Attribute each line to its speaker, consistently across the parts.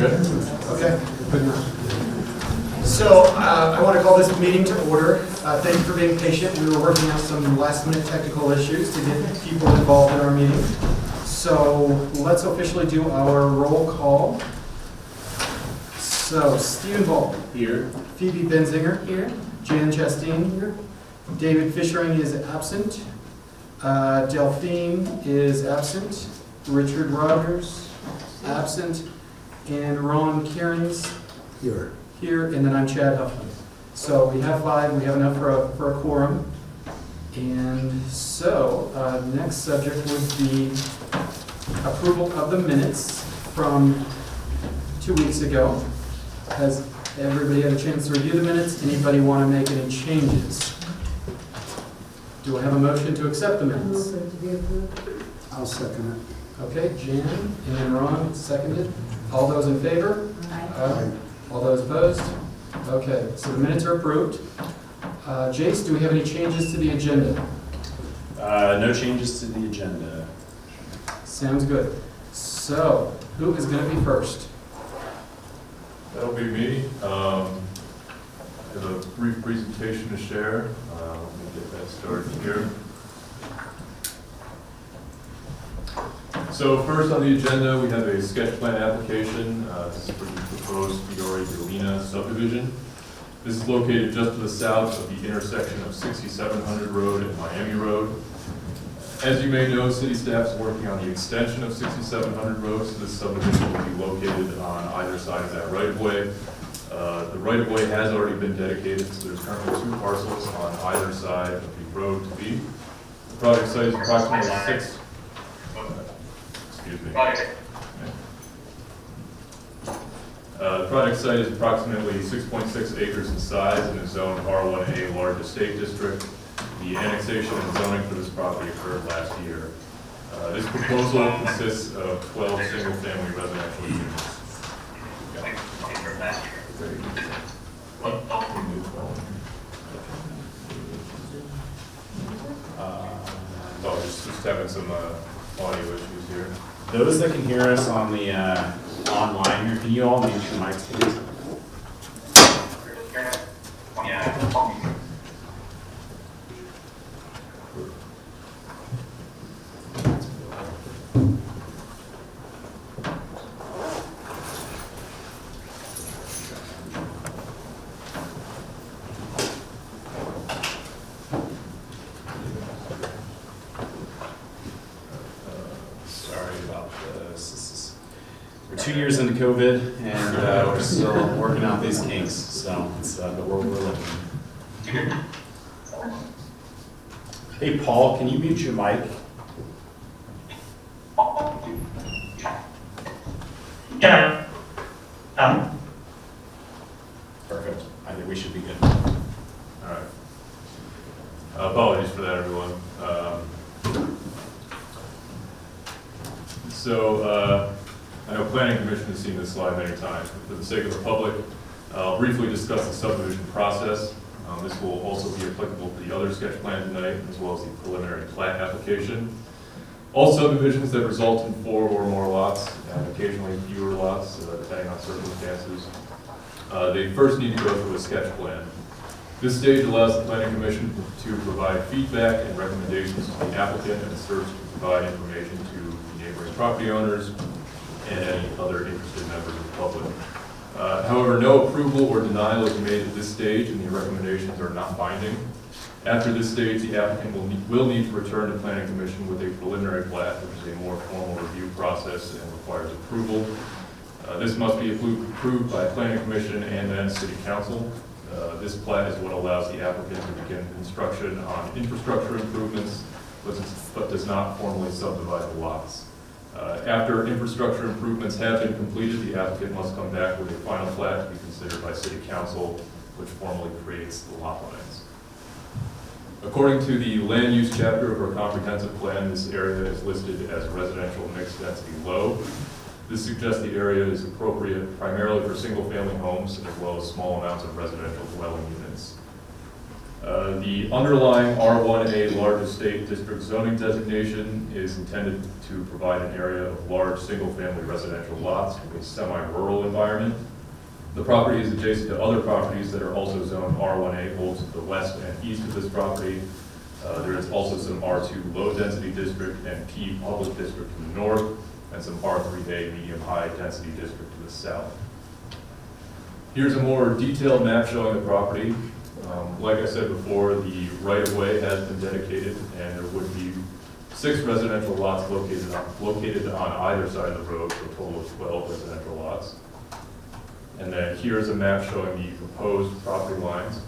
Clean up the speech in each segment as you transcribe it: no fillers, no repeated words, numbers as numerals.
Speaker 1: Good.
Speaker 2: Okay. So I want to call this meeting to order. Thank you for being patient. We were working out some last-minute technical issues to get people involved in our meeting. So let's officially do our roll call. So Stephen Ball.
Speaker 1: Here.
Speaker 2: Phoebe Benzinger. Here. Jan Chastain. Here. David Fishering is absent. Delphine is absent. Richard Rogers, absent. And Ron Cairns.
Speaker 3: Here.
Speaker 2: Here, and then I'm Chad Huffman. So we have 5, we have enough for a quorum. And so, next subject would be approval of the minutes from 2 weeks ago. Has everybody had a chance to review the minutes? Anybody want to make any changes? Do I have a motion to accept the minutes?
Speaker 3: I'll second it.
Speaker 2: Okay, Jan, and then Ron, seconded. All those in favor?
Speaker 3: Aye.
Speaker 2: All those opposed? Okay, so the minutes are approved. Jace, do we have any changes to the agenda?
Speaker 1: No changes to the agenda.
Speaker 2: Sounds good. So, who is going to be first?
Speaker 4: That'll be me. I have a brief presentation to share. Let me get that started here. So first on the agenda, we have a sketch plan application. This is for the proposed Fiore Galena subdivision. This is located just to the south of the intersection of 6700 Road and Miami Road. As you may know, city staff is working on the extension of 6700 Road, so this subdivision will be located on either side of that right-of-way. The right-of-way has already been dedicated, so there's currently 2 parcels on either side of the road to be. The project site is approximately 6. Excuse me. The project site is approximately 6.6 acres in size and is zoned R1A Large Estate District. The annexation and zoning for this property occurred last year. This proposal consists of 12 single-family residential units. Just having some audio issues here.
Speaker 1: Those that can hear us on the online here, can you all mute your mics, please? We're 2 years into COVID, and we're still working out these kinks, so it's the world we're living in. Hey, Paul, can you mute your mic?
Speaker 5: Yeah.
Speaker 1: Perfect. I think we should be good.
Speaker 4: All right. Apologies for that, everyone. I know Planning Commission has seen this slide many times, but for the sake of the public, I'll briefly discuss the subdivision process. This will also be applicable to the other sketch plan tonight, as well as the preliminary plat application. All subdivisions that result in 4 or more lots, and occasionally fewer lots, depending on circumstances, they first need to go through a sketch plan. This stage allows the Planning Commission to provide feedback and recommendations to the applicant and serves to provide information to the neighboring property owners and any other interested members of the public. However, no approval or denial is made at this stage, and the recommendations are not binding. After this stage, the applicant will need to return to Planning Commission with a preliminary plat, which is a more formal review process and requires approval. This must be approved by Planning Commission and then City Council. This plat is what allows the applicant to begin construction on infrastructure improvements, but does not formally subdivide the lots. After infrastructure improvements have been completed, the applicant must come back with a final plat to be considered by City Council, which formally creates the lot lines. According to the land use chapter of our comprehensive plan, this area is listed as residential mixed density low. This suggests the area is appropriate primarily for single-family homes as well as small amounts of residential dwelling units. The underlying R1A large estate district zoning designation is intended to provide an area of large single-family residential lots in a semi-rural environment. The property is adjacent to other properties that are also zoned R1A, both to the west and east of this property. There is also some R2 low-density district and P public district to the north, and some R3A medium-high density district to the south. Here's a more detailed map showing the property. Like I said before, the right-of-way has been dedicated, and there would be 6 residential lots located on either side of the road, for a total of 12 residential lots. And then here's a map showing the proposed property lines.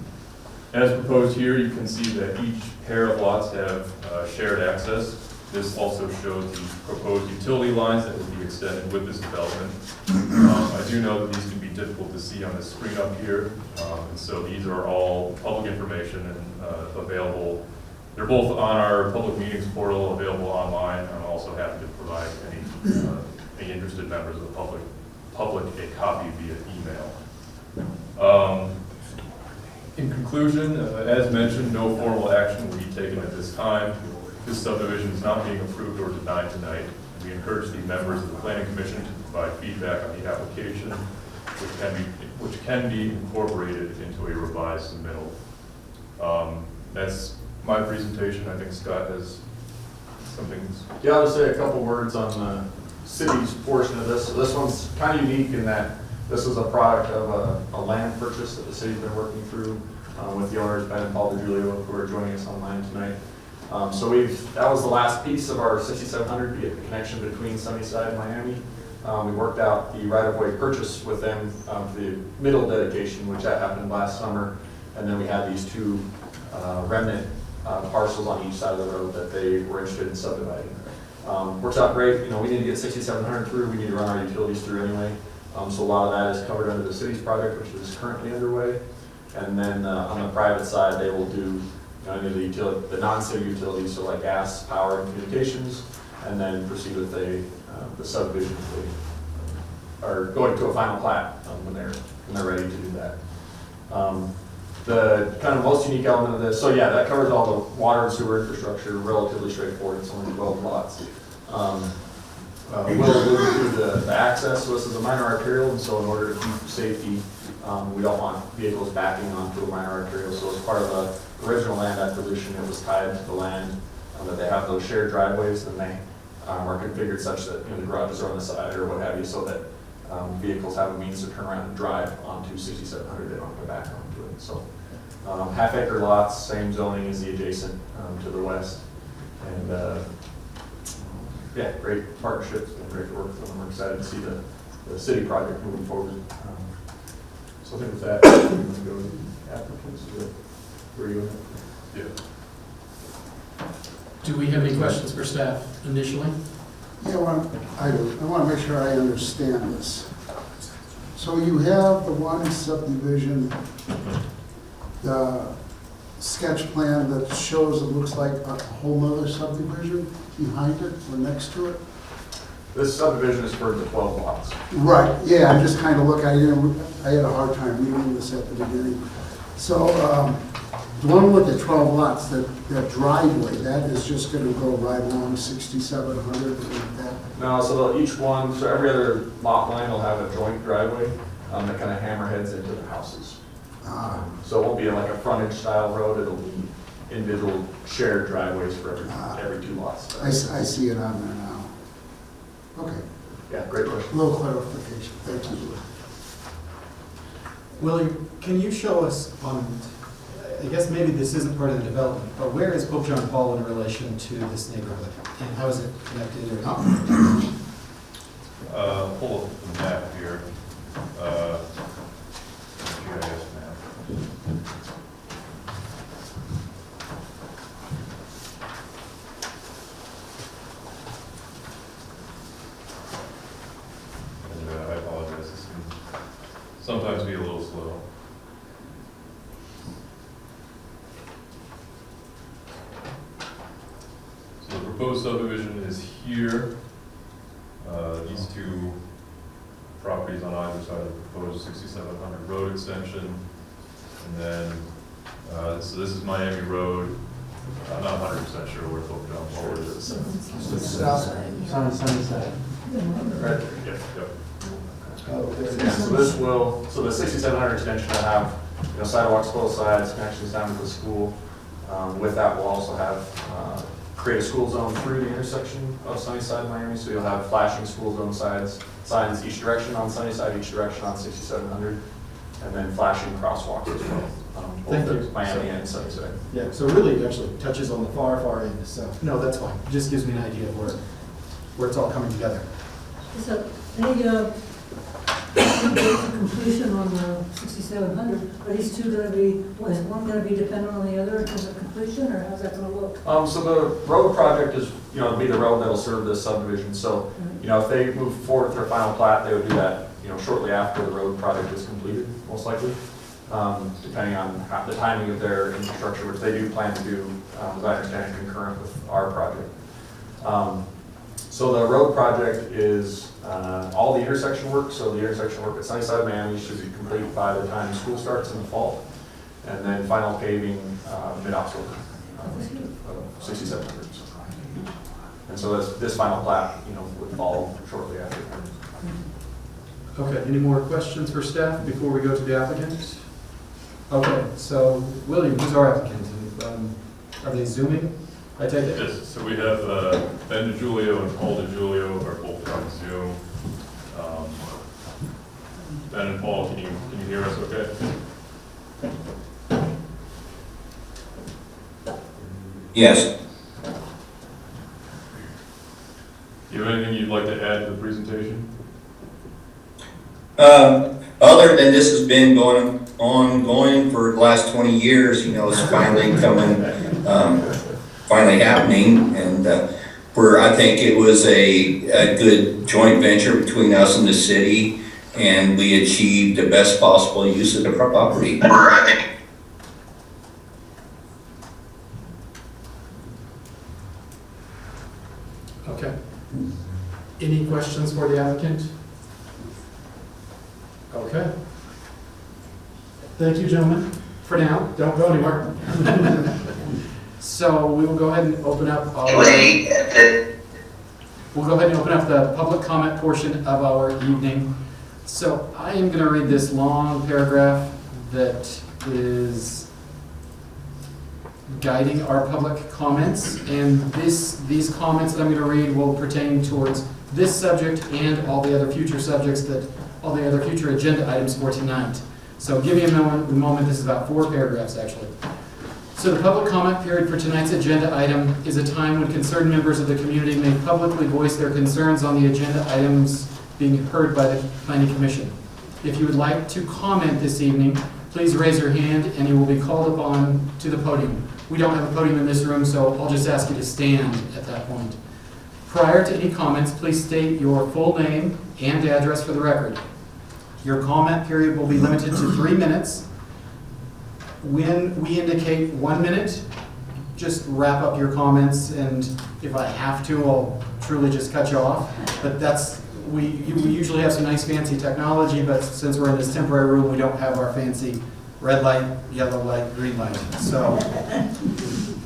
Speaker 4: As proposed here, you can see that each pair of lots have shared access. This also shows the proposed utility lines that will be extended with this development. I do know that these can be difficult to see on the screen up here, and so these are all public information and available. They're both on our public meetings portal, available online. I'm also happy to provide any interested members of the public a copy via email. In conclusion, as mentioned, no formal action will be taken at this time. This subdivision is not being approved or denied tonight. We encourage the members of the Planning Commission to provide feedback on the application, which can be incorporated into a revised submittal. That's my presentation. I think Scott has some things.
Speaker 5: Yeah, I'll just say a couple words on the city's portion of this. So this one's kind of unique in that this is a product of a land purchase that the city's been working through with the owners, Ben and Paul DeGiulio, who are joining us online tonight. So that was the last piece of our 6700, be it the connection between Sunnyside and Miami. We worked out the right-of-way purchase with them for the middle dedication, which that happened last summer. And then we had these 2 remnant parcels on each side of the road that they were interested in subdividing. Works out great. You know, we need to get 6700 through. We need to run our utilities through anyway. So a lot of that is covered under the city's project, which is currently underway. And then on the private side, they will do any of the non-city utilities, so like gas, power, and communications, and then proceed with the subdivision. They are going to a final plat when they're ready to do that. The kind of most unique element of this, so yeah, that covers all the water and sewer infrastructure, relatively straightforward. It's only 12 lots. We'll allude to the access. So this is a minor arterial, and so in order to keep safety, we don't want vehicles backing onto a minor arterial. So as part of the original land acquisition, it was tied to the land that they have those shared driveways, and they are configured such that the garages are on the side or what have you, so that vehicles have a means to turn around and drive onto 6700. They don't have to back onto it. So half-acre lots, same zoning as the adjacent to the west, and yeah, great partnerships and great work with them. We're excited to see the city project moving forward. So I think with that, we're going to go to the applicants. Where are you going?
Speaker 4: Yeah.
Speaker 2: Do we have any questions for staff initially?
Speaker 3: Yeah, I do. I want to make sure I understand this. So you have the one subdivision, the sketch plan that shows it looks like a whole nother subdivision behind it or next to it?
Speaker 5: This subdivision is for the 12 lots.
Speaker 3: Right, yeah, I'm just kind of looking, I had a hard time reading this at the beginning. So, the one with the 12 lots, that driveway, that is just going to go right along 6700 like that?
Speaker 5: No, so each one, so every other lot line will have a joint driveway that kind of hammerheads into the houses. So it won't be like a frontage style road, it'll be individual shared driveways for every 2 lots.
Speaker 3: I see it on there now. Okay,
Speaker 5: Yeah, great question.
Speaker 3: a little clarification, thank you.
Speaker 2: Willie, can you show us on, I guess maybe this isn't part of the development, but where is Pope John Paul in relation to this neighborhood? And how is it connected or not?
Speaker 4: Pull up the map here. GIS map. And I apologize, this can sometimes be a little slow. So the proposed subdivision is here. These 2 properties on either side of the proposed 6700 road extension. And then So this is Miami Road. I'm not 100% sure where Folk John Paul is.
Speaker 2: Sunnyside.
Speaker 5: Right there.
Speaker 4: Yep, yep.
Speaker 5: Yeah, so the 6700 extension will have, sidewalks both sides, connections down to the school. With that, we'll also have, create a school zone through the intersection of Sunnyside and Miami, so you'll have flashing school zone signs each direction on Sunnyside, each direction on 6700, and then flashing crosswalks as well,
Speaker 2: Thank
Speaker 5: both
Speaker 2: you.
Speaker 5: at Miami and Sunnyside.
Speaker 2: Yeah, so really it actually touches on the far end, so, no, that's fine. It just gives me an idea of where it's all coming together.
Speaker 6: So, any completion on the 6700, are these two going to be, is one going to be dependent on the other in terms of completion, or how's that going to look?
Speaker 5: So the road project is, be the road that'll serve this subdivision, so, if they move forward with their final plat, they would do that, shortly after the road project is completed, most likely, depending on the timing of their infrastructure, which they do plan to do, as I understand, concurrent with our project. So the road project is all the intersection work. So the intersection work at Sunnyside, Miami should be complete by the time school starts in the fall. And then final paving mid-October, 6,700. And so this final plat, would follow shortly after.
Speaker 2: Okay, any more questions for staff before we go to the applicant? Okay, so William, who's our applicant? Are they Zooming? I take it?
Speaker 4: Yes, so we have Ben DiGiulio and Paul DiGiulio are both on Zoom. Ben and Paul, can you hear us okay?
Speaker 7: Yes.
Speaker 4: Do you have anything you'd like to add to the presentation?
Speaker 7: Other than this has been ongoing for the last 20 years, it's finally finally happening, and I think it was a good joint venture between us and the city, and we achieved the best possible use of the property.
Speaker 2: Okay. Any questions for the applicant? Okay. Thank you, gentlemen, for now. Don't go anywhere. So we will go ahead and open up the public comment portion of our evening. So I am going to read this long paragraph that is guiding our public comments, and these comments that I'm going to read will pertain towards this subject and all the other future agenda items for tonight. So give me a moment. This is about 4 paragraphs actually. So the public comment period for tonight's agenda item is a time when concerned members of the community may publicly voice their concerns on the agenda items being heard by the Planning Commission. If you would like to comment this evening, please raise your hand and you will be called upon to the podium. We don't have a podium in this room, so I'll just ask you to stand at that point. Prior to any comments, please state your full name and address for the record. Your comment period will be limited to 3 minutes. When we indicate 1 minute, just wrap up your comments, and if I have to, I'll truly just cut you off. But we usually have some nice fancy technology, but since we're in this temporary room, we don't have our fancy red light, yellow light, green light. So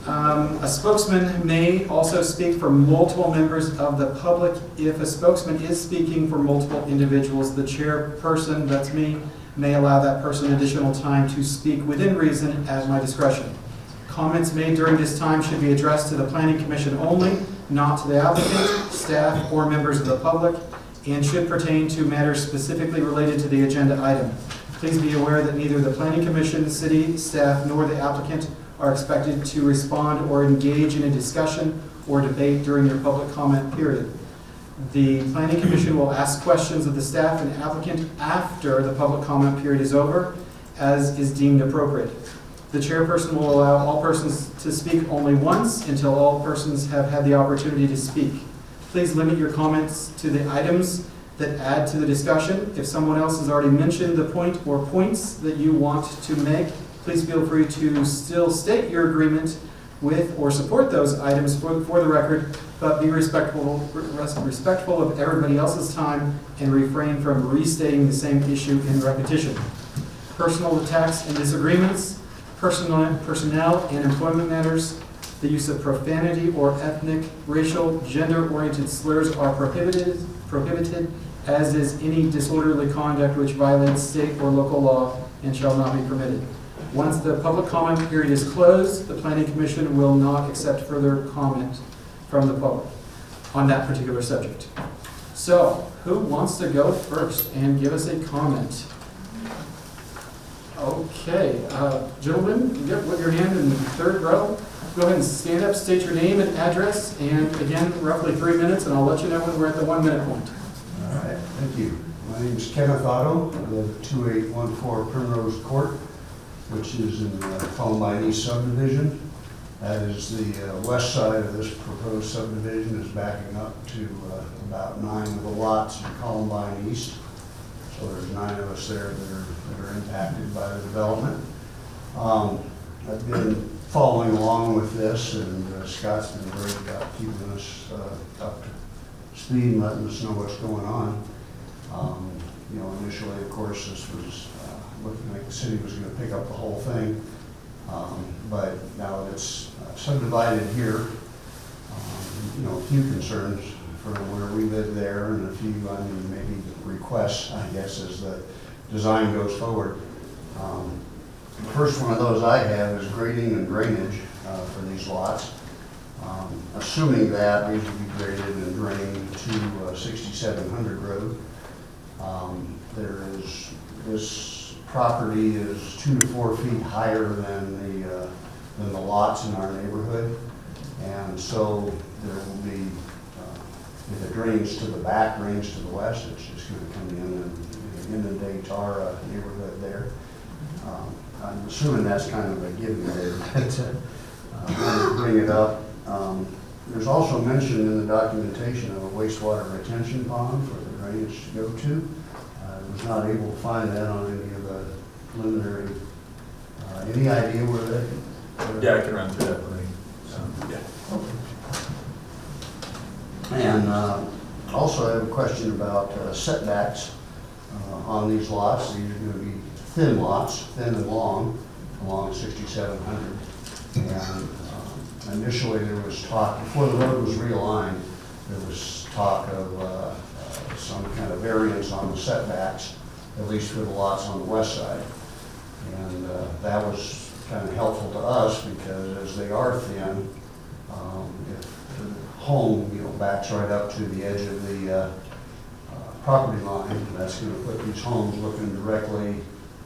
Speaker 2: a spokesman may also speak for multiple members of the public. If a spokesman is speaking for multiple individuals, the chairperson, that's me, may allow that person additional time to speak within reason at my discretion. Comments made during this time should be addressed to the Planning Commission only, not to the applicant, staff, or members of the public, and should pertain to matters specifically related to the agenda item. Please be aware that neither the Planning Commission, city staff, nor the applicant are expected to respond or engage in a discussion or debate during your public comment period. The Planning Commission will ask questions of the staff and applicant after the public comment period is over, as is deemed appropriate. The chairperson will allow all persons to speak only once until all persons have had the opportunity to speak. Please limit your comments to the items that add to the discussion. If someone else has already mentioned the point or points that you want to make, please feel free to still state your agreement with or support those items for the record, but be respectful of everybody else's time and refrain from restating the same issue in repetition. Personal attacks and disagreements personnel and employment matters. The use of profanity or ethnic, racial, gender-oriented slurs are prohibited, as is any disorderly conduct which violates state or local law and shall not be permitted. Once the public comment period is closed, the Planning Commission will not accept further comment from the public on that particular subject. So, who wants to go first and give us a comment? Okay, gentlemen, you get with your hand in the third row. Go ahead and stand up, state your name and address, and again, roughly 3 minutes, and I'll let you know when we're at the 1 minute point.
Speaker 8: All right, thank you. My name is Kenneth Otto. I live at 2814 Primrose Court, which is in Columbine East subdivision. That is the west side of this proposed subdivision is backing up to about 9 of the lots in Columbine East. So there's 9 of us there that are impacted by the development. I've been following along with this, and Scott's been great about keeping us up to speed and letting us know what's going on. You know, initially, of course, this was looking like the city was going to pick up the whole thing, but now that it's subdivided here, you know, a few concerns for where we live there, and a few, I mean, maybe requests, I guess, as the design goes forward. The first one of those I have is grading and drainage for these lots. Assuming that these will be graded and drained to 6700 Road. This property is 2 to 4 feet higher than the lots in our neighborhood, and so there will be, if it drains to the back, drains to the west, it's just going to come in and inundate our neighborhood there. I'm assuming that's kind of a given there, but I wanted to bring it up. There's also mention in the documentation of a wastewater retention pond for the drainage to go to. I was not able to find that on any of the preliminary, any idea where that?
Speaker 4: Yeah, I can run through that. Yeah.
Speaker 8: And also I have a question about setbacks on these lots. These are going to be thin lots, thin and long, along 6700. And initially there was talk, before the road was realigned, there was talk of some kind of variance on the setbacks, at least for the lots on the west side. And that was kind of helpful to us because as they are thin, if the home, you know, backs right up to the edge of the property line, that's going to put these homes looking directly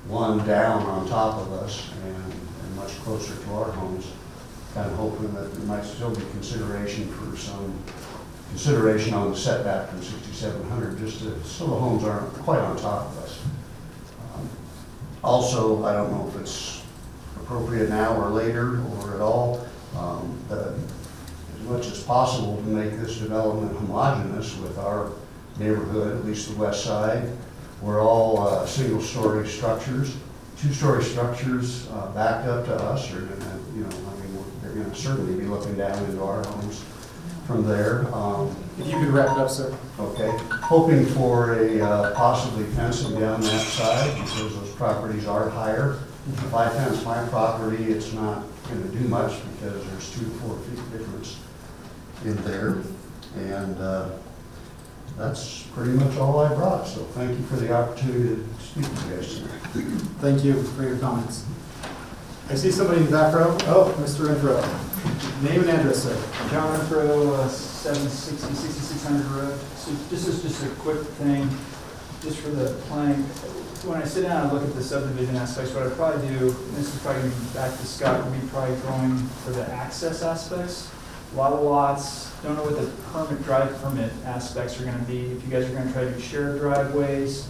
Speaker 8: one down on top of us and much closer to our homes. Kind of hoping that there might still be consideration for some consideration on the setback from 6700, just to, so the homes aren't quite on top of us. Also, I don't know if it's appropriate now or later or at all, as much as possible to make this development homogeneous with our neighborhood, at least the west side. We're all single-story structures. 2-story structures backed up to us are going to, you know, I mean, they're going to certainly be looking down into our homes from there.
Speaker 2: If you could wrap it up, sir.
Speaker 8: Okay. Hoping for a possibly fencing down that side because those properties are higher. If I fence my property, it's not going to do much because there's 2 to 4 feet difference in there. And that's pretty much all I brought. So thank you for the opportunity to speak to you guys tonight.
Speaker 2: Thank you for your comments. I see somebody in the back row. Oh, Mr. Renfro. Name and address, sir.
Speaker 9: John Renfro, 760, 6600 Road. So this is just a quick thing, just for the planning. When I sit down and look at the subdivision aspects, what I probably do, and this is probably back to Scott, would be probably going for the access aspects. A lot of lots, don't know what the drive permit aspects are going to be. If you guys are going to try to do shared driveways,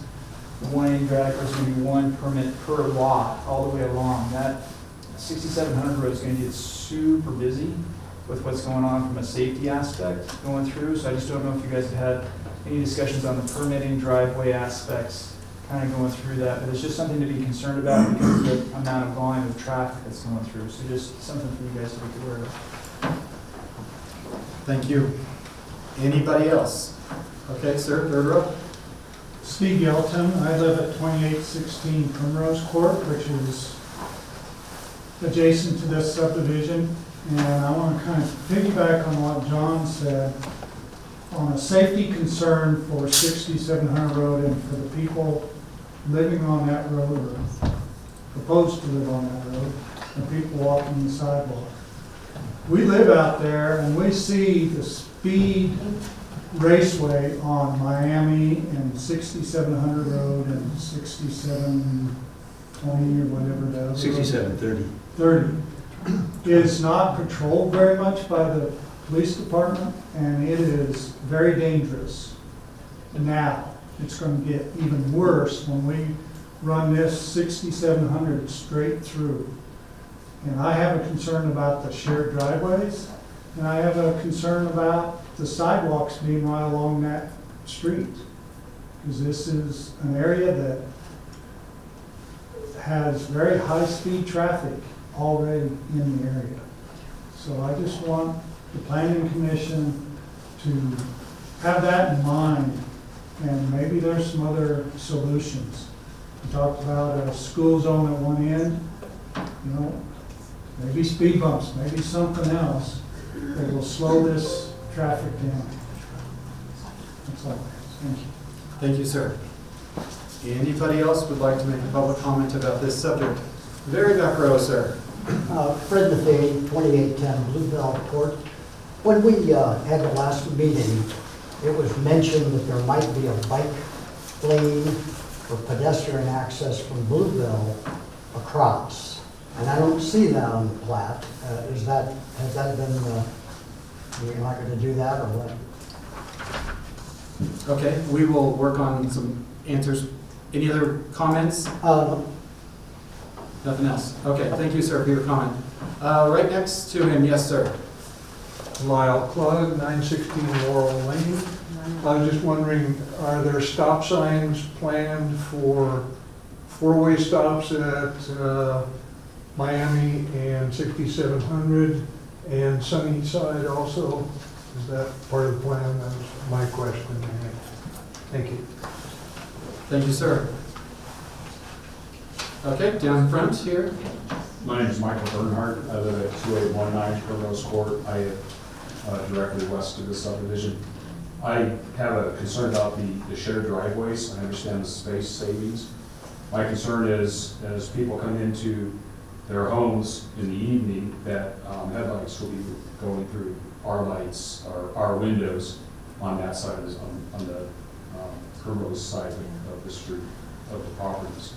Speaker 9: one driveway is going to be 1 permit per lot all the way along. That 6700 road is going to get super busy with what's going on from a safety aspect going through. So I just don't know if you guys have had any discussions on the permitting driveway aspects, kind of going through that. But it's just something to be concerned about because of the amount of volume of traffic that's going through. So just something for you guys to be aware of.
Speaker 2: Thank you. Anybody else? Okay, sir, third row.
Speaker 10: Steve Yelton. I live at 2816 Primrose Court, which is adjacent to this subdivision, and I want to kind of piggyback on what John said on a safety concern for 6700 Road and for the people living on that road or proposed to live on that road and people walking the sidewalk. We live out there and we see the speed raceway on Miami and 6700 Road and 6720 or whatever the other.
Speaker 8: 6730.
Speaker 10: 30 is not patrolled very much by the police department, and it is very dangerous. Now, it's going to get even worse when we run this 6700 straight through. And I have a concern about the shared driveways, and I have a concern about the sidewalks being right along that street. Because this is an area that has very high-speed traffic already in the area. So I just want the planning commission to have that in mind, and maybe there's some other solutions. We talked about a school zone at one end, you know, maybe speed bumps, maybe something else that will slow this traffic down. That's all. Thank you.
Speaker 2: Thank you, sir. Anybody else would like to make a public comment about this subject? Very back row, sir.
Speaker 11: Fred Matheny, 2810 Bluebell Court. When we had the last meeting, it was mentioned that there might be a bike lane for pedestrian access from Bluebell across. And I don't see that on the plat. Has that been, you're not going to do that or what?
Speaker 2: Okay, we will work on some answers. Any other comments? Nothing else? Okay, thank you, sir, for your comment. Right next to him, yes, sir.
Speaker 12: Lyle Claude, 916 Laurel Lane. I was just wondering, are there stop signs planned for four-way stops at Miami and 6700 and Sunnyside also? Is that part of the plan? That's my question. Thank you.
Speaker 2: Thank you, sir. Okay, down front here.
Speaker 13: My name is Michael Bernhardt. I live at 2819 Primrose Court. I am directly west of the subdivision. I have a concern about the shared driveways. I understand the space savings. My concern is as people come into their homes in the evening, that headlights will be going through our lights or our windows on that side of on the Primrose side of the street of the properties.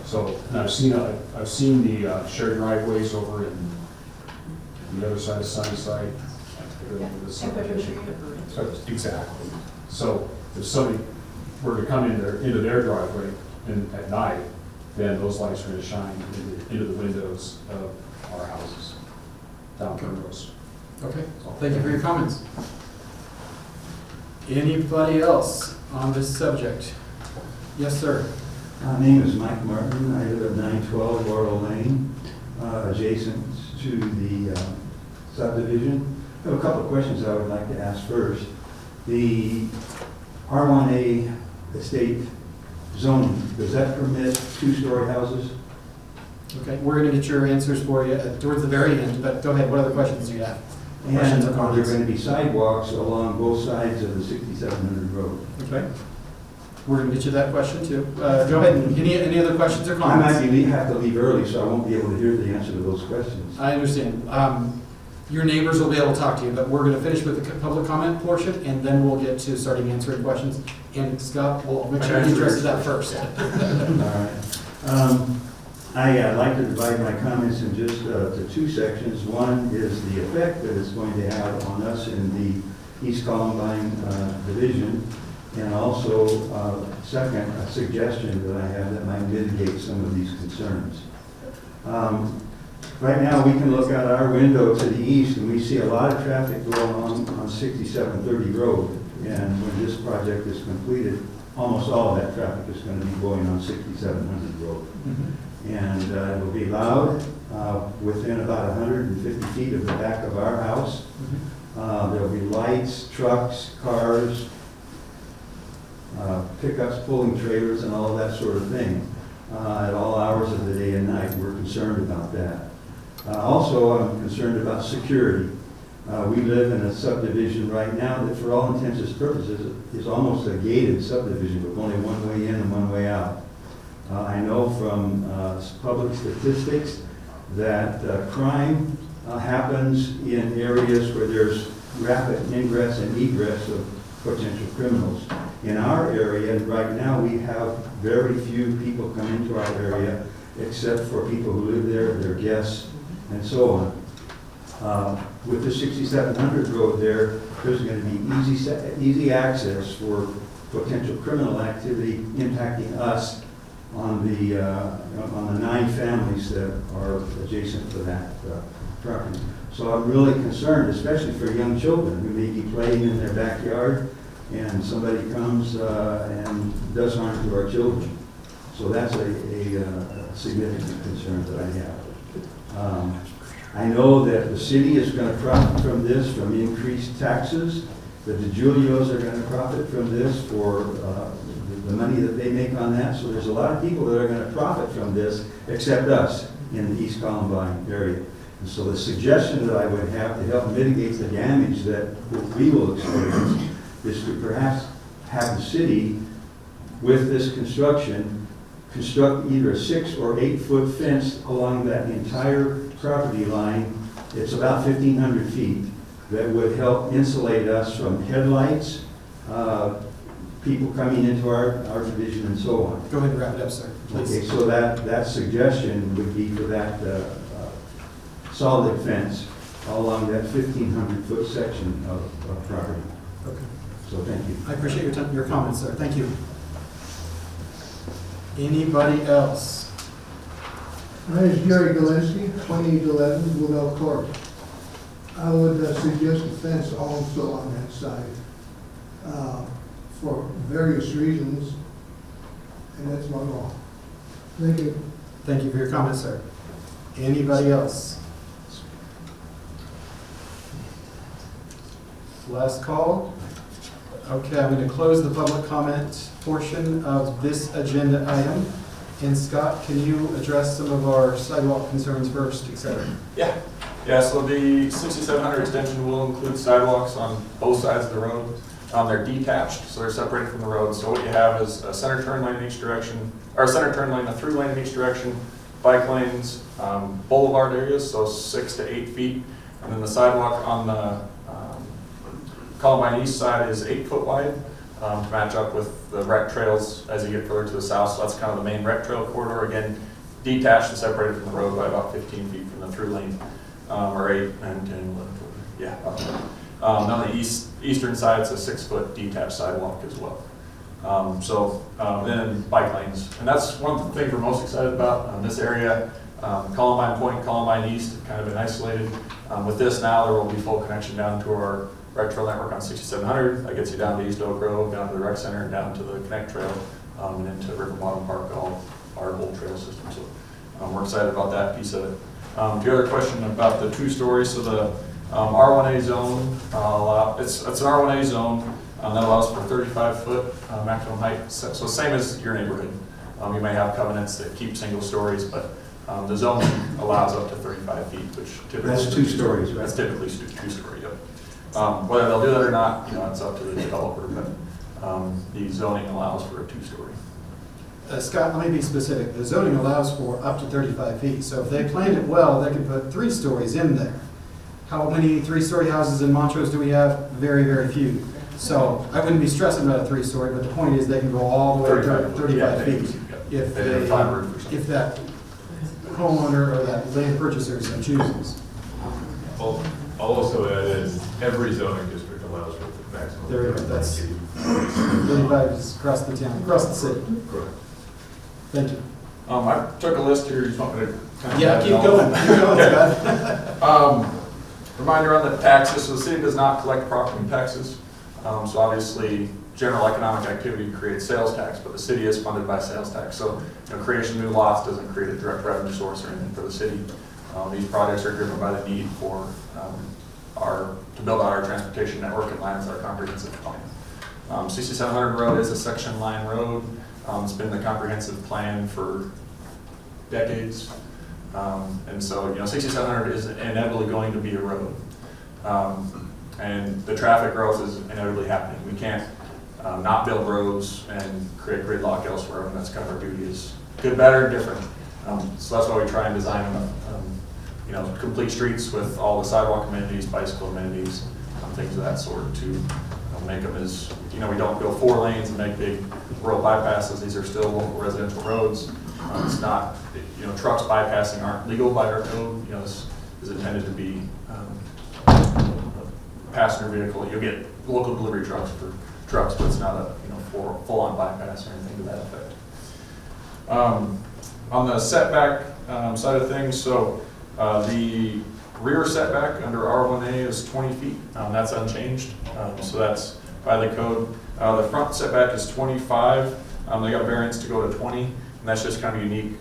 Speaker 13: So, and I've seen the shared driveways over in the other side of Sunnyside. Exactly. So if somebody were to come into their driveway at night, then those lights are going to shine into the windows of our houses down Primrose.
Speaker 2: Okay, thank you for your comments. Anybody else on this subject? Yes, sir.
Speaker 14: My name is Mike Martin. I live at 912 Laurel Lane, adjacent to the subdivision. I have a couple of questions I would like to ask first. The R1A estate zoning, does that permit two-story houses?
Speaker 2: Okay, we're going to get your answers for you towards the very end, but go ahead. What other questions do you have? Questions
Speaker 14: And
Speaker 2: or
Speaker 14: are there
Speaker 2: comments?
Speaker 14: going to be sidewalks along both sides of the 6700 road?
Speaker 2: Okay. We're going to get you that question too. Go ahead. Any other questions or
Speaker 14: I
Speaker 2: comments?
Speaker 14: might have to leave early, so I won't be able to hear the answer to those questions.
Speaker 2: I understand. Your neighbors will be able to talk to you, but we're going to finish with the public comment portion, and then we'll get to starting answering questions. And Scott, we'll make sure you address that first.
Speaker 14: All right. I'd like to divide my comments in just to two sections. One is the effect that it's going to have on us in the East Columbine division, and also, second, a suggestion that I have that might mitigate some of these concerns. Right now, we can look out our window to the east, and we see a lot of traffic going on 6730 Road. And when this project is completed, almost all of that traffic is going to be going on 6700 Road. And it will be loud within about 150 feet of the back of our house. There'll be lights, trucks, cars, pickups, pulling trailers, and all of that sort of thing at all hours of the day and night. We're concerned about that. Also, I'm concerned about security. We live in a subdivision right now that for all intents and purposes is almost a gated subdivision with only one way in and one way out. I know from public statistics that crime happens in areas where there's rapid ingress and egress of potential criminals. In our area, right now, we have very few people come into our area except for people who live there, their guests, and so on. With the 6700 road there's going to be easy access for potential criminal activity impacting us on the 9 families that are adjacent to that property. So I'm really concerned, especially for young children who may be playing in their backyard and somebody comes and does harm to our children. So that's a significant concern that I have. I know that the city is going to profit from this, from increased taxes, that the Julios are going to profit from this for the money that they make on that. So there's a lot of people that are going to profit from this, except us in the East Columbine area. And so the suggestion that I would have to help mitigate the damage that we will experience is to perhaps have the city, with this construction, construct either a 6 or 8 foot fence along that entire property line. It's about 1,500 feet that would help insulate us from headlights, people coming into our division and so on.
Speaker 2: Go ahead and wrap it up, sir. Please.
Speaker 14: Okay, so that suggestion would be for that solid fence all along that 1,500 foot section of property.
Speaker 2: Okay.
Speaker 14: So thank you.
Speaker 2: I appreciate your comments, sir. Thank you. Anybody else?
Speaker 8: My name is Jerry Galinsky, 2811 Bluebell Court. I would suggest a fence also on that side for various reasons, and that's my law. Thank you.
Speaker 2: Thank you for your comments, sir. Anybody else? Last call. Okay, I'm going to close the public comment portion of this agenda item. And Scott, can you address some of our sidewalk concerns first, et cetera?
Speaker 5: Yeah, so the 6700 extension will include sidewalks on both sides of the road. They're detached, so they're separated from the road. So what you have is a center turn lane in each direction, or a center turn lane, a through lane in each direction, bike lanes, boulevard areas, so 6 to 8 feet. And then the sidewalk on the Columbine East side is 8 foot wide to match up with the rec trails as you get further to the south. So that's kind of the main rec trail corridor. Again, detached and separated from the road by about 15 feet from the through lane, or 8, 9, 10, 11, 12, yeah. On the eastern side, it's a 6 foot detached sidewalk as well. Then bike lanes. And that's one of the things we're most excited about this area. Columbine Point, Columbine East have kind of been isolated. With this now, there will be full connection down to our rec trail network on 6700. That gets you down to East Oak Grove, down to the rec center, and down to the Connect Trail, and into River Bottom Park, all our whole trail system. So we're excited about that piece of it. The other question about the 2 stories, so the R1A zone, it's an R1A zone that allows for 35 foot maximum height. So same as your neighborhood. You may have covenants that keep single stories, but the zone allows up to 35 feet, which typically
Speaker 14: That's 2 stories, right?
Speaker 5: That's typically 2 story. Yep. Whether they'll do that or not, it's up to the developer, but the zoning allows for a 2 story.
Speaker 2: Scott, let me be specific. The zoning allows for up to 35 feet. So if they planned it well, they could put 3 stories in there. How many 3-story houses in Montrose do we have? Very, very few. So I wouldn't be stressing about a 3-story, but the point is they can go all the way to 35 feet if that homeowner or that land purchaser so chooses.
Speaker 4: I'll also add is every zoning district allows for the maximum.
Speaker 2: There you go. That's 35 is across the town, across the city.
Speaker 4: Correct.
Speaker 2: Thank you.
Speaker 5: I took a list here. You just want me to kind of
Speaker 2: Yeah, keep going. Keep going, Scott.
Speaker 5: Reminder on the taxes. So the city does not collect property taxes. So obviously, general economic activity creates sales tax, but the city is funded by sales tax. So creation of new lots doesn't create a direct revenue source or anything for the city. These projects are driven by the need for to build out our transportation network in line with our comprehensive plan. 6700 Road is a section line road. It's been the comprehensive plan for decades. And so, 6700 is inevitably going to be a road. And the traffic growth is inevitably happening. We can't not build roads and create gridlock elsewhere, and that's kind of our duty is good, better, and different. So that's why we try and design complete streets with all the sidewalk amenities, bicycle amenities, things of that sort to make them as, we don't go 4 lanes and make big rural bypasses. These are still local residential roads. It's not, trucks bypassing aren't legal by our code. This is intended to be a passenger vehicle. You'll get local delivery trucks for trucks, but it's not a, full-on bypass or anything to that effect. On the setback side of things, so the rear setback under R1A is 20 feet. That's unchanged. So that's by the code. The front setback is 25. They got a variance to go to 20, and that's just kind of unique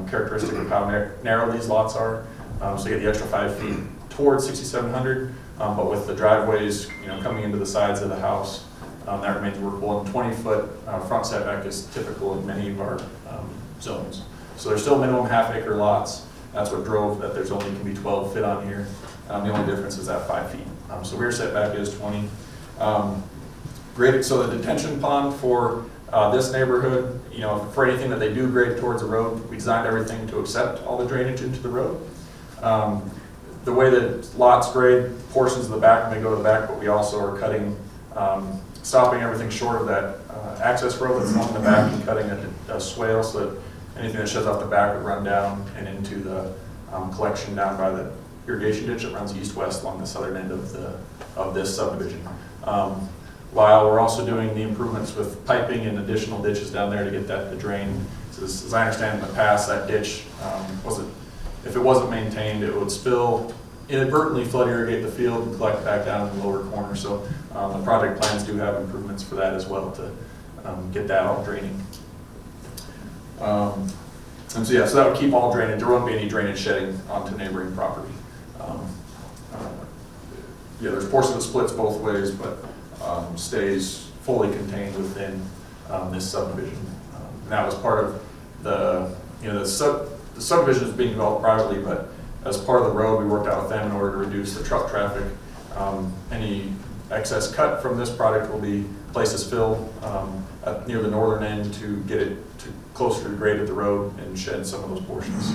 Speaker 5: characteristic of how narrow these lots are. So you get the extra 5 feet towards 6,700, but with the driveways, coming into the sides of the house, that remains workable. And 20-foot front setback is typical in many of our zones. So there's still minimum half-acre lots. That's what drove that there's only can be 12 fit on here. The only difference is that 5 feet. So rear setback is 20. Graded, so the detention pond for this neighborhood, for anything that they do grade towards the road, we designed everything to accept all the drainage into the road. The way that lots grade portions of the back may go to the back, but we also are cutting, stopping everything short of that access road that's along the back and cutting a swale so that anything that sheds off the back would run down and into the collection down by the irrigation ditch that runs east-west along the southern end of this subdivision. While we're also doing the improvements with piping and additional ditches down there to get that to drain. So as I understand in the past, that ditch if it wasn't maintained, it would spill, inadvertently flood irrigate the field and collect back down in the lower corner. So the project plans do have improvements for that as well to get that all draining. And so that would keep all drainage. There won't be any drainage shedding onto neighboring property. There's portion that splits both ways, but stays fully contained within this subdivision. And that was part of the subdivision is being developed privately, but as part of the road, we worked out with them in order to reduce the truck traffic. Any excess cut from this project will be placed as fill near the northern end to get it closer to the grade of the road and shed some of those portions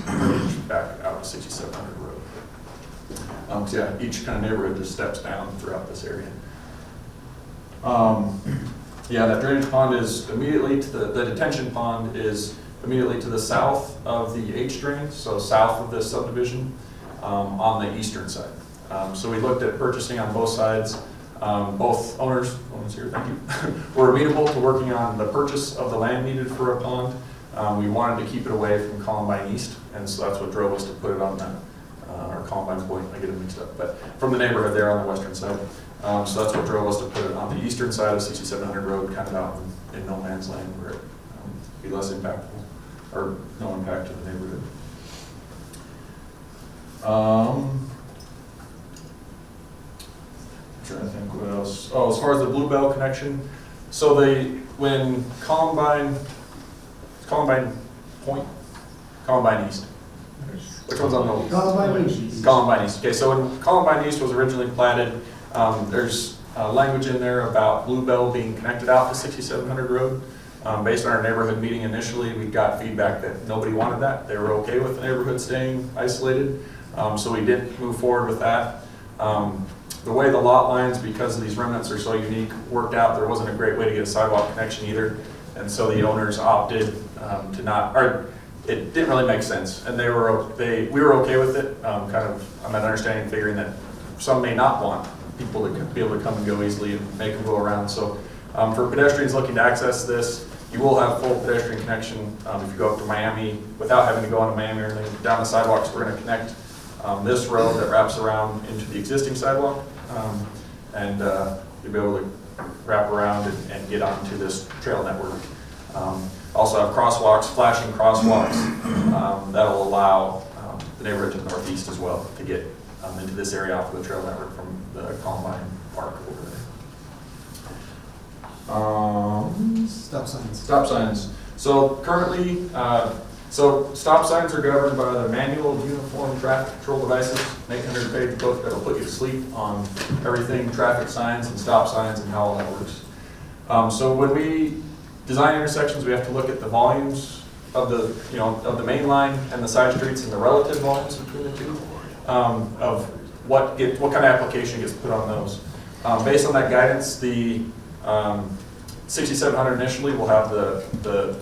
Speaker 5: back out to 6700 road. Each kind of neighborhood just steps down throughout this area. That drainage pond is immediately to the detention pond is immediately to the south of the H drain, so south of this subdivision on the eastern side. So we looked at purchasing on both sides. Both owners here, thank you, were amenable to working on the purchase of the land needed for a pond. We wanted to keep it away from Columbine East, and so that's what drove us to put it on or Columbine Point, I get them mixed up, but from the neighborhood there on the western side. So that's what drove us to put it on the eastern side of 6700 road, kind of out in no man's land where it would be less impactful, or no impact to the neighborhood. I'm trying to think what else. Oh, as far as the Bluebell connection, so when Columbine East. Which one's on the
Speaker 11: Columbine East.
Speaker 5: Columbine East. Okay, so when Columbine East was originally platted, there's language in there about Bluebell being connected out to 6700 road. Based on our neighborhood meeting initially, we got feedback that nobody wanted that. They were okay with the neighborhood staying isolated. So we did move forward with that. The way the lot lines, because these remnants are so unique, worked out, there wasn't a great way to get a sidewalk connection either. And so the owners opted to not, or it didn't really make sense. And we were okay with it, I'm not understanding, figuring that some may not want people to be able to come and go easily and make them go around. So for pedestrians looking to access this, you will have full pedestrian connection if you go up to Miami without having to go onto Miami or anything. Down the sidewalks, we're going to connect this road that wraps around into the existing sidewalk, and you'll be able to wrap around and get onto this trail network. Also have crosswalks, flashing crosswalks, that'll allow the neighborhood to the northeast as well to get into this area off of the trail network from the Columbine Park over there.
Speaker 2: Stop signs.
Speaker 5: Stop signs. So currently, So stop signs are governed by the Manual of Uniform Traffic Control Devices, an 800-page book that'll put you to sleep on everything traffic signs and stop signs and how all that works. So when we design intersections, we have to look at the volumes of the main line and the side streets and the relative volumes between the two, of what kind of application gets put on those. Based on that guidance, the 6700 initially will have the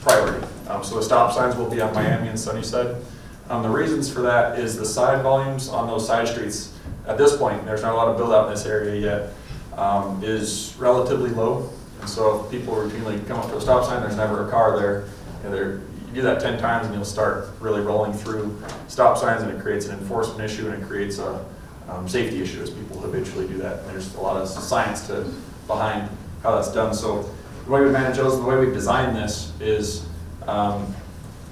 Speaker 5: priority. So the stop signs will be on Miami and Sunnyside. The reasons for that is the side volumes on those side streets, at this point, there's not a lot of build out in this area yet, is relatively low. And so if people routinely come up to a stop sign, there's never a car there. You do that 10 times and you'll start really rolling through stop signs, and it creates an enforcement issue, and it creates a safety issue as people habitually do that. And there's a lot of science behind how that's done. So the way we manage those, the way we design this is,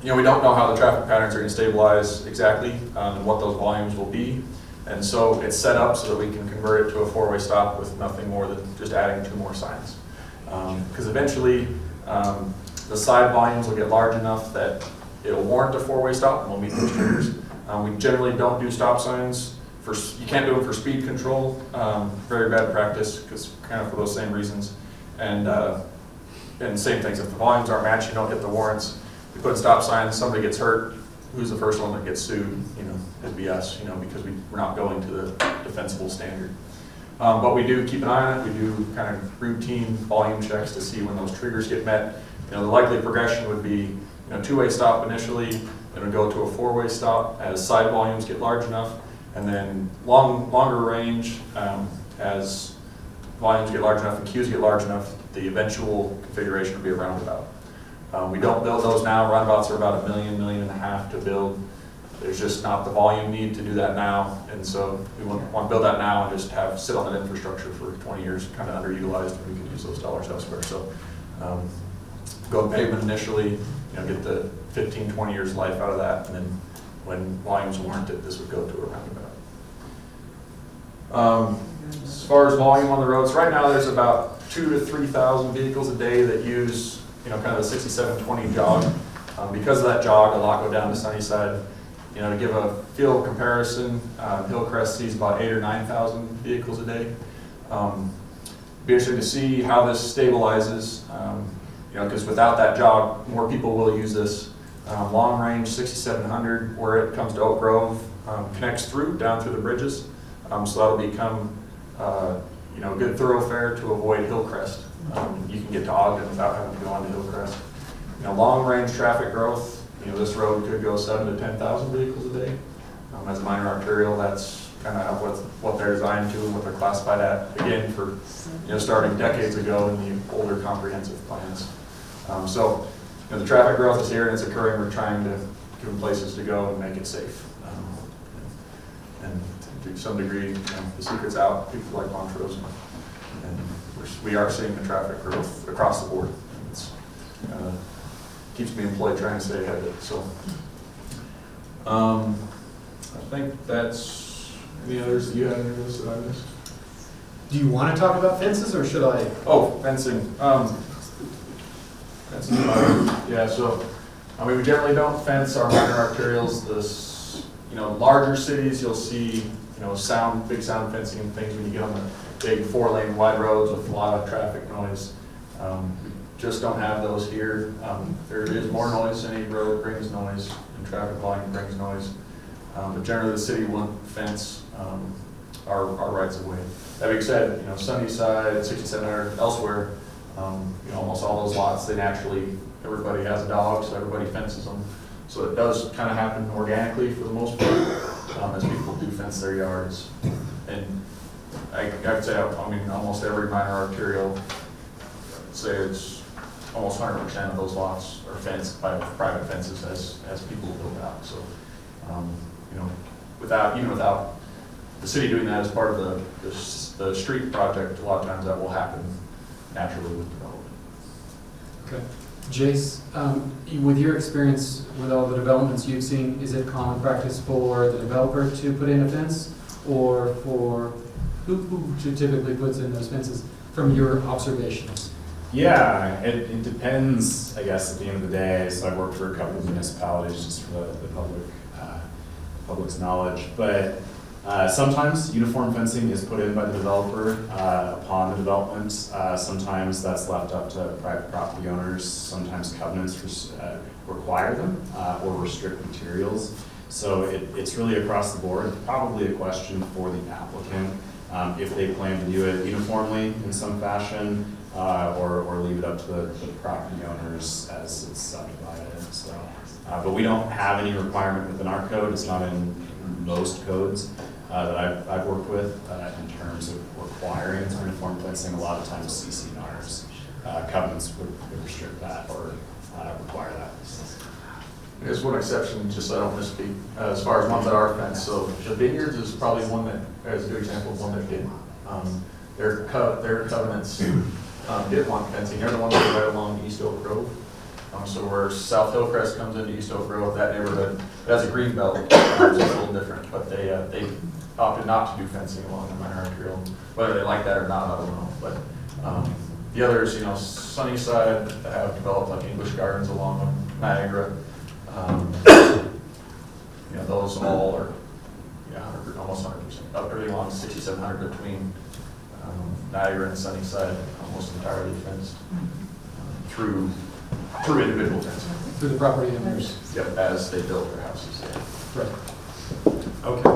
Speaker 5: we don't know how the traffic patterns are going to stabilize exactly, and what those volumes will be. And so it's set up so that we can convert it to a four-way stop with nothing more than just adding 2 more signs. Because eventually the side volumes will get large enough that it'll warrant a four-way stop, and we'll meet those triggers. We generally don't do stop signs. You can't do them for speed control. Very bad practice, because kind of for those same reasons. And same things, if the volumes aren't matched, you don't get the warrants. We put stop signs, somebody gets hurt, who's the first one that gets sued? It'd be us, because we're not going to the defensible standard. But we do keep an eye on it. We do kind of routine volume checks to see when those triggers get met. The likely progression would be, 2-way stop initially, then we go to a 4-way stop as side volumes get large enough, and then longer range as volumes get large enough and queues get large enough, the eventual configuration would be a roundabout. We don't build those now. Roundabouts are about $1.5 million to build. There's just not the volume need to do that now, and so we want to build that now and just sit on that infrastructure for 20 years, kind of underutilized, and we could use those dollars elsewhere. So go pavement initially, get the 15, 20 years life out of that, and then when volumes warrant it, this would go to a roundabout. As far as volume on the roads, right now there's about 2,000 to 3,000 vehicles a day that use, kind of the 6720 jog. Because of that jog, a lot go down to Sunnyside. To give a field comparison, Hillcrest sees about 8,000 or 9,000 vehicles a day. Be interesting to see how this stabilizes, because without that jog, more people will use this. Long range 6700, where it comes to Oak Grove, connects down through the bridges. So that'll become, a good thoroughfare to avoid Hillcrest. You can get to Ogden without having to go on to Hillcrest. Long range traffic growth, this road could go 7,000 to 10,000 vehicles a day. As a minor arterial, that's kind of what they're designed to and what they're classified at, again, for starting decades ago in the older comprehensive plans. So the traffic growth is here and it's occurring. We're trying to give them places to go and make it safe. And to some degree, the secret's out. People like Montrose, and we are seeing the traffic growth across the board. It's keeps me employed trying to stay ahead of it. So I think that's, any others that you had in this that I missed?
Speaker 2: Do you want to talk about fences, or should I?
Speaker 5: Oh, fencing. Fencing. Yeah, so we generally don't fence our minor arterials. Larger cities, you'll see big sound fencing and things when you get on the big 4-lane wide roads with a lot of traffic noise. We just don't have those here. There is more noise. Any road brings noise, and traffic volume brings noise. But generally, the city won't fence our rights of way. That being said, Sunnyside, 6700, elsewhere, almost all those lots, everybody has a dog, so everybody fences them. So it does kind of happen organically for the most part, as people do fence their yards. And I would say, almost every minor arterial, say it's almost 100% of those lots are fenced by private fences as people build out. So, without the city doing that as part of the street project, a lot of times that will happen naturally with development.
Speaker 2: Okay. Jace, with your experience with all the developments you've seen, is it common practice for the developer to put in a fence, or for who typically puts in those fences from your observations?
Speaker 1: Yeah, it depends, I guess, at the end of the day. So I work for a couple of municipalities just for the public's knowledge. But sometimes uniform fencing is put in by the developer upon the development. Sometimes that's left up to private property owners. Sometimes covenants require them or restrict materials. So it's really across the board. It's probably a question for the applicant if they plan to do it uniformly in some fashion or leave it up to the property owners as it's subdivided. So, but we don't have any requirement within our code. It's not in most codes that I've worked with in terms of requiring uniform fencing. A lot of times CC&Rs covenants would restrict that or require that.
Speaker 5: There's one exception, just so I don't misspeak, as far as ones that are fenced. So the vineyards is probably one that, as a good example of one that did. Their covenants did want fencing. They're the ones that are right along East Oak Grove. So where South Hillcrest comes into East Oak Grove, that neighborhood, it has a green belt, it's a little different. But they opted not to do fencing along the minor arterial. Whether they like that or not, I don't know. But the others, Sunnyside have developed like English Gardens along Niagara. Those all are, almost 100%, up really along 6700 between Niagara and Sunnyside, almost entirely fenced through individual fencing.
Speaker 2: Through the property owners.
Speaker 5: Yep, as they build their houses.
Speaker 2: Right. Okay.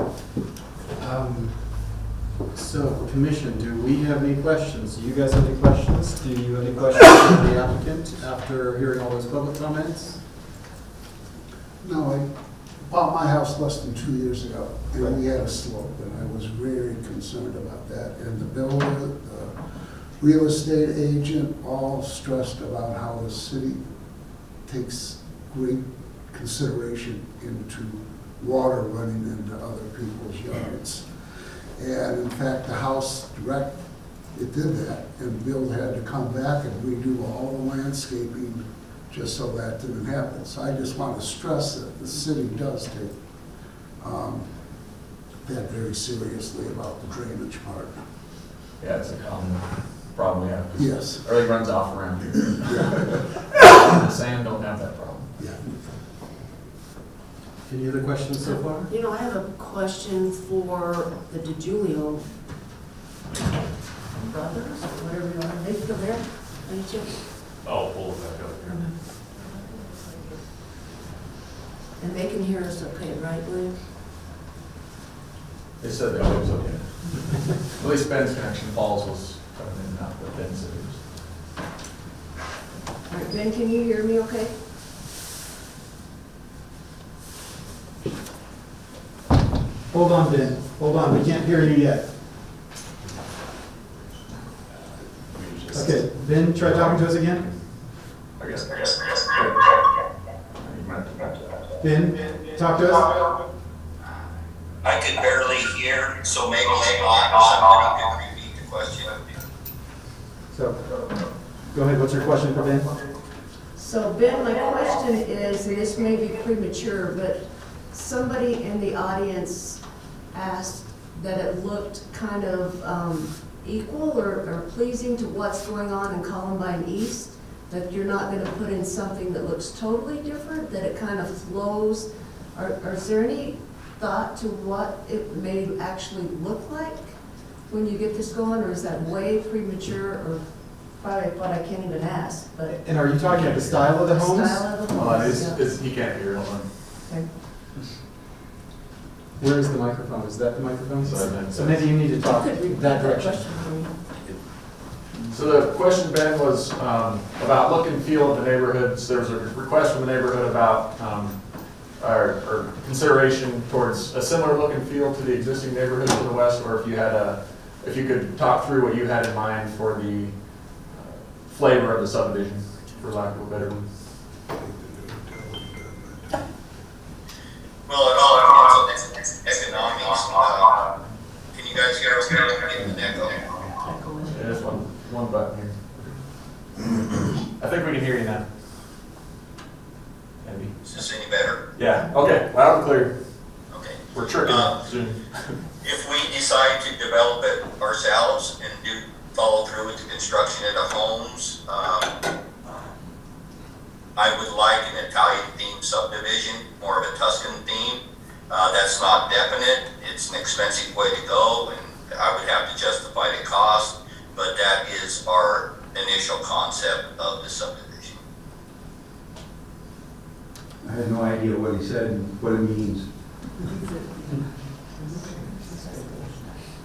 Speaker 2: So, Commission, do we have any questions? Do you guys have any questions? Do you have any questions for the applicant after hearing all those public comments?
Speaker 3: No, I bought my house less than 2 years ago, and we had a slope, and I was very concerned about that. And the builder, the real estate agent, all stressed about how the city takes great consideration into water running into other people's yards. And in fact, the house it did that, and Bill had to come back and redo all the landscaping just so that didn't happen. So I just want to stress that the city does take that very seriously about the drainage part.
Speaker 5: Yeah, it's a common problem we have.
Speaker 3: Yes.
Speaker 5: Everything runs off around here.
Speaker 3: Yeah.
Speaker 5: The sand don't have that problem.
Speaker 3: Yeah.
Speaker 2: Any other questions so far?
Speaker 15: I have a question for the DiGiulio brothers, or whatever you are. They still there? Are you sure?
Speaker 4: I'll pull it back up here.
Speaker 15: And they can hear us okay, right, William?
Speaker 5: They said that it was okay. At least Ben's connection Falls was coming in and out, but Ben said it was.
Speaker 15: All right, Ben, can you hear me okay?
Speaker 2: Hold on, Ben. Hold on, we can't hear you yet. Okay, Ben, try talking to us again.
Speaker 5: I guess.
Speaker 2: Ben, talk to us.
Speaker 7: I could barely hear, so maybe somebody can repeat the question.
Speaker 2: So, go ahead, what's your question for Ben?
Speaker 15: So Ben, my question is, and this may be premature, but somebody in the audience asked that it looked kind of equal or pleasing to what's going on in Columbine East, that you're not going to put in something that looks totally different, that it kind of flows. Or is there any thought to what it may actually look like when you get this going, or is that way premature, or probably what I can't even ask? But
Speaker 2: And are you talking about the style of the homes?
Speaker 15: style of the homes,
Speaker 5: He can't hear, hold on.
Speaker 15: Okay.
Speaker 2: Where is the microphone? Is that the microphone?
Speaker 5: Sorry.
Speaker 2: So maybe you need to talk
Speaker 15: Could repeat
Speaker 2: that
Speaker 15: that
Speaker 2: direction.
Speaker 15: question for me?
Speaker 5: So the question, Ben, was about look and feel of the neighborhoods. There was a request from the neighborhood about or consideration towards a similar look and feel to the existing neighborhoods to the west, or if you could talk through what you had in mind for the flavor of the subdivision, for lack of a better word.
Speaker 7: Well, it's economics. Can you guys hear us? Getting an echo.
Speaker 5: Yeah, there's one button here. I think we can hear you now. Maybe.
Speaker 7: Is this any better?
Speaker 5: Yeah, okay, loud and clear.
Speaker 7: Okay.
Speaker 5: We're tricking Zoom.
Speaker 7: If we decide to develop it ourselves and do follow through with the construction of the homes. I would like an Italian themed subdivision, more of a Tuscan theme. That's not definite. It's an expensive way to go, and I would have to justify the cost, but that is our initial concept of the subdivision.
Speaker 14: I had no idea what he said and what it means.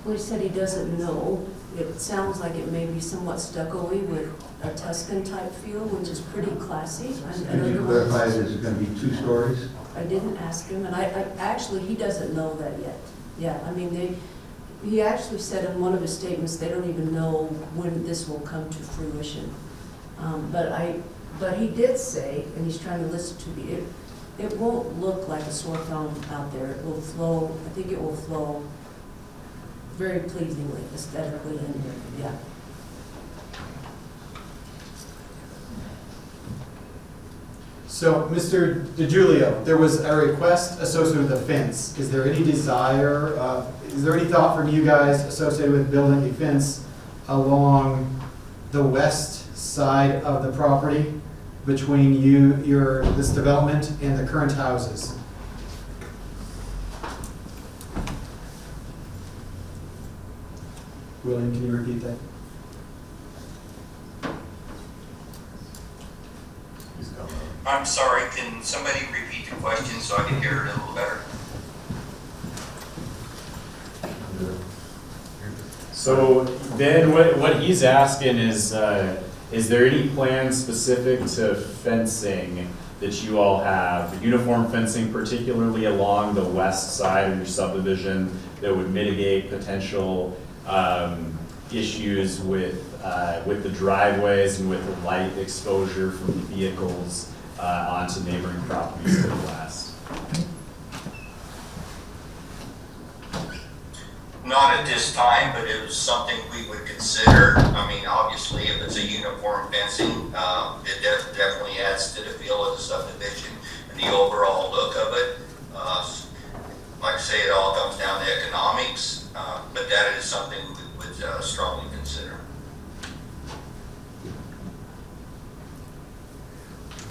Speaker 15: Well, he said he doesn't know. It sounds like it may be somewhat stucco-y with a Tuscan type feel, which is pretty classy.
Speaker 14: Could you clarify, is it going to be 2 stories?
Speaker 15: I didn't ask him, and I actually, he doesn't know that yet. Yeah, I mean, he actually said in one of his statements, they don't even know when this will come to fruition. But he did say, and he's trying to listen to me, it won't look like a sore thumb out there. It will flow, I think it will flow very pleasingly, aesthetically, and, yeah.
Speaker 2: So, Mr. DiGiulio, there was a request associated with the fence. Is there any desire, is there any thought from you guys associated with building a fence along the west side of the property between this development and the current houses? William, can you repeat that?
Speaker 7: I'm sorry, can somebody repeat the question so I can hear it a little better?
Speaker 1: So Ben, what he's asking is there any plan specific to fencing that you all have, uniform fencing particularly along the west side of your subdivision that would mitigate potential issues with the driveways and with the light exposure from the vehicles onto neighboring properties to the west?
Speaker 7: Not at this time, but it was something we would consider. I mean, obviously, if it's a uniform fencing, it definitely adds to the feel of the subdivision and the overall look of it. Like I say, it all comes down to economics, but that is something we would strongly consider.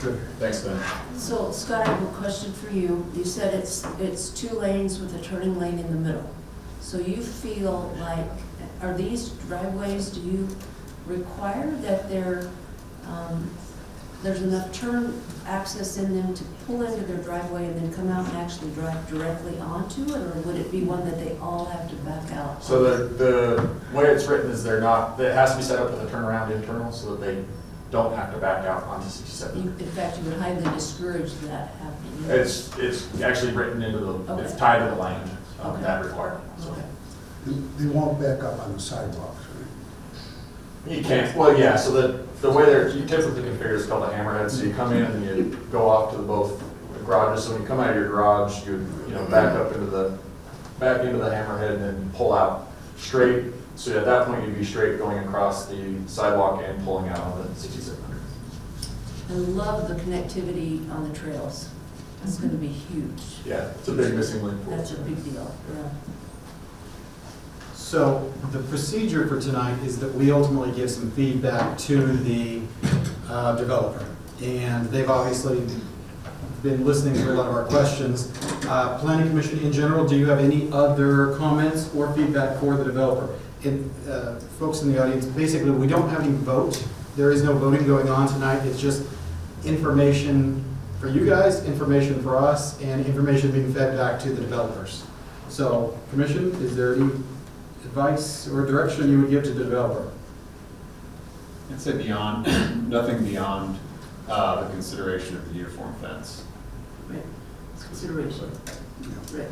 Speaker 1: Good, thanks Ben.
Speaker 15: So Scott, I have a question for you. You said it's 2 lanes with a turning lane in the middle. So you feel like, are these driveways, do you require that there's enough turn access in them to pull into their driveway and then come out and actually drive directly onto it? Or would it be one that they all have to back out?
Speaker 5: So the way it's written is it has to be set up with a turnaround internal so that they don't have to back out onto 67.
Speaker 15: In fact, you would highly discourage that happening.
Speaker 5: It's actually written into
Speaker 15: Okay.
Speaker 5: it's tied to the land,
Speaker 15: Okay.
Speaker 5: that requirement. So.
Speaker 15: Okay.
Speaker 3: They won't back up on the sidewalks, right?
Speaker 5: You can't, well, yeah, so the way you typically configure is called a hammerhead, so you come in and you go off to both garages, so when you come out of your garage, you back up into the hammerhead and then pull out straight, so at that point you'd be straight going across the sidewalk and pulling out on the 6700.
Speaker 15: I love the connectivity on the trails. That's gonna be huge.
Speaker 5: Yeah, it's a big missing link for us.
Speaker 15: That's a big deal, yeah.
Speaker 2: So the procedure for tonight is that we ultimately give some feedback to the developer. And they've obviously been listening to a lot of our questions. Planning Commission in general, do you have any other comments or feedback for the developer? And folks in the audience, basically we don't have any vote. There is no voting going on tonight. It's just information for you guys, information for us, and information being fed back to the developers. So, Commission, is there any advice or direction you would give to the developer?
Speaker 16: I'd say beyond, nothing beyond the consideration of the uniform fence.
Speaker 15: Right, it's consideration. Right.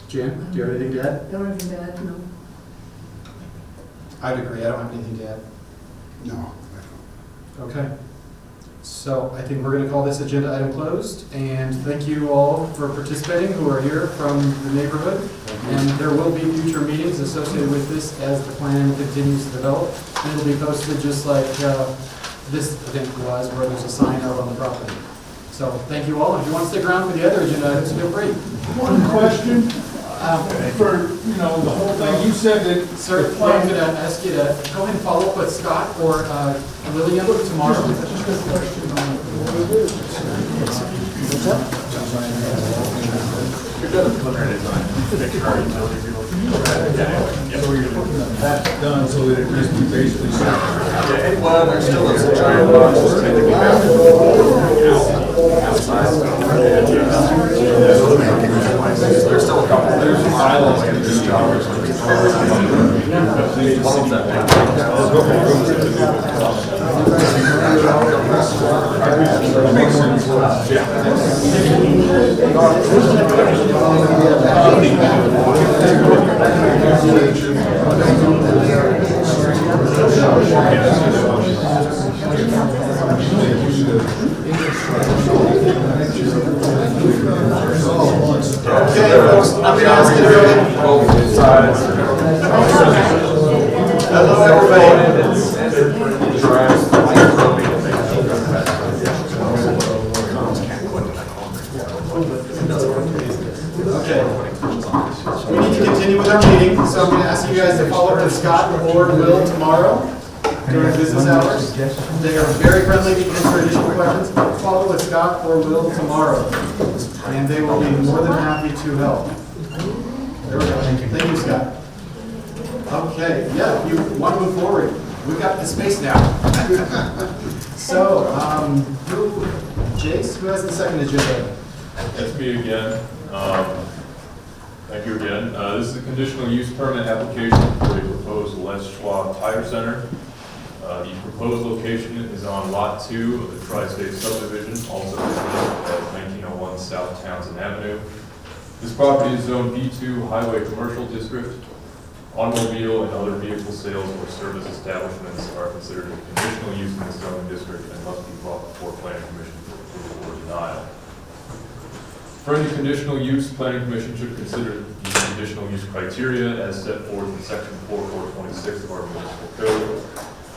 Speaker 2: Jan, do you have anything to add?
Speaker 6: Don't have anything to add, no.
Speaker 2: I'd agree, I don't have anything to add.
Speaker 3: No.
Speaker 2: Okay. So I think we're going to call this agenda item closed, and thank you all for participating who are here from the neighborhood. And there will be future meetings associated with this as the plan continues to develop. And it'll be posted just like this event was, where there's a sign out on the property. So thank you all. If you want to stick around for the other agenda items, feel free.
Speaker 10: One question,
Speaker 12: For, you know, the whole thing, you said that.
Speaker 2: Sir, I'm going to ask you to go ahead and follow up with Scott or William tomorrow.
Speaker 12: Just a question on that's done so that it just be basically.
Speaker 5: Well, there's still a giant box that's technically there's still a couple, there's islands in this tower. Makes sense.
Speaker 2: Okay, folks, I'm going to ask you to go ahead.
Speaker 5: Both sides. Hello,
Speaker 2: Okay. We need to continue with our meeting, so I'm going to ask you guys to follow up with Scott or Will tomorrow during business hours. They are very friendly to answer additional questions. Follow with Scott or Will tomorrow, and they will be more than happy to help. There we go. Thank you, Scott. Okay, yeah, you want to move forward. We've got the space now. So, Jace, who has the second agenda?
Speaker 4: That's me again. Thank you again. This is a conditional use permit application for a proposed Les Schwab Tire Center. The proposed location is on Lot 2 of the Tri-State subdivision, also known as 1901 South Townsend Avenue. This property is zoned B2 Highway Commercial District. Automobile and other vehicle sales or service establishments are considered a conditional use in the zoning district and must be brought before planning commission for approval or denial. For any conditional use, planning commission should consider the conditional use criteria as set forth in section 4426 of our municipal code.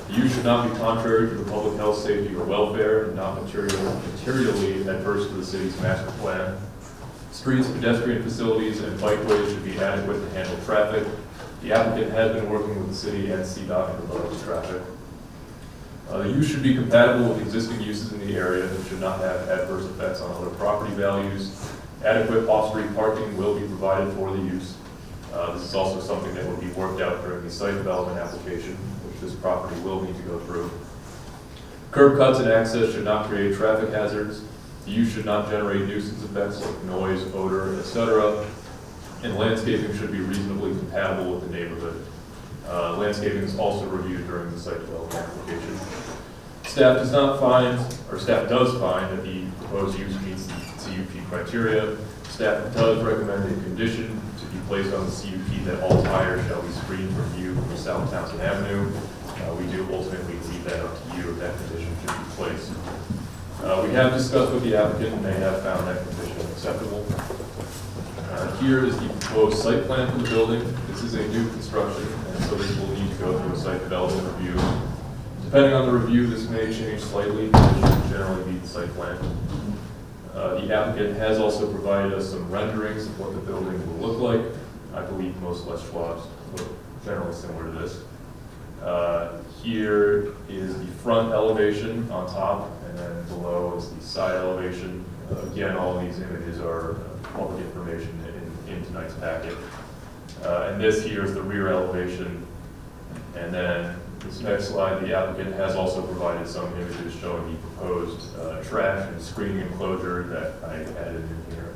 Speaker 4: The use should not be contrary to the public health, safety, or welfare and not materially adverse to the city's master plan. Streets, pedestrian facilities, and bikeways should be adequate to handle traffic. The applicant has been working with the city and CDOT to develop this traffic. The use should be compatible with existing uses in the area and should not have adverse effects on other property values. Adequate off-street parking will be provided for the use. This is also something that will be worked out during the site development application, which this property will need to go through. Curb cuts and access should not create traffic hazards. The use should not generate nuisance effects like noise, odor, etc. And landscaping should be reasonably compatible with the neighborhood. Landscaping is also reviewed during the site development application. Staff does find that the proposed use meets the CUP criteria. Staff does recommend a condition to be placed on the CUP that all tires shall be screened from view from South Townsend Avenue. We do ultimately leave that up to you if that condition should be placed. We have discussed with the applicant and they have found that condition acceptable. Here is the proposed site plan for the building. This is a new construction, and so this will need to go through a site development review. Depending on the review, this may change slightly, but it should generally meet the site plan. The applicant has also provided us some renderings of what the building will look like. I believe most Les Schwabs look generally similar to this. Here is the front elevation on top, and then below is the side elevation. Again, all of these images are public information in tonight's packet. And this here is the rear elevation. And then this next slide, the applicant has also provided some images showing the proposed trash and screening enclosure that I added in here.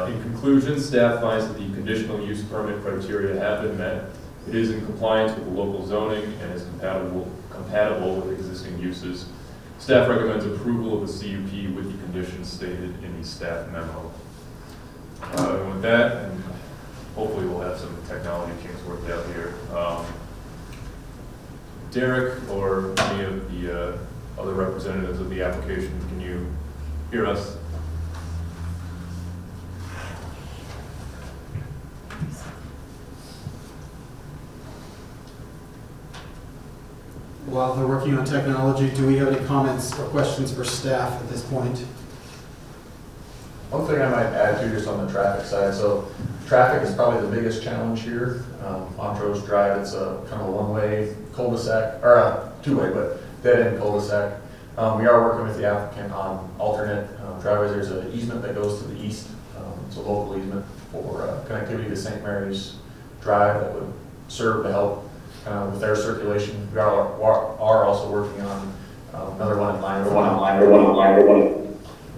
Speaker 4: In conclusion, staff finds that the conditional use permit criteria have been met. It is in compliance with the local zoning and is compatible with existing uses. Staff recommends approval of the CUP with the conditions stated in the staff memo. And with that, and hopefully we'll have some technology kinks worked out here. Derek or any of the other representatives of the application, can you hear us?
Speaker 2: While they're working on technology, do we have any comments or questions for staff at this point?
Speaker 5: One thing I might add to just on the traffic side, so traffic is probably the biggest challenge here. Montrose Drive, it's a kind of a one-way cul-de-sac, or a two-way, but dead-end cul-de-sac. We are working with the applicant on alternate driveways. There's an easement that goes to the east. It's a local easement for connectivity to St. Mary's Drive that would serve to help with their circulation. We are also working on another one in line.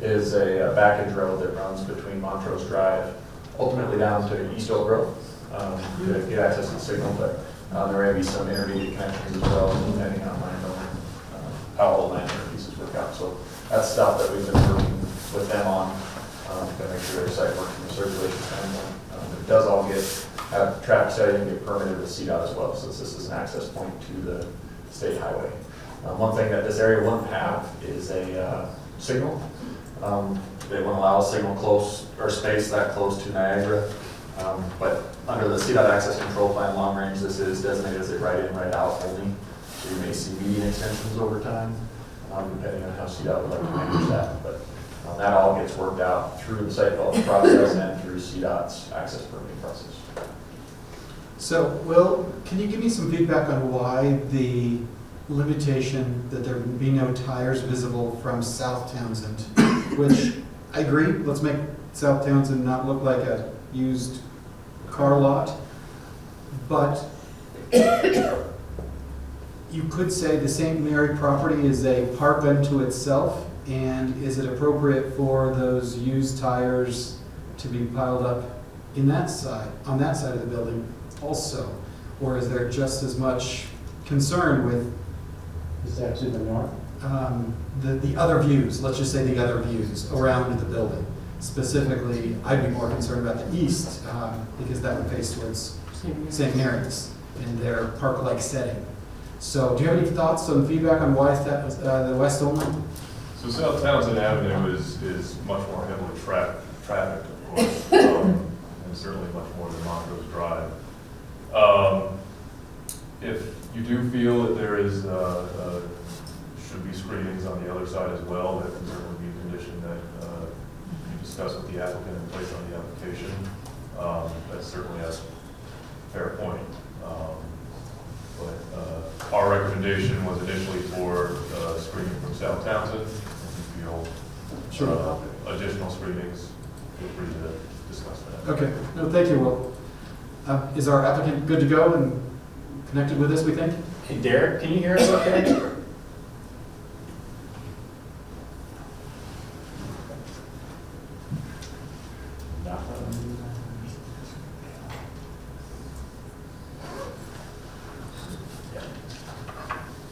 Speaker 5: Is a backage road that runs between Montrose Drive, ultimately down to East Oak Grove, to get access to the signal, but there may be some intermediate connections as well, depending on landowner, how all the landowner pieces work out. So that's stuff that we've been working with them on to make sure their site works from a circulation standpoint. It does all have traffic study and get permitted with CDOT as well, since this is an access point to the state highway. One thing that this area wouldn't have is a signal. They wouldn't allow a signal close or space that close to Niagara. But under the CDOT access control plan long range, this is designated as a right in, right out only. So you may see median extensions over time, depending on how CDOT would like to manage that. But that all gets worked out through the site development process and through CDOT's access permitting process.
Speaker 2: So, Will, can you give me some feedback on why the limitation that there would be no tires visible from South Townsend, which I agree, let's make South Townsend not look like a used car lot, but you could say the St. Mary property is a park unto itself, and is it appropriate for those used tires to be piled up in that side, on that side of the building also? Or is there just as much concern with
Speaker 10: Is that to the north?
Speaker 2: the other views, let's just say the other views around the building? Specifically, I'd be more concerned about the east, because that would face towards St. Mary's in their park-like setting. So do you have any thoughts on feedback on why is that the west only?
Speaker 4: So South Townsend Avenue is much more heavily trafficked, of course, and certainly much more than Montrose Drive. If you do feel that there is, should be screenings on the other side as well, that can certainly be a condition that you discuss with the applicant and place on the application. That's certainly a fair point. But our recommendation was initially for screening from South Townsend. If you feel additional screenings, feel free to discuss that.
Speaker 2: Okay, no, thank you, Will. Is our applicant good to go and connected with us, we think?
Speaker 1: Hey, Derek, can you hear us okay?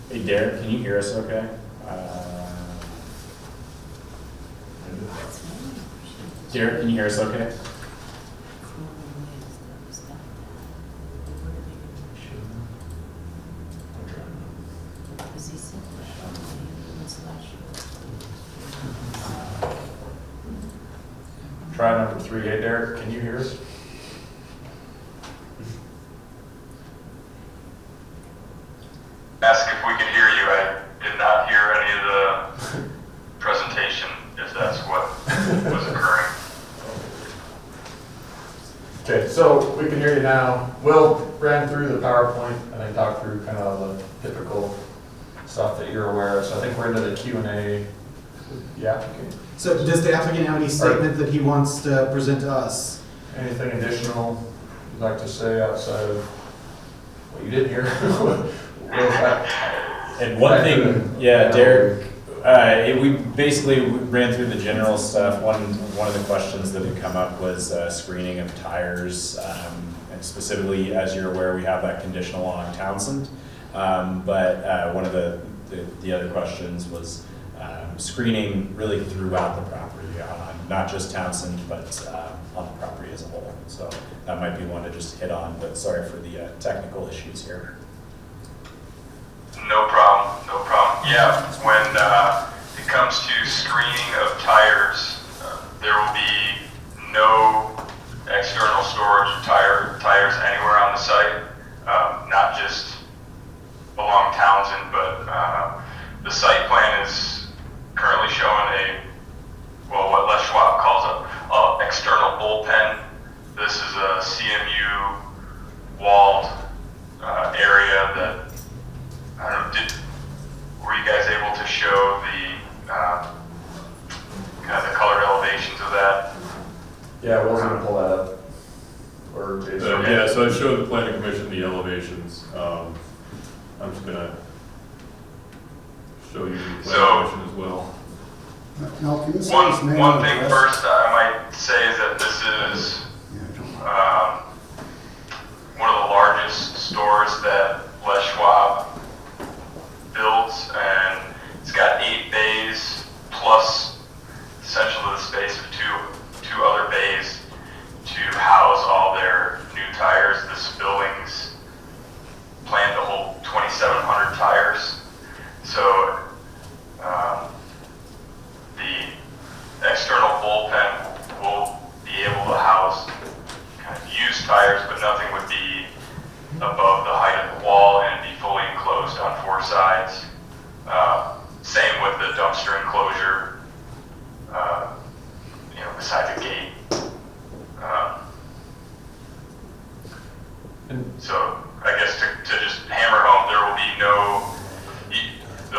Speaker 1: Hey, Derek, can you hear us okay? Derek, can you hear us okay?
Speaker 5: Try number 3. Hey, Derek, can you hear us?
Speaker 17: Ask if we can hear you. I did not hear any of the presentation, if that's what was occurring.
Speaker 5: Okay, so we can hear you now. Will ran through the PowerPoint and I talked through kind of the typical stuff that you're aware of. So I think we're into the Q&A. Yeah.
Speaker 2: So does the applicant have any statement that he wants to present to us?
Speaker 5: Anything additional you'd like to say outside of what you didn't hear?
Speaker 1: And one thing, yeah, Derek, we basically ran through the general stuff. One of the questions that had come up was screening of tires, and specifically, as you're aware, we have that conditional along Townsend. But one of the other questions was screening really throughout the property, not just Townsend, but on the property as a whole. So that might be one to just hit on, but sorry for the technical issues here.
Speaker 17: No problem, no problem. Yeah, when it comes to screening of tires, there will be no external storage of tires anywhere on the site, not just along Townsend, but the site plan is currently showing what Les Schwab calls
Speaker 4: the elevations. I'm just gonna show you the plan commission as well.
Speaker 3: Now, can you say his name
Speaker 17: One
Speaker 3: and
Speaker 17: thing
Speaker 3: address?
Speaker 17: first I might say is that this is one of the largest stores that Les Schwab builds, and it's got 8 bays plus essentially the space of two other bays to house all their new tires. This building's planned to hold 2,700 tires. So the external bullpen will be able to house kind of used tires, but nothing would be above the height of the wall and be fully enclosed on 4 sides. Same with the dumpster enclosure, beside the gate. So I guess to just hammer home, there'll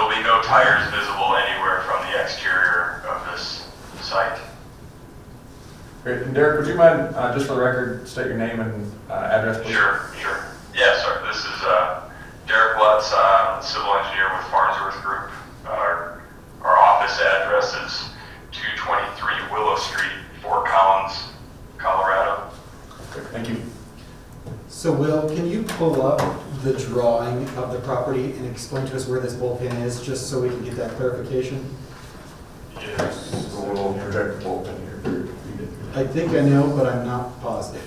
Speaker 17: be no tires visible anywhere from the exterior of this site.
Speaker 5: Great. And Derek, would you mind, just for the record, state your name and address, please?
Speaker 17: Sure. Yeah, sorry. This is Derek Lutz, civil engineer with Farnsworth Group. Our office address is 223 Willow Street, Fort Collins, Colorado.
Speaker 5: Great. Thank you.
Speaker 2: So Will, can you pull up the drawing of the property and explain to us where this bullpen is, just so we can get that clarification?
Speaker 5: Yes. We'll project the bullpen here.
Speaker 2: I think I know, but I'm not positive.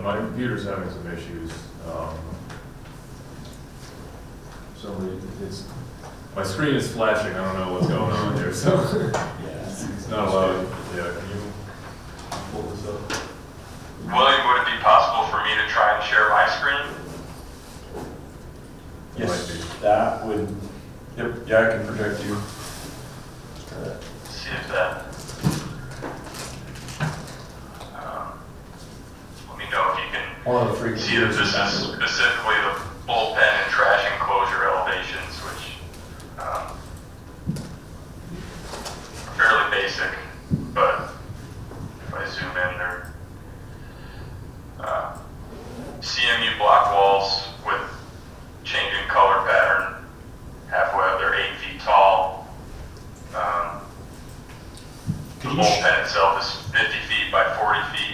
Speaker 4: My computer's having some issues. My screen is flashing. I don't know what's going on here, so it's not allowed. Yeah, can you pull this up?
Speaker 17: William, would it be possible for me to try and share my screen?
Speaker 5: Yes, that would, yep, yeah, I can project you.
Speaker 17: See if that. Let me know if you can
Speaker 5: One of the free
Speaker 17: see that this is specifically the bullpen and trash enclosure elevations, which are fairly basic, but if I zoom in, they're CMU block walls with changing color pattern. Halfway up, they're 8 feet tall. The bullpen itself is 50 feet by 40 feet.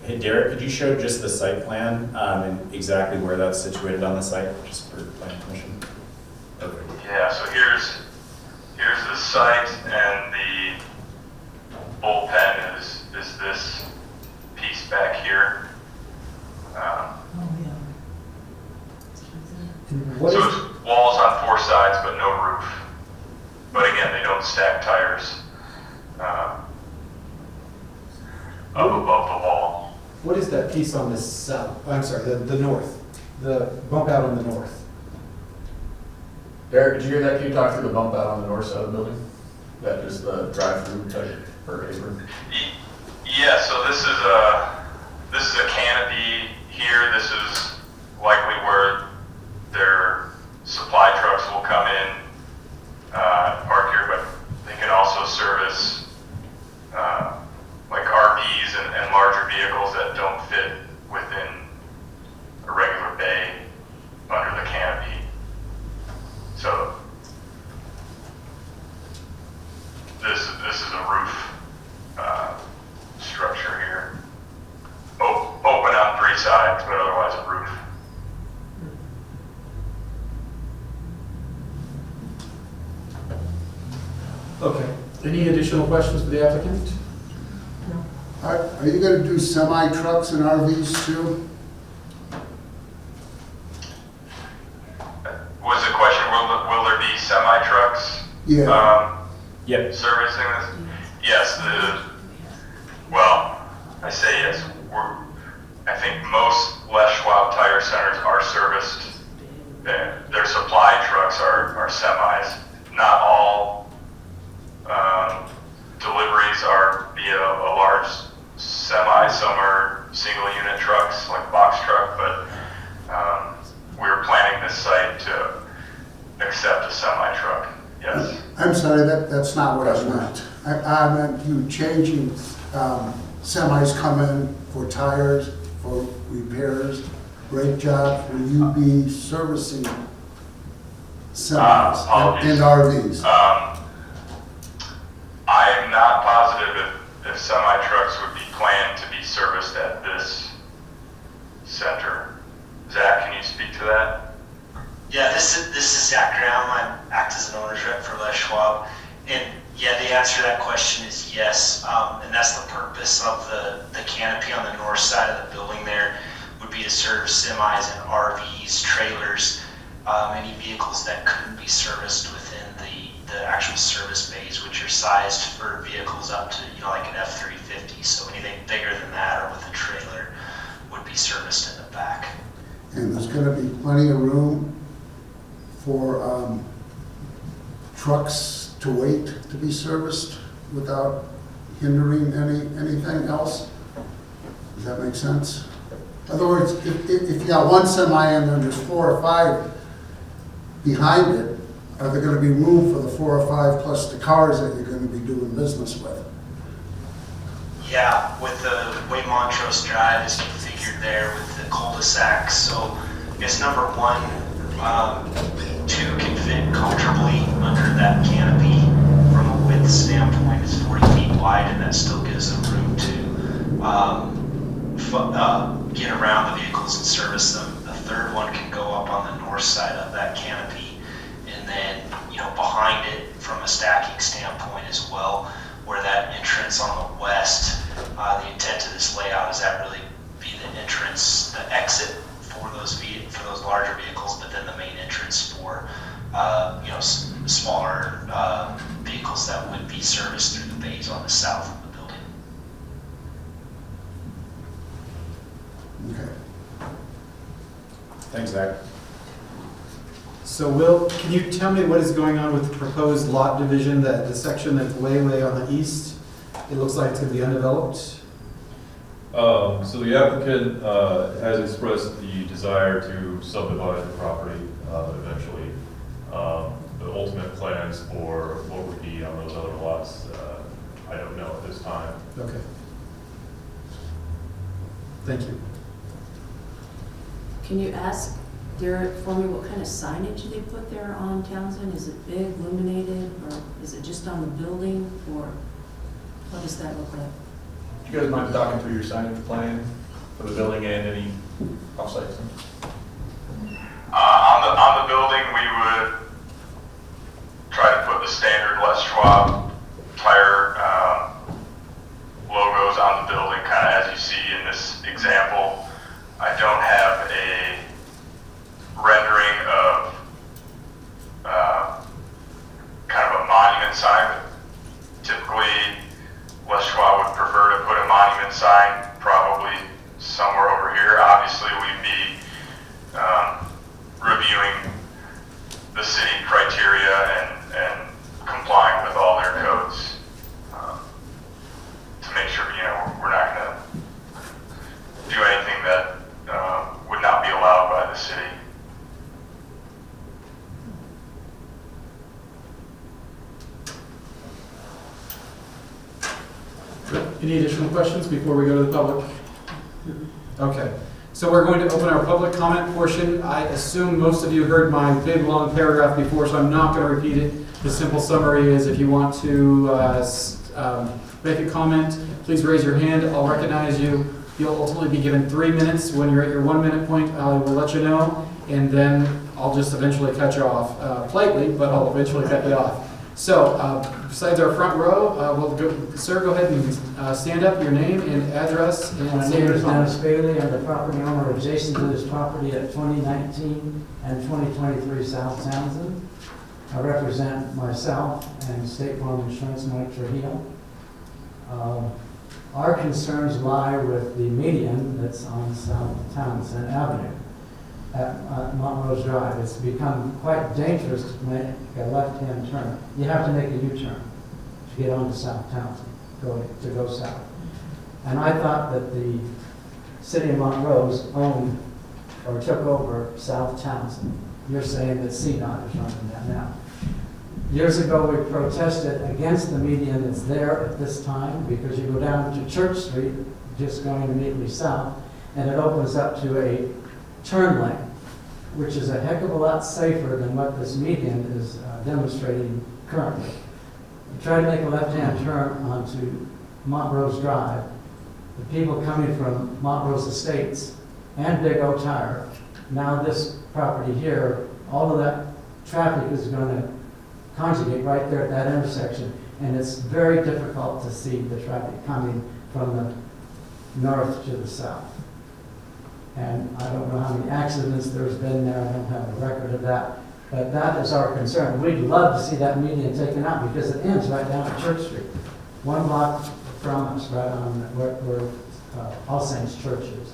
Speaker 1: Hey Derek, could you show just the site plan and exactly where that's situated on the site, just for planning commission? Perfect.
Speaker 17: Yeah, so here's the site, and the bullpen is this piece back here. So it's walls on 4 sides, but no roof. But again, they don't stack tires up above the wall.
Speaker 2: What is that piece on the south? I'm sorry, the north, the bump out on the north?
Speaker 5: Derek, did you hear that? Can you talk through the bump out on the north side of the building? That just the drive-through type or apron?
Speaker 17: Yeah, so this is a canopy here. This is likely where their supply trucks will come in, park here, but they can also service like RVs and larger vehicles that don't fit within a regular bay under the canopy. So this is a roof structure here. Open on 3 sides, but otherwise a roof.
Speaker 2: Okay. Any additional questions for the applicant?
Speaker 3: Are you gonna do semi-trucks and RVs too?
Speaker 17: Was the question, will there be semi-trucks?
Speaker 3: Yeah.
Speaker 1: Yep.
Speaker 17: Servicing this? Yes, well, I say yes. I think most Les Schwab tire centers are serviced. Their supply trucks are semis. Not all deliveries are via a large semi. Some are single unit trucks like box truck, but we're planning this site to accept a semi truck. Yes.
Speaker 3: I'm sorry, that's not what I meant. I meant you changing, semis come in for tires, for repairs, brake jobs. Will you be servicing semis and RVs?
Speaker 17: I am not positive if semi trucks would be planned to be serviced at this center. Zach, can you speak to that?
Speaker 18: Yeah, this is Zach Graham. I act as an owner's rep for Les Schwab. And yeah, the answer to that question is yes. And that's the purpose of the canopy on the north side of the building there would be to serve semis and RVs, trailers, any vehicles that couldn't be serviced within the actual service bays, which are sized for vehicles up to, like an F-350. So anything bigger than that or with a trailer would be serviced in the back.
Speaker 3: And there's gonna be plenty of room for trucks to wait to be serviced without hindering anything else? Does that make sense? In other words, if you got one semi and then there's 4 or 5 behind it, are there gonna be room for the 4 or 5 plus the cars that you're gonna be doing business with?
Speaker 18: Yeah, with the way Montrose Drive is configured there with the cul-de-sacs. So I guess number one, 2 can fit comfortably under that canopy. From a width standpoint, it's 40 feet wide, and that still gives them room to get around the vehicles and service them. The third one can go up on the north side of that canopy, and then behind it from a stacking standpoint as well, where that entrance on the west, the intent of this layout is that really be the entrance, the exit for those larger vehicles, but then the main entrance for smaller vehicles that would be serviced through the bays on the south of the building.
Speaker 3: Okay.
Speaker 1: Thanks, Zach.
Speaker 2: So Will, can you tell me what is going on with the proposed lot division, the section that's way on the east? It looks like it's going to be undeveloped.
Speaker 4: So the applicant has expressed the desire to subdivide the property eventually. The ultimate plans for what would be on those other lots, I don't know at this time.
Speaker 2: Okay. Thank you.
Speaker 19: Can you ask Derek for me what kind of signage they put there on Townsend? Is it big, illuminated, or is it just on the building, or what does that look like?
Speaker 5: Do you guys mind talking through your signage plan for the building and any offsites?
Speaker 17: On the building, we would try to put the standard Les Schwab tire logos on the building, kind of as you see in this example. I don't have a rendering of kind of a monument sign, but typically Les Schwab would prefer to put a monument sign probably somewhere over here. Obviously, we'd be reviewing the city criteria and complying with all their codes to make sure, we're not going to do anything that would not be allowed by the city.
Speaker 2: Any additional questions before we go to the public? Okay, so we're going to open our public comment portion. I assume most of you heard my big long paragraph before, so I'm not going to repeat it. The simple summary is if you want to make a comment, please raise your hand. I'll recognize you. You'll ultimately be given 3 minutes. When you're at your 1 minute point, I will let you know, and then I'll just eventually cut you off. Politely, but I'll eventually cut you off. So, besides our front row, sir, go ahead and stand up, your name and address. And
Speaker 20: my name is Dennis Bailey. I'm the property owner adjacent to this property at 2019 and 2023 South Townsend. I represent myself and State Farm Insurance, Mike Trujillo. Our concerns lie with the median that's on South Townsend Avenue at Montrose Drive. It's become quite dangerous to make a left-hand turn. You have to make a U-turn to get onto South Townsend, to go south. And I thought that the City of Montrose owned or took over South Townsend. You're saying that CDOT is running that now. Years ago, we protested against the median that's there at this time because you go down to Church Street, just going immediately south, and it opens up to a turn lane, which is a heck of a lot safer than what this median is demonstrating currently. You try to make a left-hand turn onto Montrose Drive. The people coming from Montrose Estates and Big O Tire, now this property here, all of that traffic is going to conjugate right there at that intersection, and it's very difficult to see the traffic coming from the north to the south. And I don't know how many accidents there's been there, I don't have a record of that, but that is our concern. We'd love to see that median taken out because it ends right down at Church Street, 1 block from us, right on where All Saints Church is.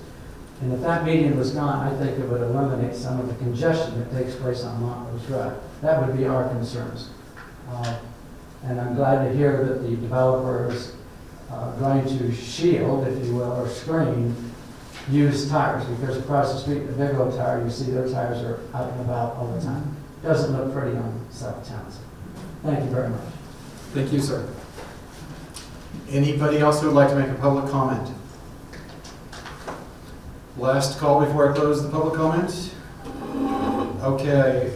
Speaker 20: And if that median was gone, I think it would eliminate some of the congestion that takes place on Montrose Drive. That would be our concerns. And I'm glad to hear that the developer is going to shield, if you will, or screen used tires, because across the street, the Big O Tire, you see their tires are out and about all the time. Doesn't look pretty on South Townsend. Thank you very much.
Speaker 2: Thank you, sir. Anybody else who would like to make a public comment? Last call before I close the public comment. Okay,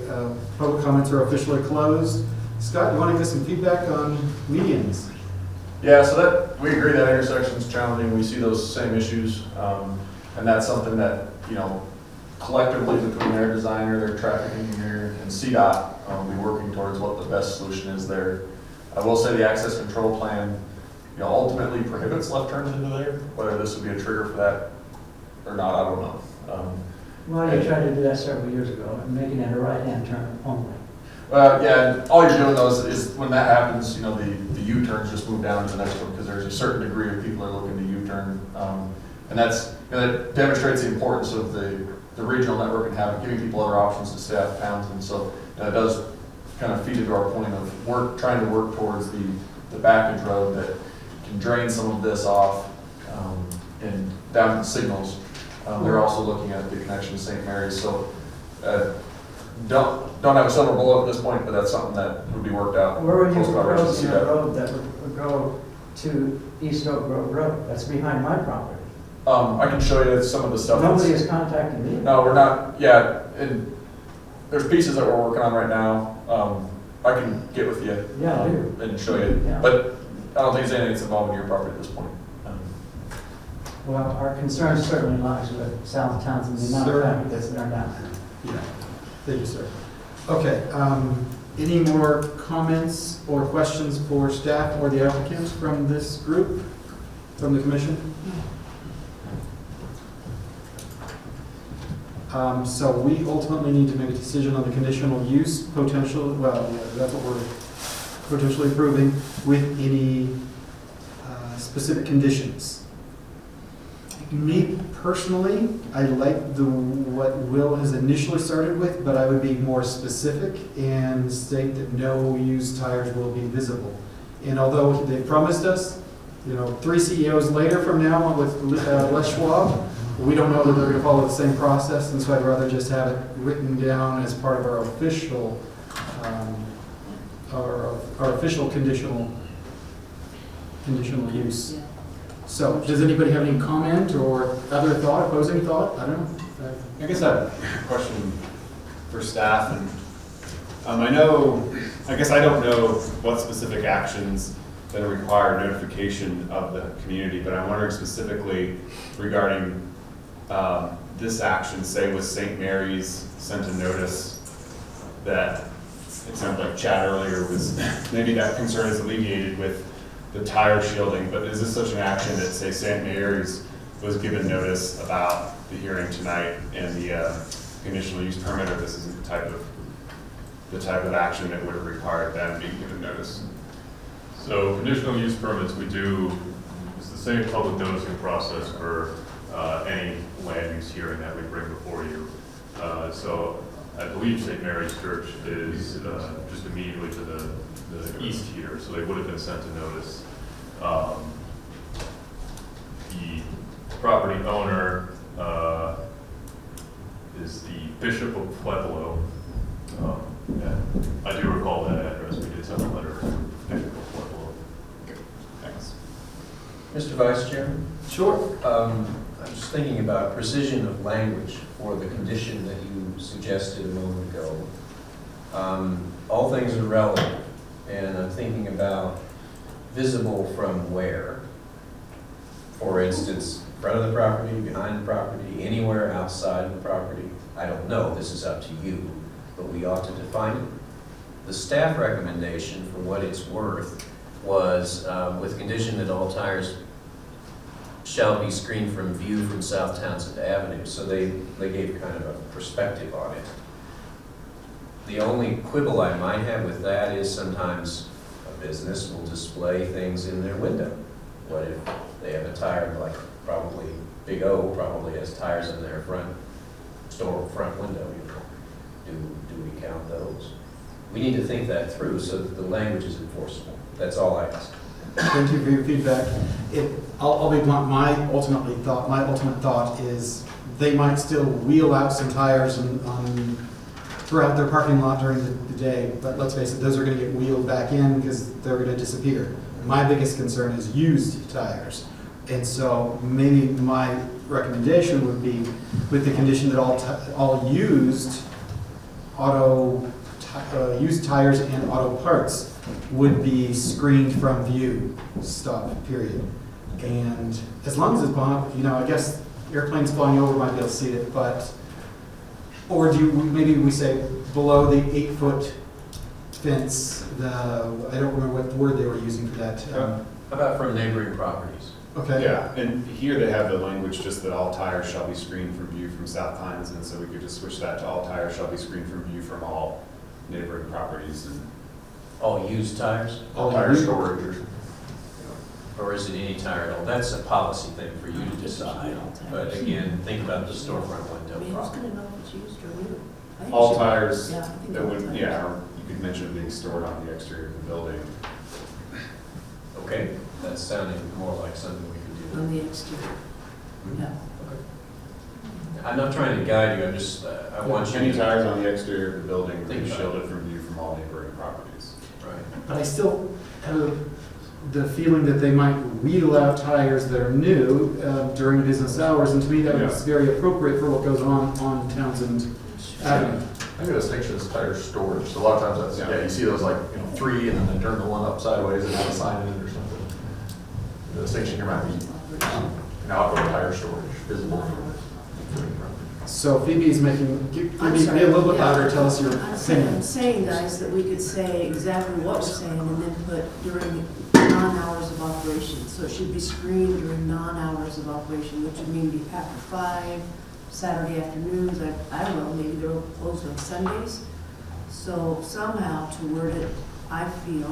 Speaker 2: public comments are officially closed. Scott, you want to give some feedback on medians?
Speaker 5: Yeah, so that, we agree that intersection's challenging, we see those same issues, and that's something that, you know, collectively between their designer, their traffic engineer, and CDOT, will be working towards what the best solution is there. I will say the access control plan, you know, ultimately prohibits left turns into there. Whether this would be a trigger for that or not, I don't know.
Speaker 20: Well, you tried to do that several years ago, making it a right-hand turn only.
Speaker 5: Well, yeah, and all you're doing though is when that happens, you know, the U-turns just move down to the next one because there's a certain degree of people are looking to U-turn. And that's, you know, that demonstrates the importance of the regional network and giving people other options to stay out of Townsend. So that does kind of feed into our point of trying to work towards the backage road that can drain some of this off and down to the signals. They're also looking at the connection to St. Mary's. So don't have a silver bullet at this point, but that's something that would be worked out.
Speaker 20: Where are you proposing a road that would go to East Oak Grove Road? That's behind my property.
Speaker 5: I can show you some of the stuff.
Speaker 20: Nobody has contacted me.
Speaker 5: No, we're not. Yeah, and there's pieces that we're working on right now. I can get with you.
Speaker 20: Yeah, I do.
Speaker 5: And show you.
Speaker 20: Yeah.
Speaker 5: But I don't think there's anything that's involved in your property at this point.
Speaker 20: Well, our concern certainly lies with South Townsend, the amount of traffic that's there now.
Speaker 2: Yeah. Thank you, sir. Okay, any more comments or questions for staff or the applicant from this group, from the commission? So we ultimately need to make a decision on the conditional use potential, well, yeah, that's what we're potentially approving with any specific conditions. Me personally, I like what Will has initially started with, but I would be more specific and state that no used tires will be visible. And although they promised us, you know, 3 CEOs later from now with Les Schwab, we don't know that they're going to follow the same process, and so I'd rather just have it written down as part of our official, our official conditional use. So, does anybody have any comment or other thought, opposing thought? I don't know.
Speaker 16: I guess I have a question for staff, and I guess I don't know what specific actions that require notification of the community, but I'm wondering specifically regarding this action, say with St. Mary's sent a notice that it sounded like Chad earlier was, maybe that concern is alleviated with the tire shielding, but is this such an action that, say, St. Mary's was given notice about the hearing tonight and the conditional use permit, or this is the type of action that would have required them being given notice?
Speaker 4: So conditional use permits, we do, this is same public noticing process for any land use hearing that we bring before you. So I believe St. Mary's Church is just immediately to the east here, so they would have been sent a notice. The property owner is the Bishop of Pueblo. And I do recall that address. We did send a letter to Bishop of Pueblo.
Speaker 1: Okay, thanks.
Speaker 21: Mr. Vice Chairman?
Speaker 2: Sure.
Speaker 21: I'm just thinking about precision of language for the condition that you suggested a moment ago. All things are relevant, and I'm thinking about visible from where. For instance, front of the property, behind the property, anywhere outside of the property. I don't know, this is up to you, but we ought to define it. The staff recommendation, for what it's worth, was with condition that all tires shall be screened from view from South Townsend Avenue. So they gave kind of a perspective on it. The only quibble I might have with that is sometimes a business will display things in their window. What if they have a tire, like probably Big O probably has tires in their front window, you know. Do we count those? We need to think that through so that the language is enforceable. That's all I ask.
Speaker 2: Thank you for your feedback. I'll be blunt. My ultimate thought is they might still wheel out some tires throughout their parking lot during the day, but let's face it, those are going to get wheeled back in because they're going to disappear. My biggest concern is used tires. And so maybe my recommendation would be with the condition that all used tires and auto parts would be screened from view, stop, period. And as long as it's, I guess airplanes flying over might be able to see it, or maybe we say below the 8-foot fence, I don't remember what word they were using for that.
Speaker 21: How about from neighboring properties?
Speaker 2: Okay.
Speaker 1: Yeah, and here they have the language just that all tires shall be screened from view from South Townsend, so we could just switch that to all tires shall be screened from view from all neighboring properties. And
Speaker 21: all used tires?
Speaker 1: All tire storage.
Speaker 21: Or is it any tire at all? That's a policy thing for you to decide. But again, think about the storefront window
Speaker 19: I mean, who's
Speaker 21: problem.
Speaker 19: gonna know if it's used or new? I think
Speaker 1: All
Speaker 19: so.
Speaker 1: tires
Speaker 19: Yeah, I think
Speaker 1: that
Speaker 19: all
Speaker 1: would,
Speaker 19: tires.
Speaker 1: yeah, or you could mention being stored on the exterior of the building.
Speaker 21: Okay, that's sounding more like something we could do.
Speaker 19: On the exterior, yeah.
Speaker 21: I'm not trying to guide you, I'm just, I want you to.
Speaker 1: Any tires on the exterior of the building would
Speaker 21: Think
Speaker 1: be
Speaker 21: about
Speaker 1: shielded from view from all neighboring properties.
Speaker 21: Right.
Speaker 2: But I still have the feeling that they might wheel out tires that are new during business hours, and to me that is very appropriate for what goes on Townsend Avenue.
Speaker 5: I think the distinction is tire storage. So a lot of times you see those like, 3 and then they turn the one up sideways and have a sign in it or something. The distinction here might be an outdoor tire storage, visible.
Speaker 2: So Phoebe's making,
Speaker 19: I'm
Speaker 2: Phoebe,
Speaker 19: sorry,
Speaker 2: be a little bit
Speaker 19: yeah.
Speaker 2: louder, tell us your
Speaker 19: I'm
Speaker 2: opinion.
Speaker 19: saying, guys, that we could say exactly what we're saying and then put during non-hours of operation. So it should be screened during non-hours of operation, which would mean be after 5, Saturday afternoons, I don't know, maybe they're closed on Sundays. So somehow to word it, I feel,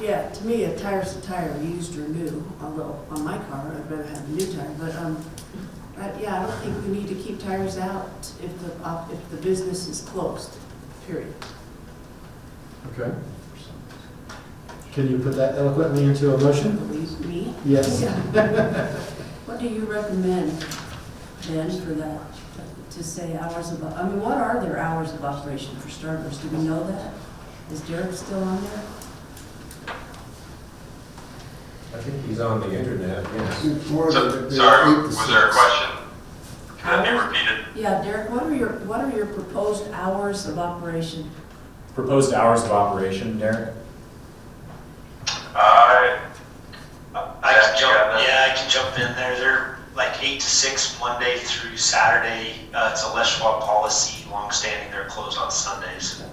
Speaker 19: to me, a tire's a tire, used or new, although on my car, I'd rather have a new tire, but, I don't think we need to keep tires out if the business is closed, period.
Speaker 2: Okay. Can you put that eloquently into a motion?
Speaker 19: Me?
Speaker 2: Yes.
Speaker 19: What do you recommend then for that, to say hours of, what are their hours of operation for starters? Do we know that? Is Derek still on there?
Speaker 21: I think he's on the internet, yes.
Speaker 17: Sorry, was there a question? Can that be repeated?
Speaker 19: Yeah, Derek, what are your proposed hours of operation?
Speaker 1: Proposed hours of operation, Derek?
Speaker 18: I can jump in there. They're like 8 to 6 Monday through Saturday. It's a Les Schwab policy, long-standing. They're closed on Sundays.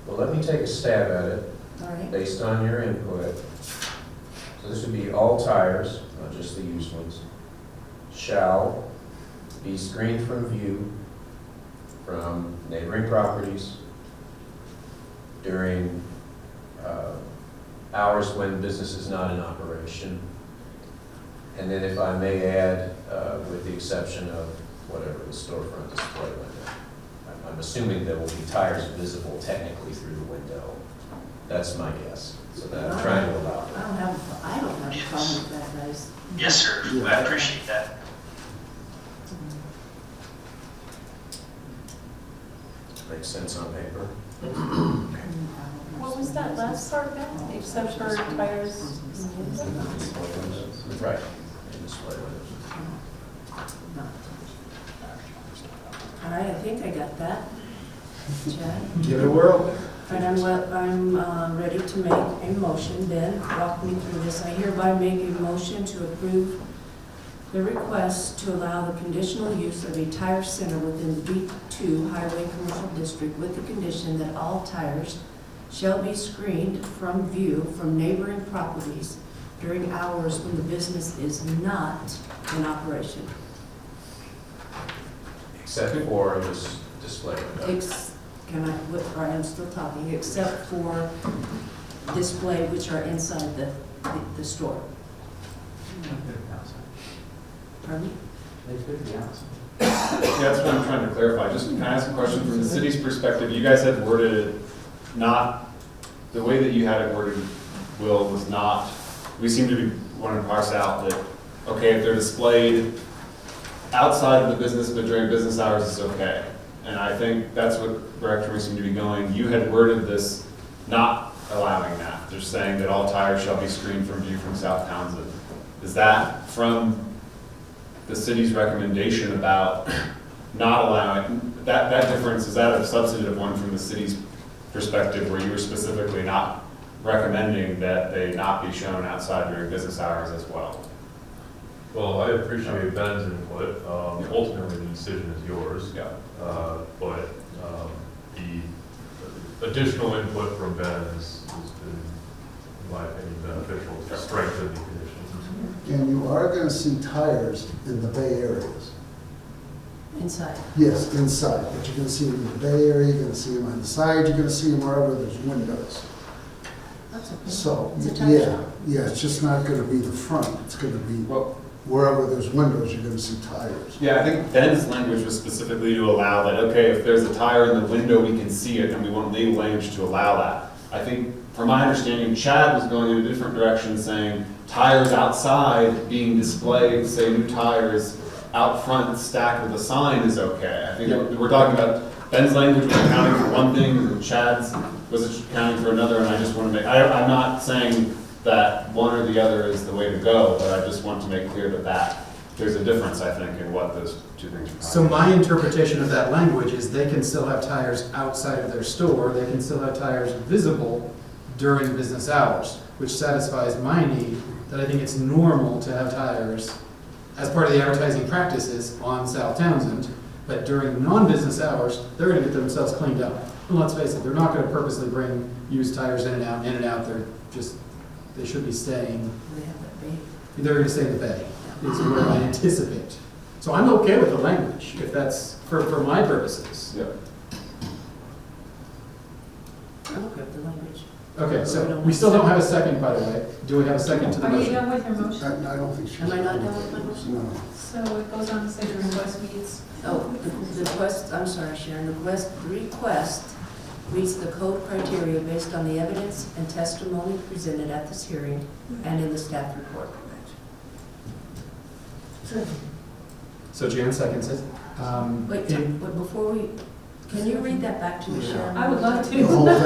Speaker 21: Well, let me take a stab at it.
Speaker 19: All right.
Speaker 21: Based on your input. So this would be all tires, not just the used ones, shall be screened from view from neighboring properties during hours when business is not in operation. And then if I may add, with the exception of whatever the storefront display window. I'm assuming there will be tires visible technically through the window. That's my guess. So that I'm trying to allow.
Speaker 19: I don't have a problem with that, guys.
Speaker 18: Yes, sir. I appreciate that.
Speaker 21: Makes sense on paper.
Speaker 9: What was that last part about, except for tires?
Speaker 21: Right. And display windows.
Speaker 19: All right, I think I got that. Chad?
Speaker 2: Give it a whirl.
Speaker 19: And I'm ready to make a motion. Ben, walk me through this. I hereby make a motion to approve the request to allow the conditional use of a tire center within B2 Highway Commercial District with the condition that all tires shall be screened from view from neighboring properties during hours when the business is not in operation.
Speaker 21: Except for this display window.
Speaker 19: Or I'm still talking, except for display which are inside the store. Pardon me?
Speaker 21: They could be outside.
Speaker 1: Yeah, that's what I'm trying to clarify. Just can I ask a question from the city's perspective? You guys had worded it not, the way that you had it worded, Will, was not, we seem to be wanting to parse out that, okay, if they're displayed outside of the business but during business hours, it's okay. And I think that's what direction we seem to be going. You had worded this not allowing that, just saying that all tires shall be screened from view from South Townsend. Is that from the city's recommendation about not allowing, that difference, is that a substantive one from the city's perspective where you were specifically not recommending that they not be shown outside during business hours as well?
Speaker 4: Well, I appreciate Ben's input. Ultimately, the decision is yours.
Speaker 1: Yeah.
Speaker 4: But the additional input from Ben has been, in my opinion, beneficial to strengthen the conditions.
Speaker 3: And you are going to see tires in the bay areas.
Speaker 19: Inside.
Speaker 3: Yes, inside, but you're going to see them in the bay area, you're going to see them on the side, you're going to see them wherever there's windows.
Speaker 19: That's okay.
Speaker 3: So,
Speaker 19: It's a tire
Speaker 3: yeah,
Speaker 19: shop.
Speaker 3: yeah, it's just not going to be the front, it's going to be wherever there's windows, you're going to see tires.
Speaker 1: Yeah, I think Ben's language was specifically to allow that, okay, if there's a tire in the window, we can see it, and we want legal language to allow that. I think, from my understanding, Chad was going in a different direction, saying tires outside being displayed, say new tires out front stacked with a sign is okay. I think we're talking about Ben's language was accounting for one thing, and Chad's was accounting for another, and I just want to make, I'm not saying that one or the other is the way to go, but I just want to make clear that there's a difference, I think, in what those two things are.
Speaker 2: So my interpretation of that language is they can still have tires outside of their store, they can still have tires visible during business hours, which satisfies my need that I think it's normal to have tires as part of the advertising practices on South Townsend, but during non-business hours, they're gonna get themselves cleaned up. And let's face it, they're not gonna purposely bring used tires in and out, they're just, they should be staying,
Speaker 19: They have that bay.
Speaker 2: they're gonna stay in the bay, is what I anticipate. So I'm okay with the language, if that's, for my purposes.
Speaker 1: Yep.
Speaker 19: I'm okay with the language.
Speaker 2: Okay, so we still don't have a second, by the way. Do we have a second to the
Speaker 9: Are you
Speaker 2: motion?
Speaker 9: done with your motion?
Speaker 3: I don't think she's.
Speaker 19: Am I not done with my motion?
Speaker 3: No.
Speaker 9: So it goes on to say the request meets.
Speaker 19: Oh, the request, I'm sorry, Sharon, the request meets the code criteria based on the evidence and testimony presented at this hearing and in the staff report.
Speaker 2: So Jan seconds it.
Speaker 19: Wait, but before we, can you read that back to me, Sharon?
Speaker 9: I would love
Speaker 3: The whole thing.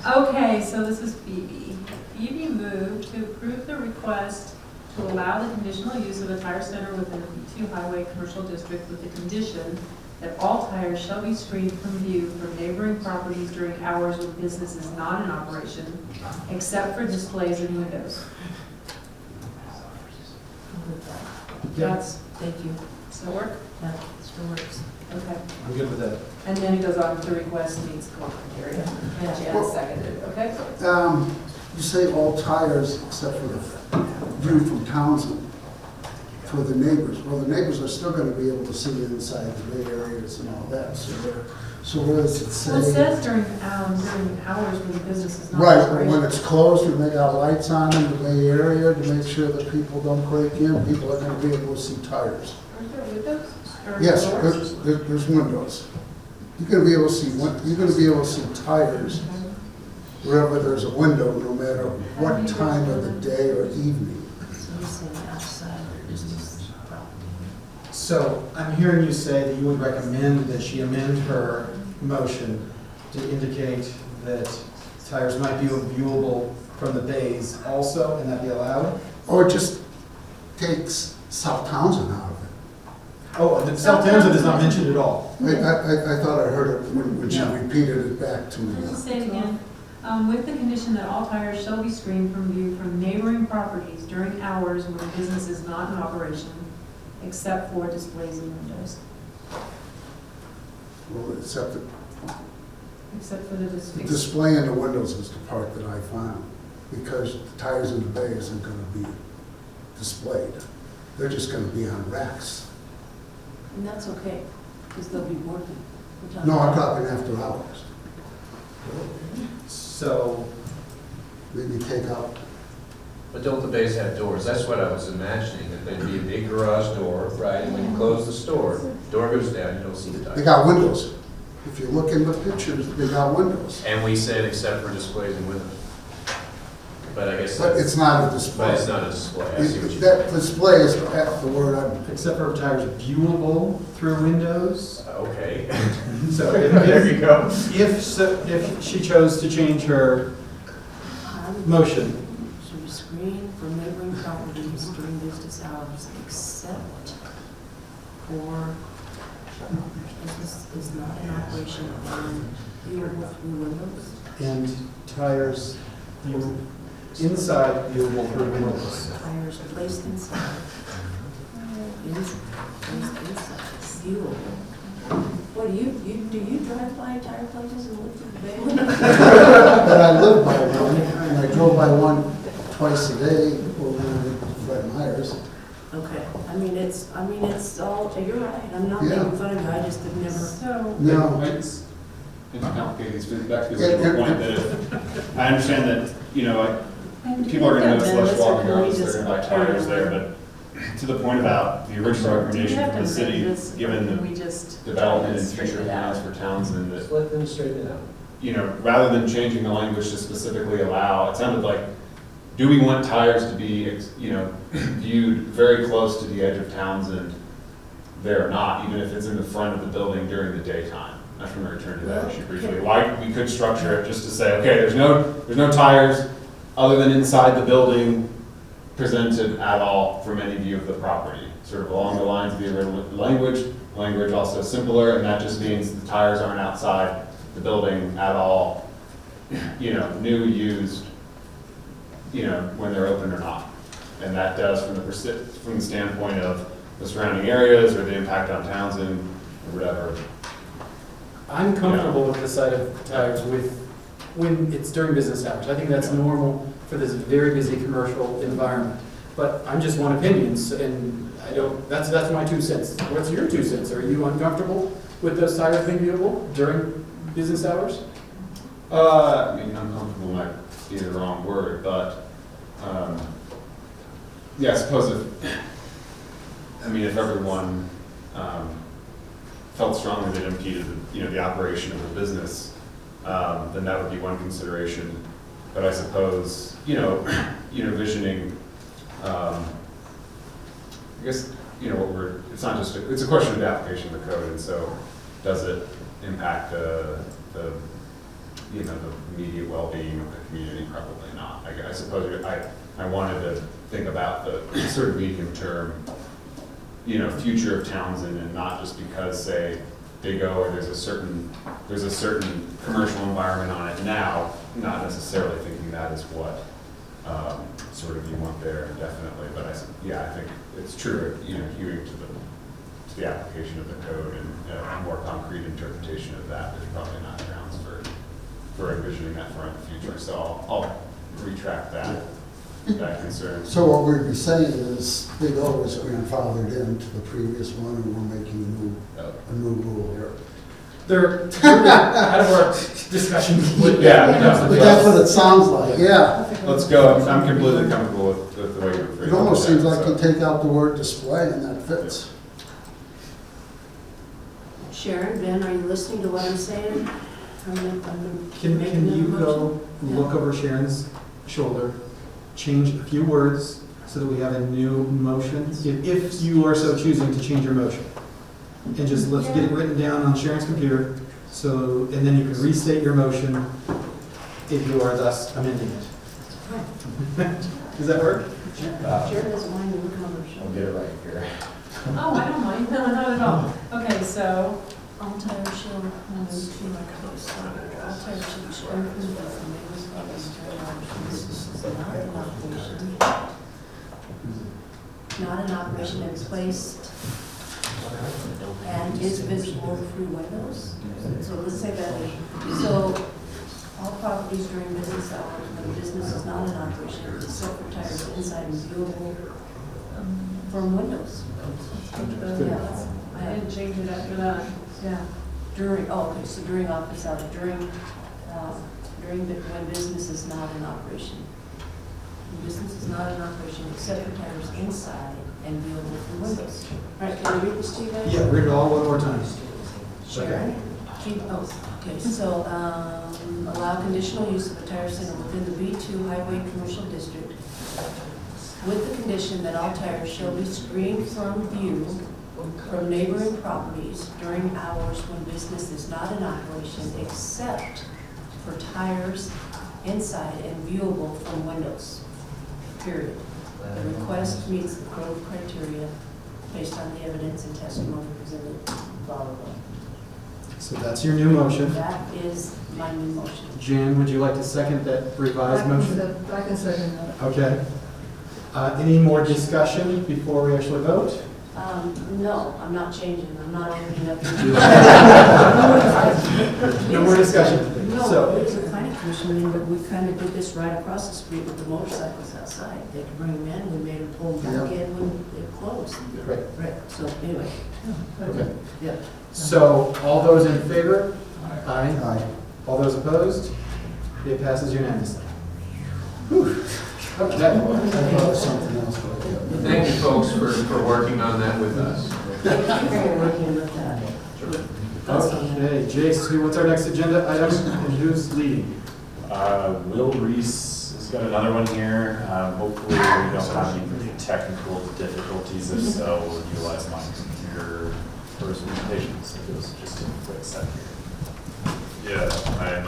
Speaker 9: to. Okay, so this is Phoebe. Phoebe moved to approve the request to allow the conditional use of a tire center within the B2 Highway Commercial District with the condition that all tires shall be screened from view from neighboring properties during hours when business is not in operation, except for displays in windows. That's,
Speaker 19: Thank you.
Speaker 9: still work?
Speaker 19: That still works.
Speaker 9: Okay.
Speaker 2: I'm good with that.
Speaker 9: And then it goes on to request meets code criteria. And Jan seconded, okay?
Speaker 3: You say all tires except for the view from Townsend. for the neighbors. Well, the neighbors are still gonna be able to see inside the Bay areas and all that, so what does it say?
Speaker 9: Well, it says during hours when the business is not
Speaker 3: Right, but
Speaker 9: operational.
Speaker 3: when it's closed and they got lights on in the Bay Area to make sure that people don't break in, people are gonna be able to see tires.
Speaker 9: Aren't there windows? Or
Speaker 3: Yes,
Speaker 9: doors?
Speaker 3: there's windows. You're gonna be able to see, you're gonna be able to see tires wherever there's a window, no matter what time of the day or evening.
Speaker 19: So you're saying outside of business property.
Speaker 2: So I'm hearing you say that you would recommend that she amend her motion to indicate that tires might be viewable from the bays also, and that be allowed?
Speaker 3: Or just takes South Townsend out of it.
Speaker 2: Oh, and South Townsend is not mentioned at all.
Speaker 3: I thought I heard it when she repeated it back to me.
Speaker 9: Let's just say it again. With the condition that all tires shall be screened from view from neighboring properties during hours when the business is not in operation, except for displays in windows.
Speaker 3: Well, except
Speaker 9: Except for the
Speaker 3: the display in the windows is the part that I found, because the tires in the bay isn't gonna be displayed. They're just gonna be on racks.
Speaker 19: And that's okay, because they'll be working.
Speaker 3: No, I'm talking after hours.
Speaker 2: So,
Speaker 3: Maybe take out,
Speaker 21: But don't the bays have doors? That's what I was imagining, that there'd be a big garage door, right? And when you close the store, door goes down, you don't see the
Speaker 3: they
Speaker 21: tires.
Speaker 3: got windows. If you look in the pictures, they got windows.
Speaker 21: And we said except for displays and windows. But I guess
Speaker 3: But
Speaker 21: that's,
Speaker 3: it's not a display.
Speaker 21: but it's not a display. I see what you're
Speaker 3: That display is the word I'm,
Speaker 2: except for tires viewable through windows?
Speaker 21: Okay.
Speaker 2: So
Speaker 21: There you go.
Speaker 2: if she chose to change her motion,
Speaker 19: Should be screened from neighboring properties during business hours, except for business is not in operation and viewable through windows.
Speaker 2: and tires inside viewable through windows.
Speaker 19: Tires placed inside. Placed inside, viewable. What, do you drive by tire places and look through the bay window?
Speaker 3: but I live by one, and I drove by one twice a day over in Fred Meyer's.
Speaker 19: Okay, I mean, it's all, you're right, I'm not
Speaker 3: Yeah.
Speaker 19: making fun of you, I just have never.
Speaker 9: So,
Speaker 3: No.
Speaker 1: It's complicated, it's back to the original point that if, I understand that, you know,
Speaker 9: and
Speaker 1: people are gonna
Speaker 9: do
Speaker 1: notice
Speaker 9: you have
Speaker 1: less
Speaker 9: to
Speaker 1: walking
Speaker 9: amend
Speaker 1: around,
Speaker 9: this,
Speaker 1: they're gonna buy
Speaker 9: or carry
Speaker 1: tires there,
Speaker 9: over?
Speaker 1: but to the point about the original
Speaker 9: Do you
Speaker 1: recommendation
Speaker 9: have
Speaker 1: from
Speaker 9: to
Speaker 1: the city,
Speaker 9: amend this, or
Speaker 1: given
Speaker 9: can
Speaker 1: the
Speaker 9: we just
Speaker 1: development and
Speaker 9: straighten
Speaker 1: future
Speaker 9: it out?
Speaker 1: plans for Townsend, that
Speaker 21: Just let them straighten it out.
Speaker 1: you know, rather than changing the language to specifically allow, it sounded like, do we want tires to be, you know, viewed very close to the edge of Townsend there or not, even if it's in the front of the building during the daytime? I just want to return to that issue briefly. Why we could structure it just to say, okay, there's no tires other than inside the building presented at all from any view of the property, sort of along the lines of the original language also simpler, and that just means the tires aren't outside the building at all, you know, new, used, you know, when they're open or not. And that does from the standpoint of the surrounding areas or the impact on Townsend or whatever.
Speaker 2: I'm comfortable with the sight of tires when it's during business hours. I think that's normal for this very busy commercial environment. But I'm just one opinion, and that's my 2 cents. What's your 2 cents? Are you uncomfortable with those tires being viewable during business hours?
Speaker 1: I mean, uncomfortable might be the wrong word, but, yeah, I suppose if everyone, felt strongly that it impeded, the operation of the business, then that would be one consideration. But I suppose, visioning, I guess, it's not just, it's a question of the application of the code, and so does it impact the immediate well-being of the community? Probably not. I suppose I wanted to think about the sort of medium-term, future of Townsend, and not just because, say, they go or there's a certain commercial environment on it now, not necessarily thinking that is what sort of you want there indefinitely. But I think it's true, hewing to the application of the code and a more concrete interpretation of that, there's probably not grounds for envisioning that far in the future. So I'll retract that. that concern.
Speaker 3: So what we'd be saying is Big O is grandfathered into the previous one and we're making a new rule here.
Speaker 2: They're out of our discussion.
Speaker 1: Yeah.
Speaker 3: But that's what it sounds like, yeah.
Speaker 1: Let's go. I'm completely comfortable with the way you're phrasing
Speaker 3: It almost seems like you
Speaker 1: so.
Speaker 3: take out the word display and that fits.
Speaker 19: Sharon, Ben, are you listening to what I'm saying?
Speaker 2: Can you go look over Sharon's shoulder, change a few words so that we have a new motion? If you are so choosing to change your motion. And just let's get it written down on Sharon's computer, so, and then you can restate your motion if you are thus amending it. Does that work?
Speaker 19: Sharon doesn't mind you looking over her
Speaker 1: I'll
Speaker 19: shoulder.
Speaker 1: get it right here.
Speaker 9: Oh, I don't mind, no, not at all. Okay, so,
Speaker 19: All tires shall move to my place. All tires shall be screwed from the neighbor's office to this is not an operation. Not an operation in place and is visible through windows. So let's say that, so all properties during business hours, when business is not in operation, except for tires inside and viewable from windows. Yeah.
Speaker 9: I didn't change it after that.
Speaker 19: Yeah, during, oh, okay, so during office hours, when business is not in operation. When business is not in operation, except for tires inside and viewable from windows. All right, can I read this to you guys?
Speaker 2: Yeah, read it all one more time.
Speaker 19: Sharon? Okay, so, allow conditional use of a tire center within the B2 Highway Commercial District with the condition that all tires shall be screened from view from neighboring properties during hours when business is not in operation except for tires inside and viewable from windows, period. The request meets the code criteria based on the evidence and testimony presented, blah, blah, blah.
Speaker 2: So that's your new motion.
Speaker 19: That is my new motion.
Speaker 2: Jan, would you like to second that revised motion?
Speaker 6: I can second that.
Speaker 2: Okay. Any more discussion before we actually vote?
Speaker 19: No, I'm not changing, I'm not opening up.
Speaker 2: No more discussion.
Speaker 19: No,
Speaker 2: So,
Speaker 19: it's a planning commission meeting, but we kind of did this right across the street with the motorcycles outside. They could bring them in, we made them pull them back in when they closed.
Speaker 2: right.
Speaker 19: Right, so anyway.
Speaker 2: Okay.
Speaker 19: Yeah.
Speaker 2: So, all those in favor? Aye.
Speaker 3: Aye.
Speaker 2: All those opposed? It passes unanimously. Whew. Okay.
Speaker 3: I thought it was something else.
Speaker 21: Thank you, folks, for working on that with us.
Speaker 19: Working with that.
Speaker 2: Okay, Jace, what's our next agenda item and who's leading?
Speaker 1: Will Reese has got another one here. Hopefully we don't have any technical difficulties. If so, we'll utilize my computer for his presentation. So it was just a quick set here.
Speaker 4: Yeah, I'm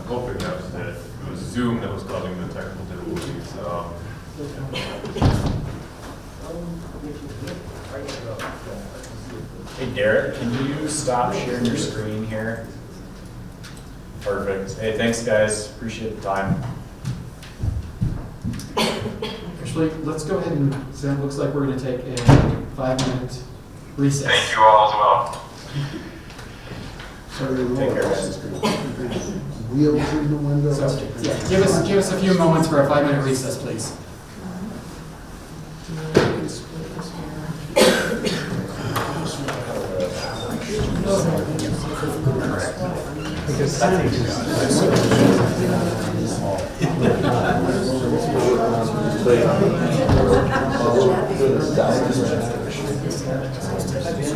Speaker 4: hoping that was it. It was Zoom that was causing the technical difficulties.
Speaker 1: Hey Derek, can you stop sharing your screen here? Perfect. Hey, thanks guys. Appreciate the time.
Speaker 2: Actually, let's go ahead and, so it looks like we're going to take a 5-minute recess.
Speaker 17: Thank you all as well.
Speaker 3: So you
Speaker 1: Take care,
Speaker 3: know,
Speaker 1: guys.
Speaker 3: wheels in the window.
Speaker 2: So, yeah, give us a few moments for a 5-minute recess, please.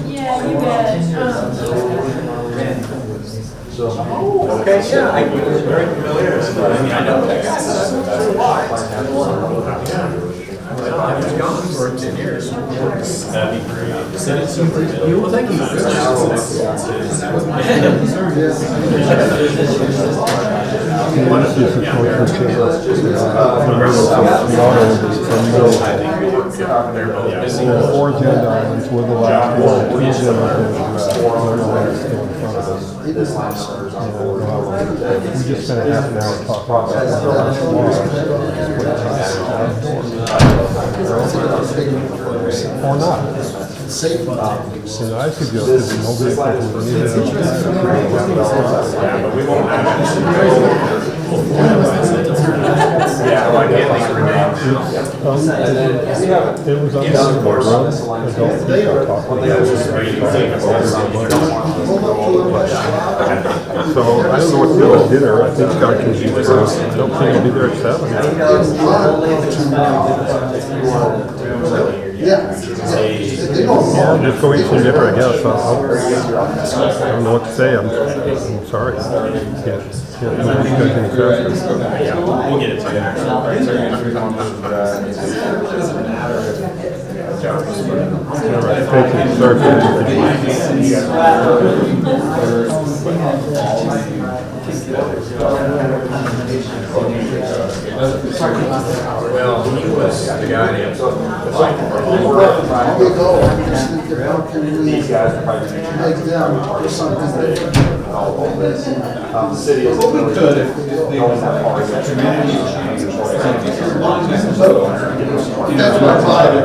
Speaker 9: yeah, you bet.
Speaker 21: Okay, yeah, I'm very familiar. I mean, I know that I was gone for 10 years.
Speaker 1: That'd be great.
Speaker 2: Well, thank you. That was my
Speaker 1: Four agenda items with the last one. We just spent a half an hour talking about or not. So I suggested no vehicles would need it. Yeah, but we won't have
Speaker 16: Yeah, well, I can't think of her name. And then,
Speaker 13: It was on
Speaker 16: yes, of course.
Speaker 3: They are.
Speaker 13: So I don't know what to do at dinner. I think Scott can be there. I don't think he'll be there at 7.
Speaker 3: Yeah.
Speaker 13: I'll just go eat some dinner, I guess. I don't know what to say. I'm sorry. Can't move you guys any faster.
Speaker 16: Yeah, we'll get it to you.
Speaker 13: All right, thank you. Sorry for
Speaker 16: Well, he was the guy named.
Speaker 5: These guys are probably
Speaker 3: Make them or something different.
Speaker 5: the city is really going that far yet.
Speaker 3: That's my vibe.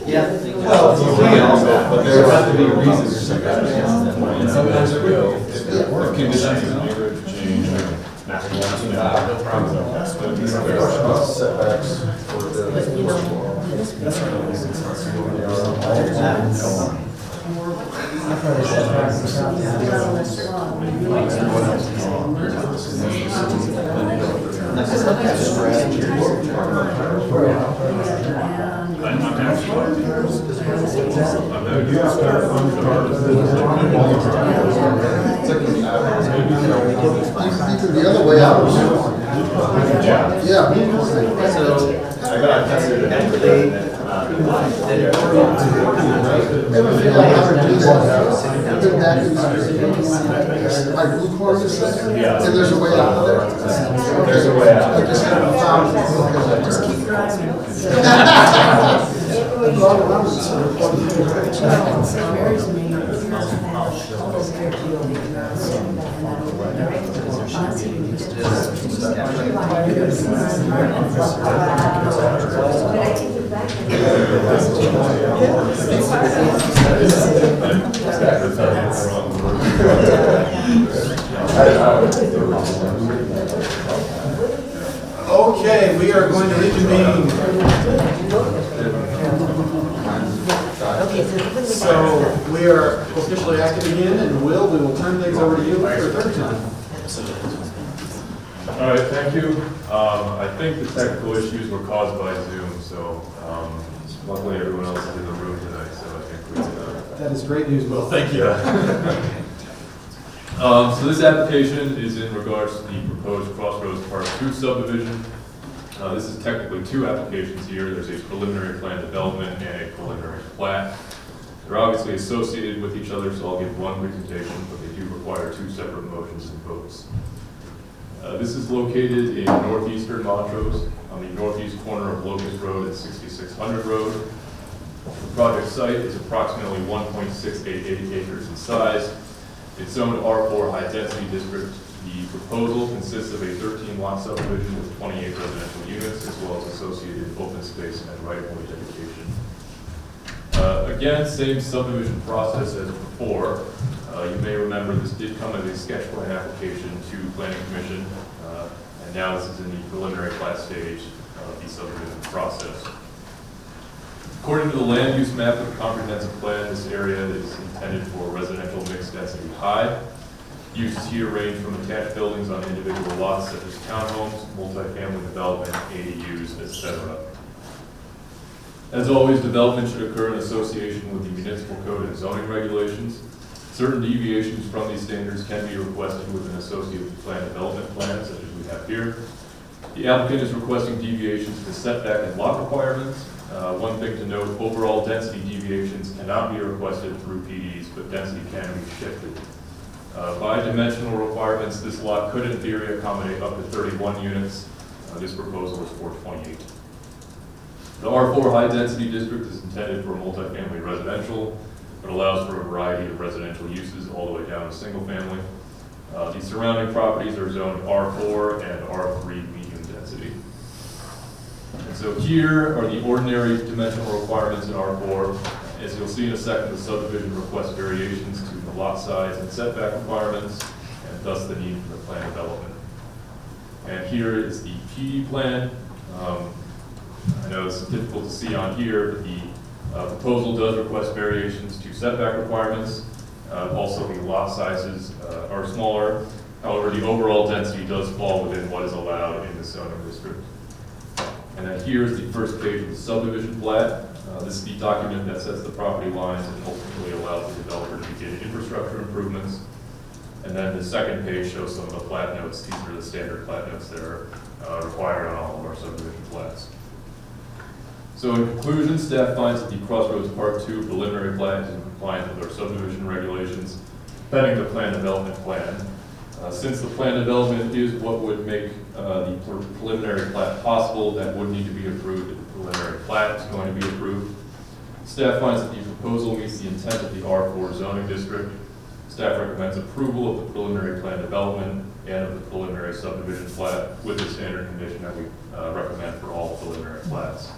Speaker 1: Yeah, well, you can, but there have to be reasons for that. And sometimes it will, if conditions in the neighborhood change, no problem.
Speaker 5: Setbacks for the.
Speaker 3: The other way out. Yeah.
Speaker 5: So I got tested and
Speaker 3: Ever feel like I've been back in my blue corner, and there's a way out of there?
Speaker 5: there's a way out.
Speaker 3: I just haven't found it.
Speaker 19: Just keep driving. St. Mary's made all this air field and
Speaker 2: Okay, we are going to reconvene. So we are officially active again, and we will turn things over to you for a third time.
Speaker 4: All right, thank you. I think the technical issues were caused by Zoom, so luckily everyone else is in the room tonight, so I think we
Speaker 2: That is great news, Will. Thank you.
Speaker 4: So this application is in regards to the proposed Crossroads Part 2 subdivision. This is technically two applications here. There's a preliminary plan development and a preliminary plat. They're obviously associated with each other, so I'll give one presentation, but they do require two separate motions and votes. This is located in northeastern Montrose, on the northeast corner of Locust Road and 6600 Road. The project site is approximately 1.688 acres in size. It's zoned R4 High Density District. The proposal consists of a 13-lot subdivision with 28 residential units, as well as associated open space and right-of-way dedication. Again, same subdivision process as before. You may remember this did come as a sketch plan application to Planning Commission, and now this is in the preliminary plat stage of the subdivision process. According to the land use map of the comprehensive plan, this area is intended for residential mixed density high. Uses here range from attached buildings on individual lots such as townhomes, multifamily development, ADUs, etc. As always, development should occur in association with the municipal code and zoning regulations. Certain deviations from these standards can be requested with an associated plan development plan, such as we have here. The applicant is requesting deviations to setback and lot requirements. One thing to note, overall density deviations cannot be requested through PDs, but density can be shifted. By dimensional requirements, this lot could in theory accommodate up to 31 units. This proposal is for 28. The R4 High Density District is intended for multifamily residential, but allows for a variety of residential uses all the way down to single family. The surrounding properties are zoned R4 and R3 medium density. And so here are the ordinary dimensional requirements in R4, As you'll see in a second, the subdivision requests variations to the lot size and setback requirements, and thus the need for the plan development. And here is the PD plan. I know it's difficult to see on here, but the proposal does request variations to setback requirements. Also, the lot sizes are smaller. However, the overall density does fall within what is allowed in the zoning district. And then here's the first page of the subdivision plat. This is the document that sets the property lines and ultimately allows the developer to begin infrastructure improvements. And then the second page shows some of the plat notes. These are the standard plat notes that are required on all of our subdivision plats. So in conclusion, staff finds that the Crossroads Part 2 preliminary plat is in compliance with our subdivision regulations, pending the plan development plan. Since the plan development is what would make the preliminary plat possible, that would need to be approved if the preliminary plat is going to be approved. Staff finds that the proposal meets the intent of the R4 zoning district. Staff recommends approval of the preliminary plan development and of the preliminary subdivision plat with the standard condition that we recommend for all preliminary plats.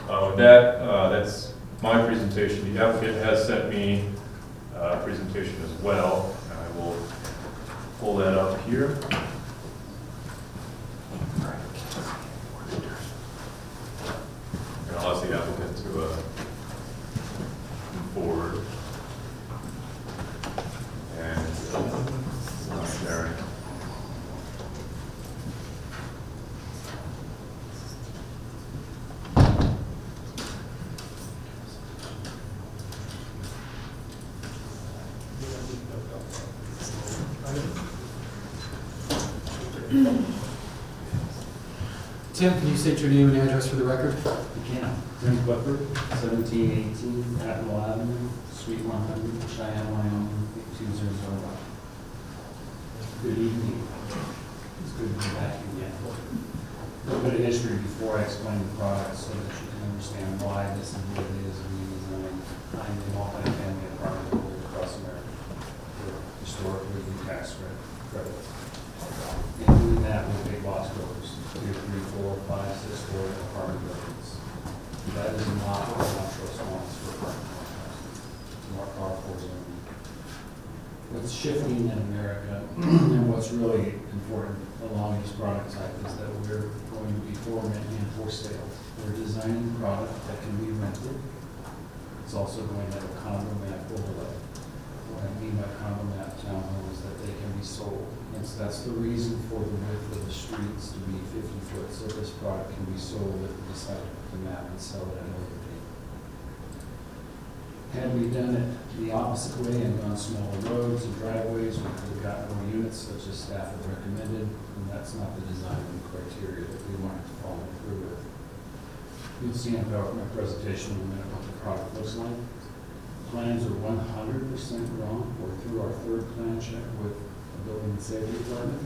Speaker 4: With that, that's my presentation. The applicant has sent me a presentation as well. I will pull that up here. And I'll ask the applicant to move forward. And sharing.
Speaker 2: Tim, can you state your name and address for the record?
Speaker 8: You can. Tim Clifford, 1718 Admiral Avenue, Suite 100, Cheyenne, Wyoming, 82001. Good evening. It's good to be back again. A little bit of history before I explain the product so that you can understand why this is what it is we design. I'm a multi-family apartment builder across America for historically and tax credit. And doing that with big box builders, 2, 3, 4, 5, 6 story apartment buildings. That is not what Montrose wants for apartment buildings. More powerful zone. What's shifting in America and what's really important along this product type is that we're going to be for rent and for sale. We're designing a product that can be rented. It's also going to have a condo map overlay. What I mean by condo map townhomes that they can be sold. And so that's the reason for the width of the streets to be 50 foot, so this product can be sold if we decide to put the map and sell it at a later date. Had we done it the opposite way and gone smaller roads and driveways, we could have gotten more units such as staff had recommended, and that's not the design criteria that we wanted to follow through with. You'll see in my presentation in a minute what the product looks like. Plans are 100% wrong. We're through our third plan check with the Building and Safety Department.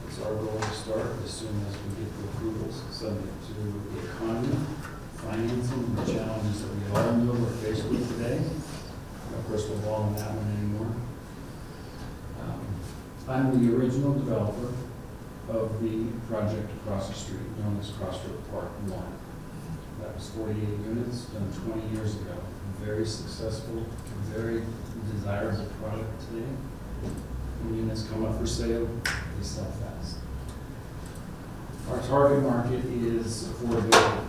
Speaker 8: It's our goal to start as soon as we get the approvals, subject to the economy, financing, and the challenges that we all know we're faced with today. Of course, we're all on that one anymore. I'm the original developer of the project across the street, known as Crossroads Park 1. That was 48 units, done 20 years ago. Very successful, very desirable product today. When units come up for sale, they sell fast. Our target market is affordability.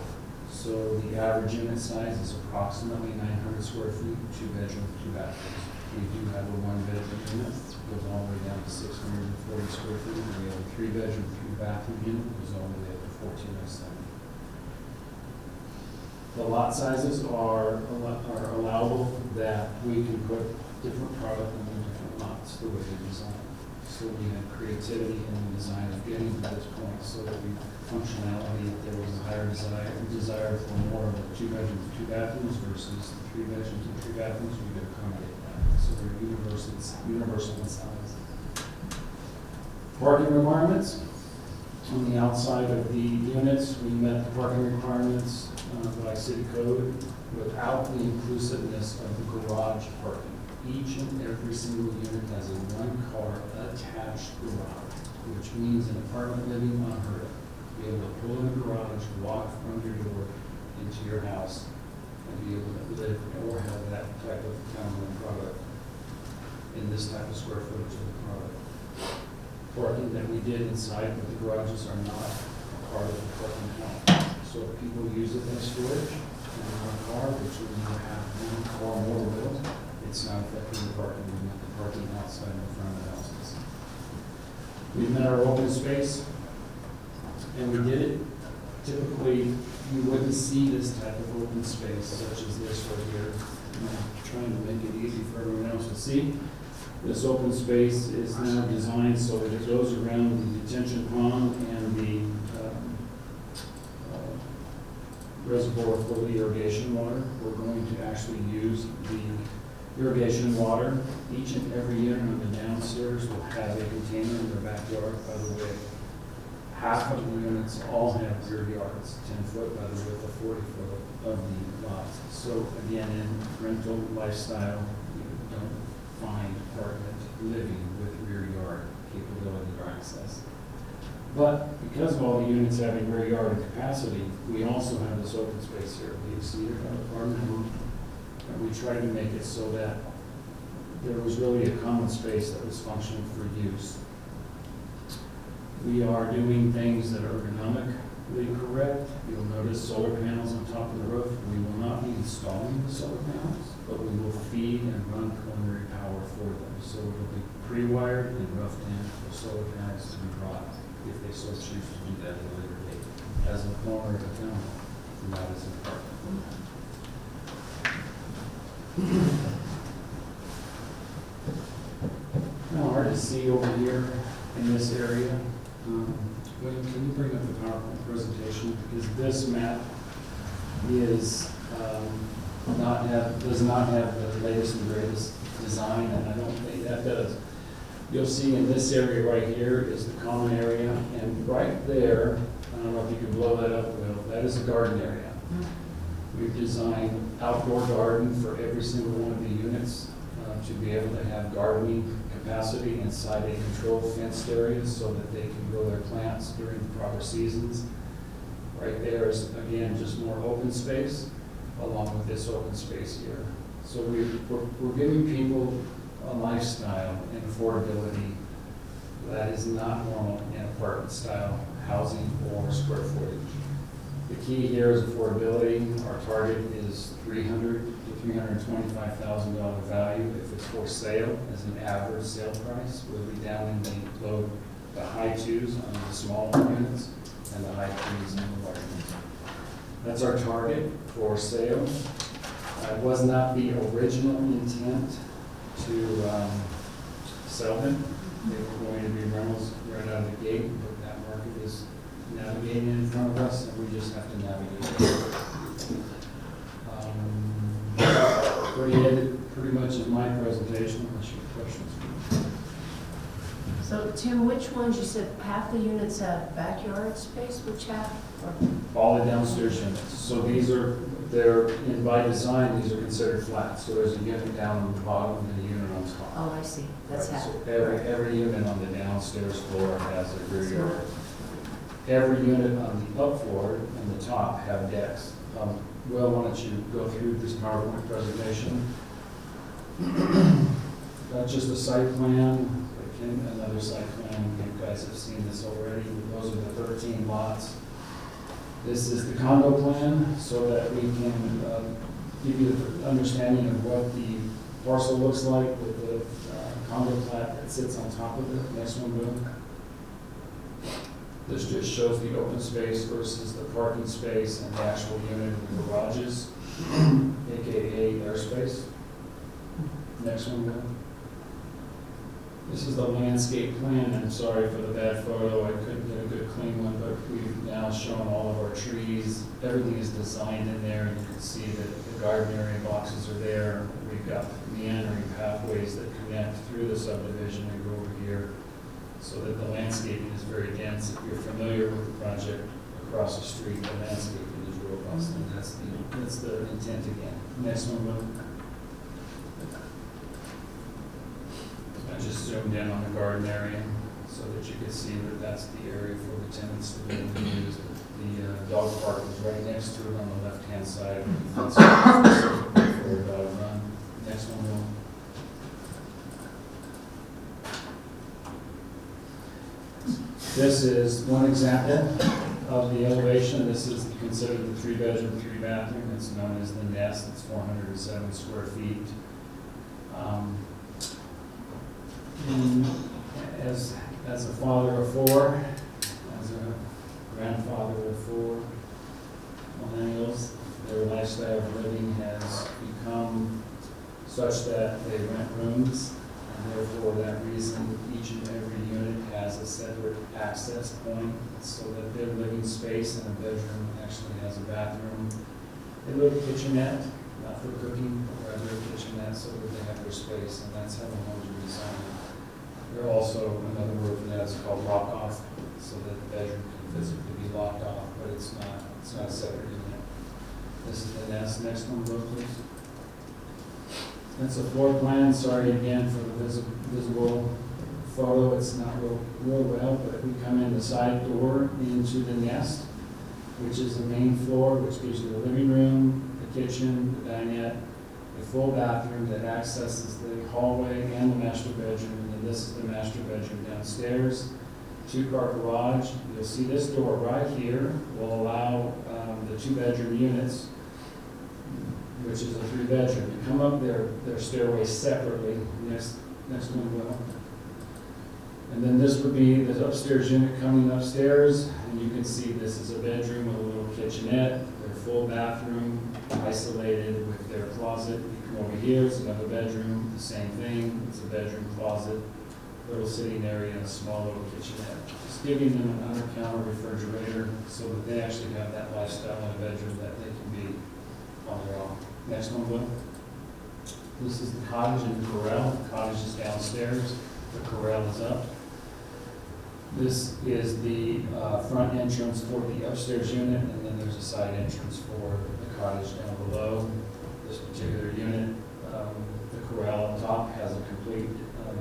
Speaker 8: So the average unit size is approximately 900 square feet, 2 bedroom, 2 bathrooms. We do have a 1 bedroom unit, goes all the way down to 640 square feet. And we have a 3 bedroom, 3 bathroom unit, goes all the way up to 1407. The lot sizes are allowable that we can put different product in the different lots the way we design. So we have creativity in the design of getting to this point so that we functionality, if there was a higher desire for more of 2 bedrooms, 2 bathrooms versus 3 bedrooms and 3 bathrooms, we could accommodate that. So they're universal in size. Parking requirements. On the outside of the units, we met the parking requirements by city code without the inclusiveness of the garage parking. Each and every single unit has a 1-car attached garage, which means an apartment living unheard of. Be able to pull in a garage, walk from your door into your house, and be able to live or type of townhome product in this type of square footage of the product. Parking that we did inside, but the garages are not part of the parking lot. So if people use it as storage in our car, which we will have far more will, it's not affecting the parking, we have the parking outside in front of the houses. We've met our open space, and we did it. Typically, you wouldn't see this type of open space such as this right here. I'm trying to make it easy for everyone else to see. This open space is now designed so that it goes around the detention pond and the reservoir for the irrigation water. We're going to actually use the irrigation water. Each and every unit on the downstairs will have a container in their backyard. By the way, half of the units all have rear yards, 10 foot by the width of 40 foot of the lots. So again, in rental lifestyle, you don't find apartment living with rear yard capability or access. But because of all the units having rear yard capacity, we also have this open space here. We exceeded our apartment, and we tried to make it so that there was really a common space that was functional for use. We are doing things that are ergonomically correct. You'll notice solar panels on top of the roof. We will not be installing the solar panels, but we will feed and run preliminary power for them. So it will be pre-wired and roughed in for solar panels to be brought if they so choose to do that at a later date. As an owner of a townhome, not as an apartment. Now, hard to see over here in this area. William, can you bring up the PowerPoint presentation? Because this map is does not have the latest and greatest design, and I don't think that does. You'll see in this area right here is the common area, and right there, I don't know if you can blow that up, Will, that is a garden area. We've designed outdoor garden for every single one of the units to be able to have gardening capacity inside a controlled fenced area so that they can grow their plants during the proper seasons. Right there is, again, just more open space along with this open space here. So we're giving people a lifestyle and affordability that is not normal in apartment style housing or square footage. The key here is affordability. Our target is $300,000 to $325,000 value. If it's for sale as an average sale price, we'll be down in the high twos on the small units and the high threes on the large ones. That's our target for sale. It was not the original intent to sell them. They were going to be rentals right out of the gate, but that market is navigating in front of us, and we just have to navigate it. Pretty much is my presentation, unless you have questions.
Speaker 19: So Tim, which ones, you said half the units have backyard space, which half?
Speaker 8: All the downstairs units. So these are, by design, these are considered flat. So there's a unit down on the bottom and a unit on top.
Speaker 19: Oh, I see, that's
Speaker 8: Right,
Speaker 19: half.
Speaker 8: so every unit on the downstairs floor has a rear yard. Every unit on the up floor and the top have decks. Will, why don't you go through this PowerPoint presentation? That's just a site plan. Another site plan. You guys have seen this already. Those are the 13 lots. This is the condo plan, so that we can give you the understanding of what the parcel looks like with the condo plat that sits on top of it. Next one, Will. This just shows the open space versus the parking space and the actual unit of the garages, aka airspace. Next one, Will. This is the landscape plan. I'm sorry for the bad photo. I couldn't get a good clean one, but we've now shown all of our trees. Everything is designed in there. You can see that the garden area boxes are there. We've got meandering pathways that connect through the subdivision and go over here, so that the landscaping is very dense. If you're familiar with the project across the street, the landscaping is robust, and that's the intent again. Next one, Will. I just zoomed in on the garden area so that you could see that that's the area for the tenants to be able to use. The dog park is right next to it on the left-hand side. For a dog run.
Speaker 20: Next one, Will. This is one example of the elevation. This is considered the 3-bedroom, 3-bathroom. It's known as the nest. It's 407 square feet. And as a father of 4, as a grandfather of 4 millennials, their lifestyle of living has become such that they rent rooms, and therefore that reason each and every unit has a separate access point so that their living space in a bedroom actually has a bathroom, a little kitchenette, not for cooking, but rather a kitchenette so that they have their space, and that's how the homes are designed. There are also, another word for that is called lock-off, so that the bedroom can physically be locked off, but it's not a separate unit. This is the next one, Will, please. That's a floor plan. Sorry again for the visible photo. It's not real well, but we come in the side door into the nest, which is the main floor, which gives you the living room, the kitchen, the dinette, a full bathroom that accesses the hallway and the master bedroom. And then this is the master bedroom downstairs. 2-car garage. You'll see this door right here will allow the 2-bedroom units, which is a 3-bedroom, to come up their stairway separately. Next one, Will. And then this would be the upstairs unit coming upstairs, and you can see this is a bedroom with a little kitchenette, their full bathroom, isolated with their closet. You come over here, it's another bedroom, the same thing. It's a bedroom, closet, little sitting area, and a small little kitchenette. Just giving them an under-counter refrigerator so that they actually have that lifestyle in a bedroom that they can be on their own. Next one, Will. This is the cottage and the corral. The cottage is downstairs. The corral is up. This is the front entrance for the upstairs unit, and then there's a side entrance for the cottage down below. This particular unit, the corral on top has a complete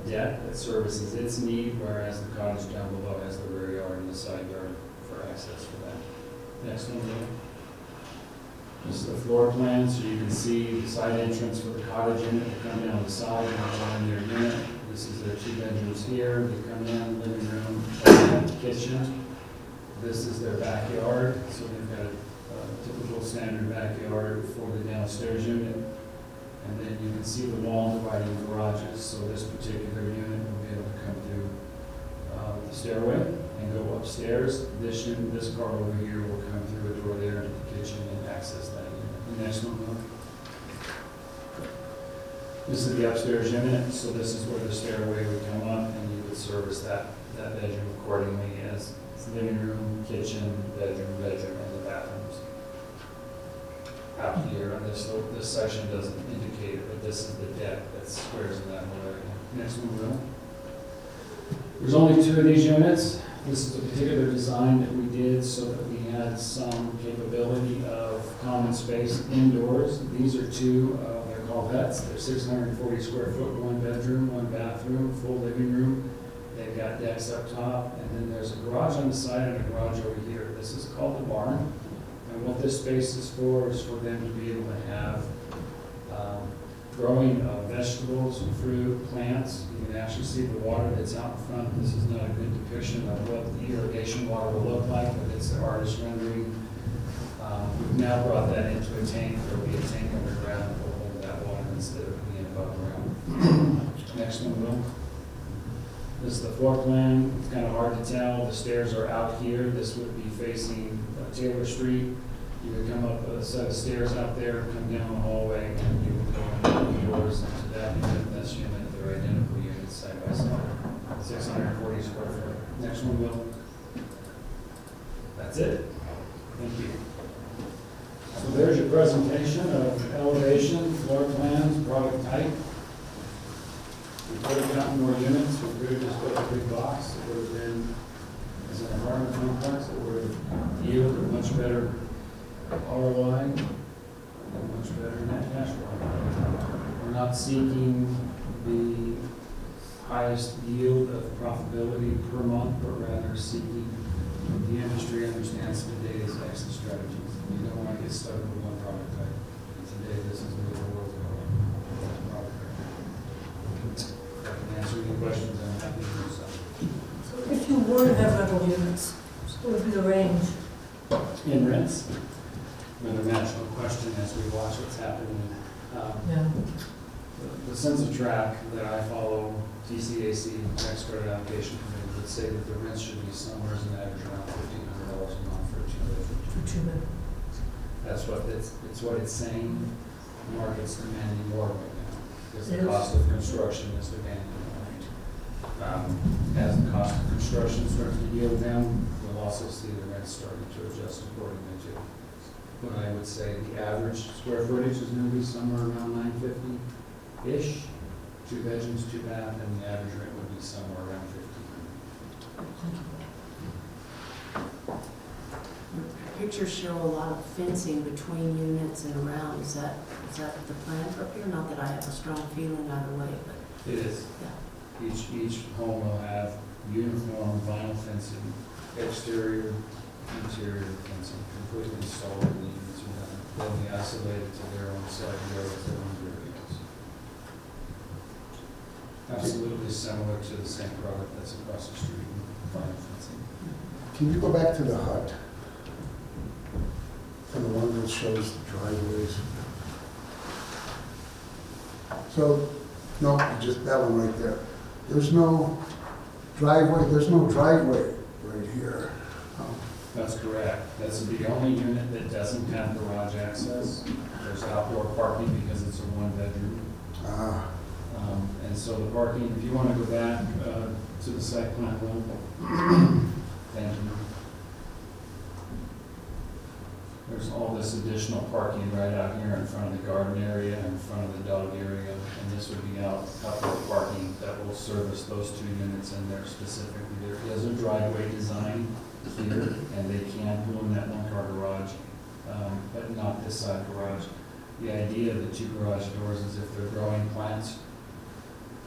Speaker 20: deck that services its need, whereas the cottage down below has the rear yard and the side yard for access for that. Next one, Will. This is the floor plan, so you can see the side entrance for the cottage unit. They come down the side and go in their unit. This is their 2 bedrooms here. They come in, living room, and kitchen. This is their backyard, so they've got a typical standard backyard for the downstairs unit. And then you can see the wall dividing garages, so this particular unit will be able to come through the stairway and go upstairs. This car over here will come through a door there into the kitchen and access that unit. The next one, Will. This is the upstairs unit, so this is where the stairway would come up, and you would service that bedroom accordingly as living room, kitchen, bedroom, and the bathrooms. Out here, and this section doesn't indicate it, but this is the deck that squares in that whole area. Next one, Will. There's only 2 of these units. This is a particular design that we did so that we had some capability of common space indoors. These are 2, they're called vets. They're 640 square foot, 1 bedroom, 1 bathroom, full living room. They've got decks up top, and then there's a garage on the side and a garage over here. This is called the barn. And what this space is for them to be able to have growing vegetables, fruit, plants. You can actually see the water that's out in front. This is not a good depiction of what the irrigation water will look like, but it's an artist rendering. We've now brought that into a tank. There will be a tank underground that will hold that water instead of being above ground. Next one, Will. This is the floor plan. It's kind of hard to tell. The stairs are out here. This would be facing Taylor Street. You would come up a set of stairs out there, come down the hallway, and you would go in the doors into that unit, this unit. They're identical units side by side. 640 square foot. Next one, Will. That's it. Thank you. So there's your presentation of elevation, floor plans, product type. We could have gotten more units. We could have just put a big box. It would have been, as an apartment complex, it would have yielded a much better ROI, and much better net cash flow. We're not seeking the highest yield of profitability per month, but rather seeking the industry understands today's exit strategies. You don't want to get stuck with one product type. And today, this is where the world's going. Product
Speaker 6: affordable units? What would be the range?
Speaker 8: In rents, another natural question as we watch what's happening.
Speaker 6: Yeah.
Speaker 8: The sense of track that I follow, TCAC, tax credit allocation committee, would say that the rents should be somewhere as an average around $1,500 a month for a two-bedroom.
Speaker 6: For 2 bedrooms.
Speaker 8: That's what it's what it's saying. The market's demanding more right now because the
Speaker 6: Yes.
Speaker 8: cost of construction is demanding more. As the cost of construction starts to yield down, we'll also see the rents starting to adjust accordingly too. But I would say the average square footage is going to be somewhere around 950-ish, 2 bedrooms, 2 bath, and the average rent would be somewhere around 1,500.
Speaker 19: Pictures show a lot of fencing between units and around. Is that the plan for up here? Not that I have a strong feeling either way, but.
Speaker 8: It is.
Speaker 19: Yeah.
Speaker 8: Each home will have uniform vinyl fencing, exterior, interior fencing, completely installed in the units. They'll be isolated to their own side yards, their own rear yards. Absolutely similar to the same product that's across the street, vinyl fencing.
Speaker 3: Can you go back to the hut? And the one that shows the driveways? So, no, just that one right there. There's no driveway right here.
Speaker 8: That's correct. That's the only unit that doesn't have garage access. There's outdoor parking because it's a 1-bedroom. And so the parking, if you want to go back to the site plan level, thank you. There's all this additional parking right out here in front of the garden area, in front of the dog area, and this would be outdoor parking that will service those 2 units in there specifically. There is a driveway design here, and they can pull in that 1-car garage, but not this side garage. The idea of the 2 garage doors is if they're growing plants,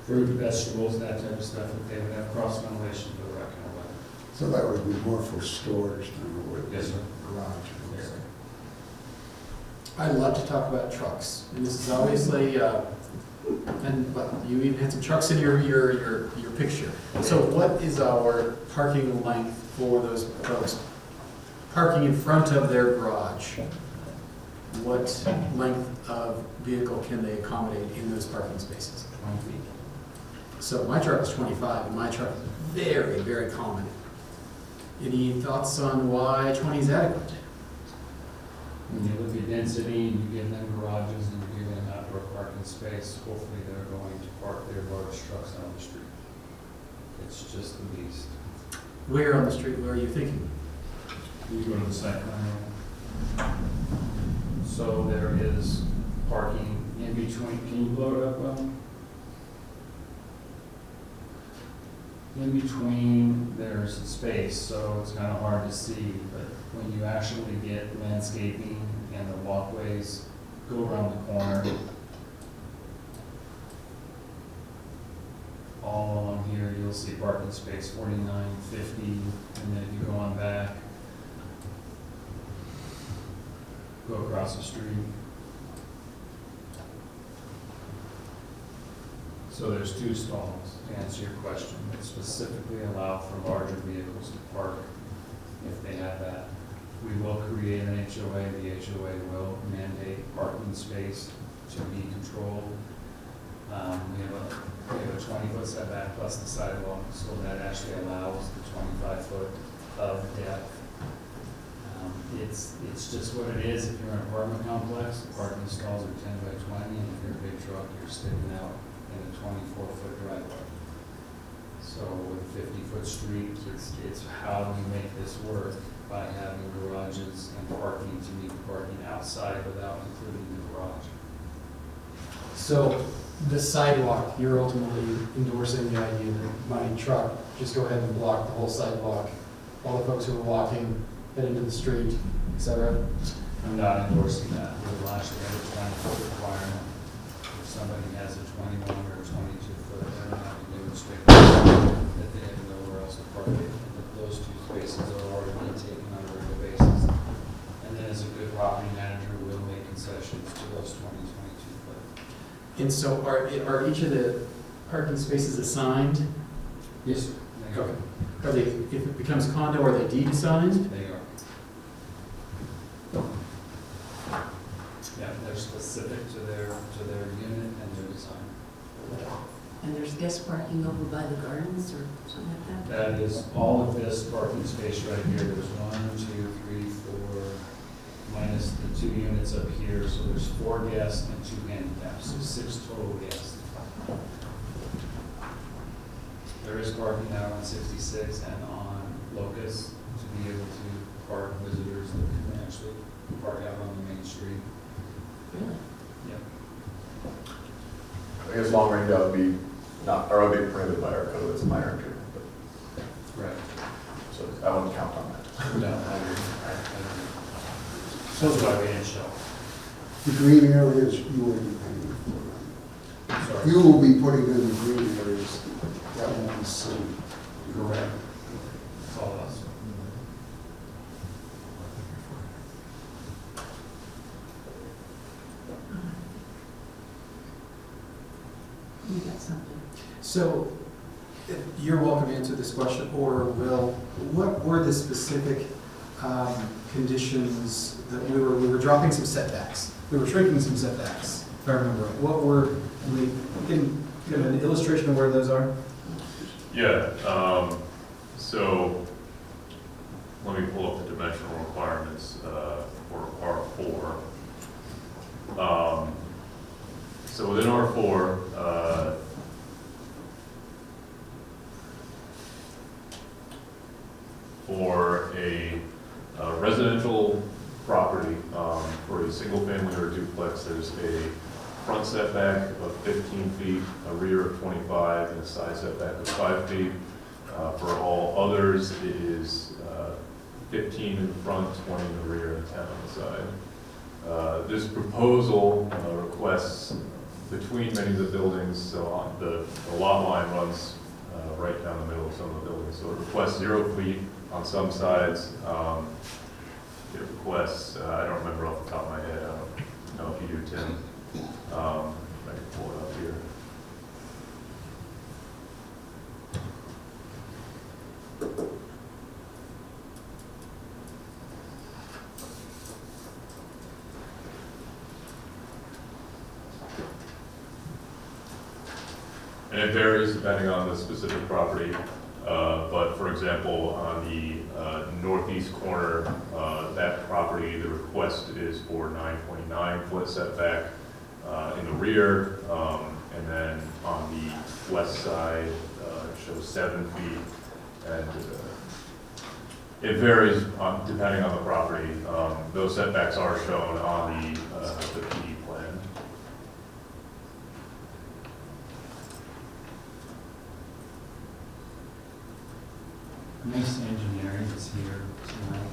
Speaker 8: fruit, vegetables, that type of stuff, that they would have cross ventilation for the right kind of weather.
Speaker 3: So that would be more for storage than it would be
Speaker 8: Yes, sir.
Speaker 3: garage.
Speaker 8: Yes, sir.
Speaker 2: I love to talk about trucks, and this is obviously, and well, you even had some trucks in your picture. So what is our parking length for those folks parking in front of their garage? What length of vehicle can they accommodate in those parking spaces?
Speaker 8: 20 feet.
Speaker 2: So my truck is 25, and my truck is very, very common. Any thoughts on why 20 is adequate?
Speaker 8: When you look at density and you give them garages and you give them outdoor parking space, hopefully they're going to park their large trucks on the street. It's just the beast.
Speaker 2: Where on the street, where are you thinking?
Speaker 8: You go to the site plan. So there is parking in between, can you blow it up, in between there's space, so it's kind of hard to see, but when you actually get landscaping and the walkways go around the corner, all along here, you'll see parking space 49, 50, and then if you go on back, go across the street. So there's 2 stalls, to answer your question, that specifically allow for larger vehicles to park if they have that. We will create an HOA. The HOA will mandate parking space to be controlled. We have a 20-foot setback plus the sidewalk, so that actually allows the 25-foot of depth. It's just what it is. If you're in an apartment complex, the parking stalls are 10 by 20, and if you're a big truck, you're sticking out in a 24-foot driveway. So with a 50-foot street, it's how do we make this work by having garages and parking to meet the parking outside without including the garage.
Speaker 2: So the sidewalk, you're ultimately endorsing the idea that my truck, just go ahead and block the whole sidewalk. All the folks who are walking, head into the street, et cetera.
Speaker 8: I'm not endorsing that. We'll actually have a 20-foot requirement. If somebody has a 21 or a 22-foot, they're going to have to demonstrate that they have nowhere else to park it, and that those 2 spaces are already being taken on a regular basis. And then as a good property manager, we'll make concessions to those 20, 22-foot.
Speaker 2: And so are each of the parking spaces assigned?
Speaker 8: Yes, sir.
Speaker 2: Okay. Are they, if it becomes condo, are they deed assigned?
Speaker 8: They are. Yeah, they're specific to their unit and their design.
Speaker 19: And there's guest parking over by the gardens or something like that?
Speaker 8: That is all of this parking space right here. There's 1, 2, 3, 4, minus the 2 units up here. So there's 4 guests and 2 handicaps, so 6 total guests. There is parking now on 66 and on Locust to be able to park visitors that can actually park out on the main street.
Speaker 19: Really?
Speaker 8: Yep.
Speaker 5: I guess long range that would be not, or would be prohibited by our code, it's a minor improvement, but,
Speaker 8: Right.
Speaker 5: so I wouldn't count on that.
Speaker 8: No, I agree. So that's why we didn't show.
Speaker 3: The green areas you will be paying for.
Speaker 8: Sorry.
Speaker 3: You will be putting in the green areas that won't be seen.
Speaker 8: Correct. That's all of us.
Speaker 19: You got something?
Speaker 2: So, you're welcome to answer this question, or will, what were the specific conditions that we were dropping some setbacks? We were shrinking some setbacks, if I remember right. What were, we can give an illustration of where those are?
Speaker 4: Yeah, so let me pull up the dimensional requirements for R4. So within R4, for a residential property, for a single family or a duplex, there's a front setback of 15 feet, a rear of 25, and a side setback of 5 feet. For all others, it is 15 in the front, 20 in the rear, and 10 on the side. This proposal requests between many of the buildings, so on the lot line runs right down the middle of some of the buildings. So it requests 0 feet on some sides. It requests, I don't remember off the top of my head, I don't know if you do, Tim. I can pull it up here. And it varies depending on the specific property. But for example, on the northeast corner, that property, the request is for 9.9 foot setback in the rear. And then on the west side, it shows 7 feet. And it varies depending on the property. Those setbacks are shown on the PD plan.
Speaker 8: Mixed engineering is here tonight.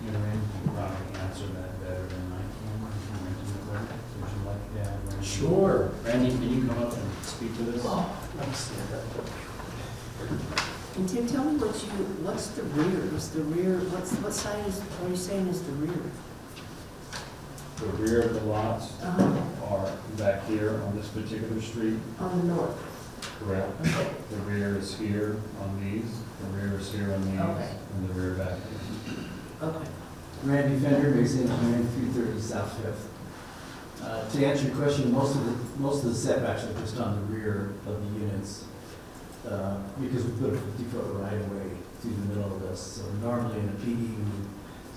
Speaker 8: And Randy can probably answer that better than I can. Would you like to add, Randy?
Speaker 2: Sure. Randy, can you come up and speak to this?
Speaker 19: And Tim, tell me what's the rear? What side are you saying is the rear?
Speaker 8: The rear of the lots are back here on this particular street.
Speaker 19: On the north?
Speaker 8: Correct.
Speaker 19: Okay.
Speaker 8: The rear is here on these, the rear is here on these,
Speaker 19: Okay.
Speaker 8: and the rear back here.
Speaker 19: Okay.
Speaker 20: Randy Fender, Mixed Engineering, 330 South Fifth. To answer your question, most of the setbacks are just on the rear of the units, because we put a 50-foot right-of-way through the middle of this. So normally in a PD, we would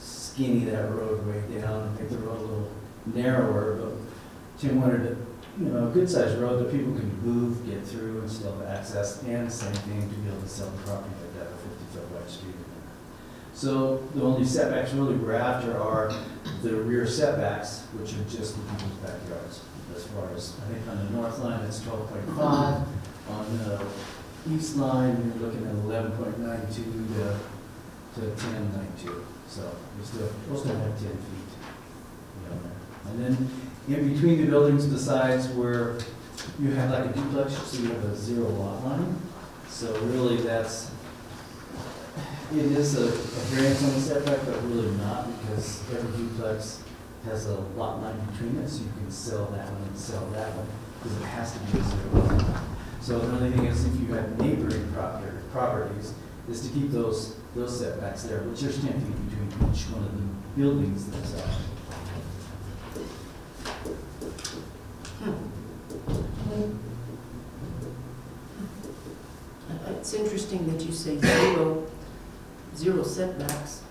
Speaker 20: skinny that roadway down, make the road a little narrower, but Tim wanted a good-sized road that people can move, get through, and still have access, and same thing to be able to sell the property like that, a 50-foot wide street. So the only setbacks really we're after are the rear setbacks, which are just the people's backyards. As far as, I think on the north line, it's 12.5. On the east line, you're looking at 11.92 to 10.92. So we'll still have 10 feet. And then in between the buildings, besides where you have like a duplex, so you have a 0 lot line. So really it is a variance on the setback, but really not, because every duplex has a lot line between it, so you can sell that one and sell that one, because it has to be a 0 lot line. So the only thing is, if you have neighboring properties, is to keep those setbacks there, which there's 10 feet between each one of the buildings themselves.
Speaker 19: It's interesting that you say zero setbacks.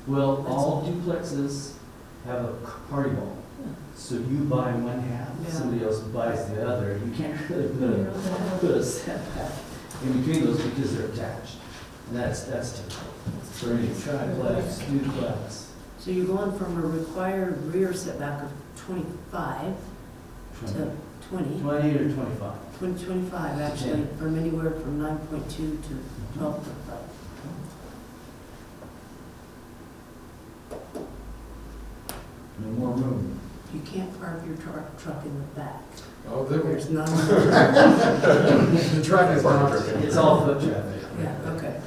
Speaker 20: Well, all duplexes have a party wall. So you buy one half,
Speaker 19: Yeah.
Speaker 20: somebody else buys the other. You can't really put a setback in between those because they're attached. And that's typical for any triplex, duplex.
Speaker 19: So you're going from a required rear setback of 25 to 20.
Speaker 20: 20 or 25.
Speaker 19: 25, actually,
Speaker 20: Yeah.
Speaker 19: from anywhere from 9.2 to 12.5.
Speaker 20: No more room.
Speaker 19: You can't park your truck in the back.
Speaker 2: Oh,
Speaker 19: There's none.
Speaker 2: The truck is not,
Speaker 20: It's all foot traffic.
Speaker 19: Yeah, okay.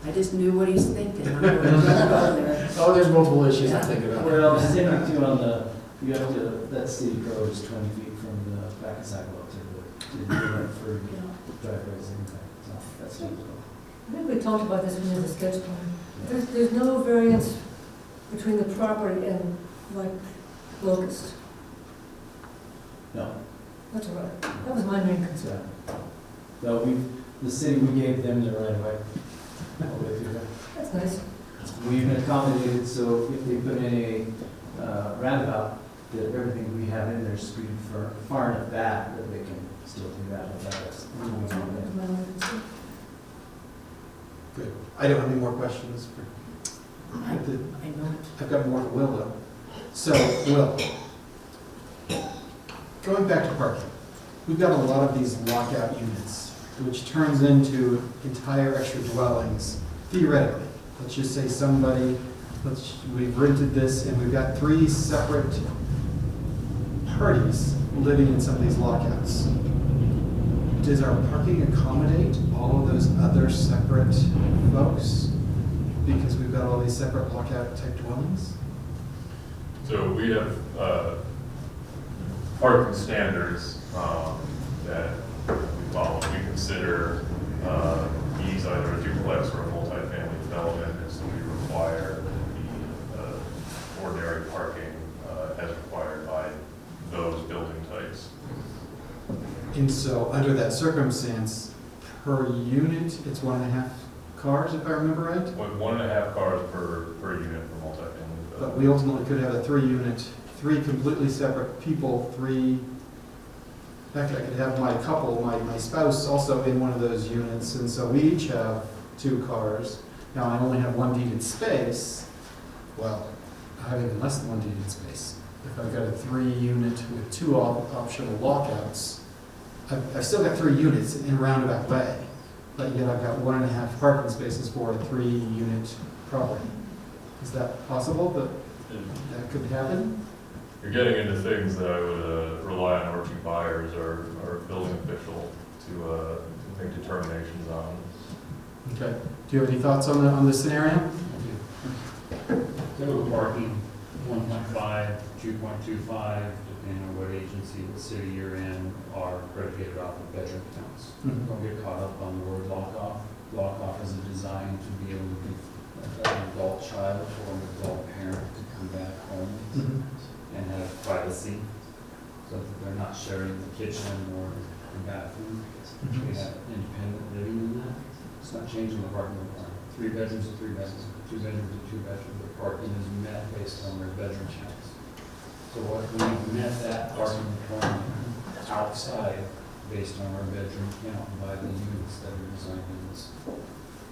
Speaker 19: I just knew what he's thinking. I'm going to go there.
Speaker 2: oh, there's multiple issues I'm thinking about.
Speaker 20: Well, sticking to on the, you have to, that city code is 20 feet from the back of sidewalk to the for driveways and anything. So that's city code.
Speaker 6: I think we talked about this when we had the sketch plan. There's no variance between the property and like Locust.
Speaker 20: No.
Speaker 6: That's all right. That was my main concern.
Speaker 20: No, the city, we gave them the right of way. All the way through there.
Speaker 6: That's nice.
Speaker 20: We've accommodated, so if they put in a roundabout, that everything we have in there is screened far enough back that they can still do that without us.
Speaker 2: Good. I don't have any more questions.
Speaker 19: I don't.
Speaker 2: I've got more for Will though. So, Will, going back to parking, we've got a lot of these lockout units, which turns into entire extra dwellings, theoretically. Let's just say somebody, we've rented this and we've got 3 separate parties living in some of these lockouts. Does our parking accommodate all of those other separate folks? Because we've got all these separate lockout type dwellings?
Speaker 4: So we have parking standards that we follow. We consider these either a duplex or a multifamily development, and so we require the ordinary parking as required by those building types.
Speaker 2: And so, under that circumstance, per unit, it's 1.5 cars, if I remember right?
Speaker 4: 1.5 cars per unit for multifamily.
Speaker 2: But we ultimately could have a 3-unit, 3 completely separate people, 3, in fact, I could have my couple, my spouse also in one of those units, and so we each have 2 cars. Now, I only have 1 deeded space. Well, I have even less than 1 deeded space. If I've got a 3-unit with 2 optional lockouts, I've still got 3 units in a roundabout way, but yet I've got 1.5 parking spaces for a 3-unit property. Is that possible that could happen?
Speaker 4: You're getting into things that I would rely on working buyers or building official to make determinations on.
Speaker 2: Okay. Do you have any thoughts on the scenario?
Speaker 8: Typical parking, 1.5, 2.25, depending on what agency, what city you're in, are predicated off of bedroom counts.
Speaker 2: Mhm.
Speaker 8: Don't get caught up on the word lock off. Lock off is designed to be able to give an adult child or an adult parent to come back home
Speaker 2: Mhm.
Speaker 8: and have privacy, so that they're not sharing the kitchen or the bathroom. We have independent living in that. It's not changing the parking requirement. 3 bedrooms to 3 bedrooms, 2 bedrooms to 2 bedrooms. The parking is met based on their bedroom counts. So what we've met that parking requirement outside based on our bedroom count by the units that are designed in this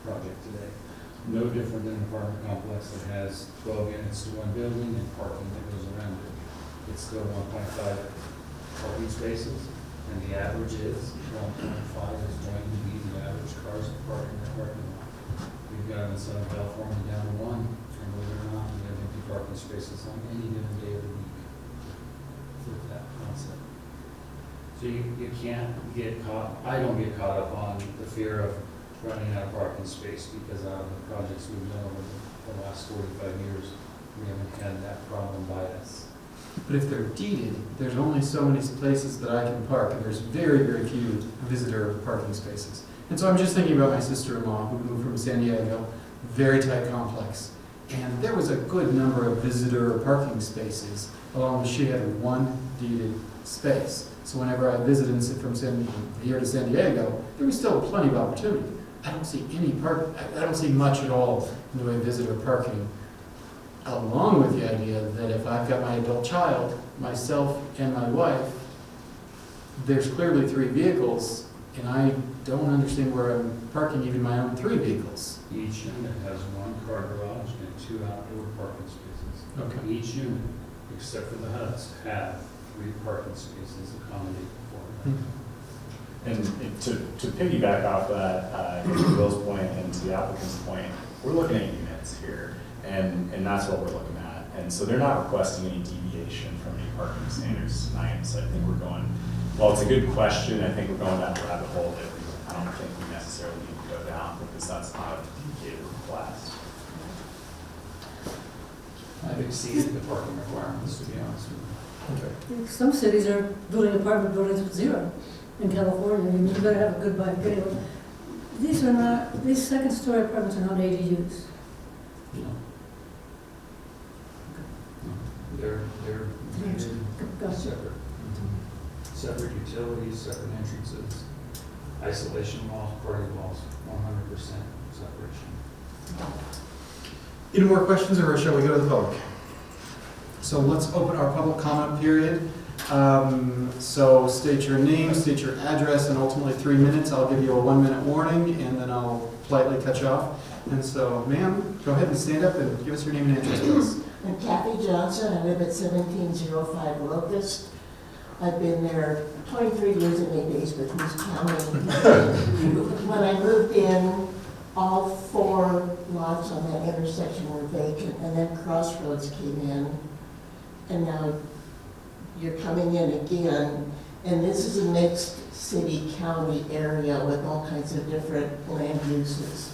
Speaker 8: project today. No different than an apartment complex that has 12 units to 1 building and parking that goes around it. It's still 1.5 parking spaces, and the average is 1.5 is going to be the average cars parking in the parking lot. We've got in Southern California down to 1, and believe it or not, we have empty parking spaces on any given day of the week with that concept. So you can't get caught, I don't get caught up on the fear of running out of parking space, because out of the projects we've done over the last 45 years, we haven't had that problem by us.
Speaker 2: But if they're deeded, there's only so many places that I can park, and there's very, very few visitor parking spaces. And so I'm just thinking about my sister-in-law who moved from San Diego, very tight complex. And there was a good number of visitor parking spaces, along with she had one deeded space. So whenever I visited from here to San Diego, there was still plenty of opportunity. I don't see I don't see much at all in the way of visitor parking, along with the idea that if I've got my adult child, myself and my wife, there's clearly 3 vehicles, and I don't understand where I'm parking even my own 3 vehicles.
Speaker 8: Each unit has 1 car garage and 2 outdoor parking spaces.
Speaker 2: Okay.
Speaker 8: Each unit, except for the huts, have 3 parking spaces accommodated for them.
Speaker 1: And to piggyback off that, to Bill's point and to the applicant's point, we're looking at units here, and that's what we're looking at. And so they're not requesting any deviation from any parking standards tonight. So I think we're going, well, it's a good question. I think we're going down a rabbit hole that I don't think we necessarily need to go down, because that's not a deviated request.
Speaker 8: I've exceeded the parking requirements, to be honest with you.
Speaker 6: Some cities are building apartment buildings with 0. In California, you better have a good bike. Anyway, these second-story apartments are not ADUs.
Speaker 8: They're
Speaker 6: Gotcha.
Speaker 8: separate utilities, separate entrances, isolation walls, party walls, 100% separation.
Speaker 2: Any more questions, or shall we go to the public? So let's open our public comment period. So state your name, state your address, and ultimately 3 minutes. I'll give you a 1-minute warning, and then I'll politely cut you off. And so, ma'am, go ahead and stand up and give us your name and address, please.
Speaker 11: I'm Kathy Johnson. I live at 1705 Locust. I've been there 23 years and 8 days with Moose County. When I moved in, all 4 lots on that intersection were vacant, and then Crossroads came in, and now you're coming in again, and this is a mixed city-county area with all kinds of different land uses.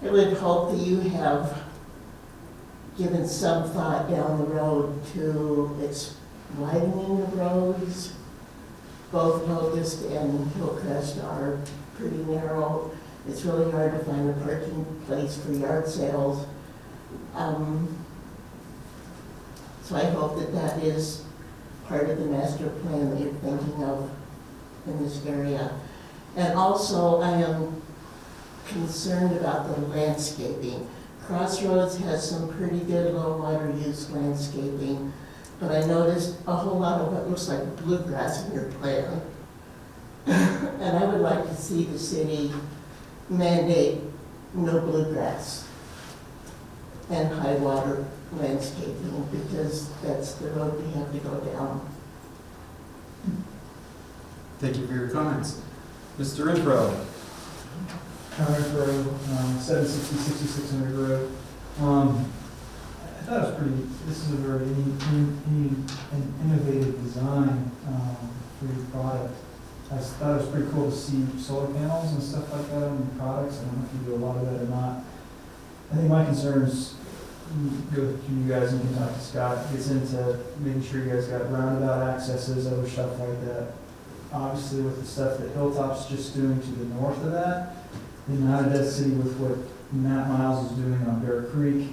Speaker 11: I would hope that you have given some thought down the road to its widening the roads. Both Locust and Hillcrest are pretty narrow. It's really hard to find a parking place for yard sales. So I hope that that is part of the master plan that you're thinking of in this area. And also, I am concerned about the landscaping. Crossroads has some pretty good low water use landscaping, but I noticed a whole lot of what looks like bluegrass in your plan. And I would like to see the city mandate no bluegrass and high water landscaping, because that's the road we have to go down.
Speaker 2: Thank you for your comments. Mr. Renfro.
Speaker 22: Renfro, 760, 6600 Road. I thought it was pretty, this is a very an innovative design for your product. I thought it was pretty cool to see solar panels and stuff like that on your products. I don't know if you do a lot of that or not. I think my concern is, go to you guys and you can talk to Scott, gets into making sure you guys got roundabout accesses, other stuff like that. Obviously with the stuff that Hilltop's just doing to the north of that, in not a dead city with what Matt Miles is doing on Bear Creek,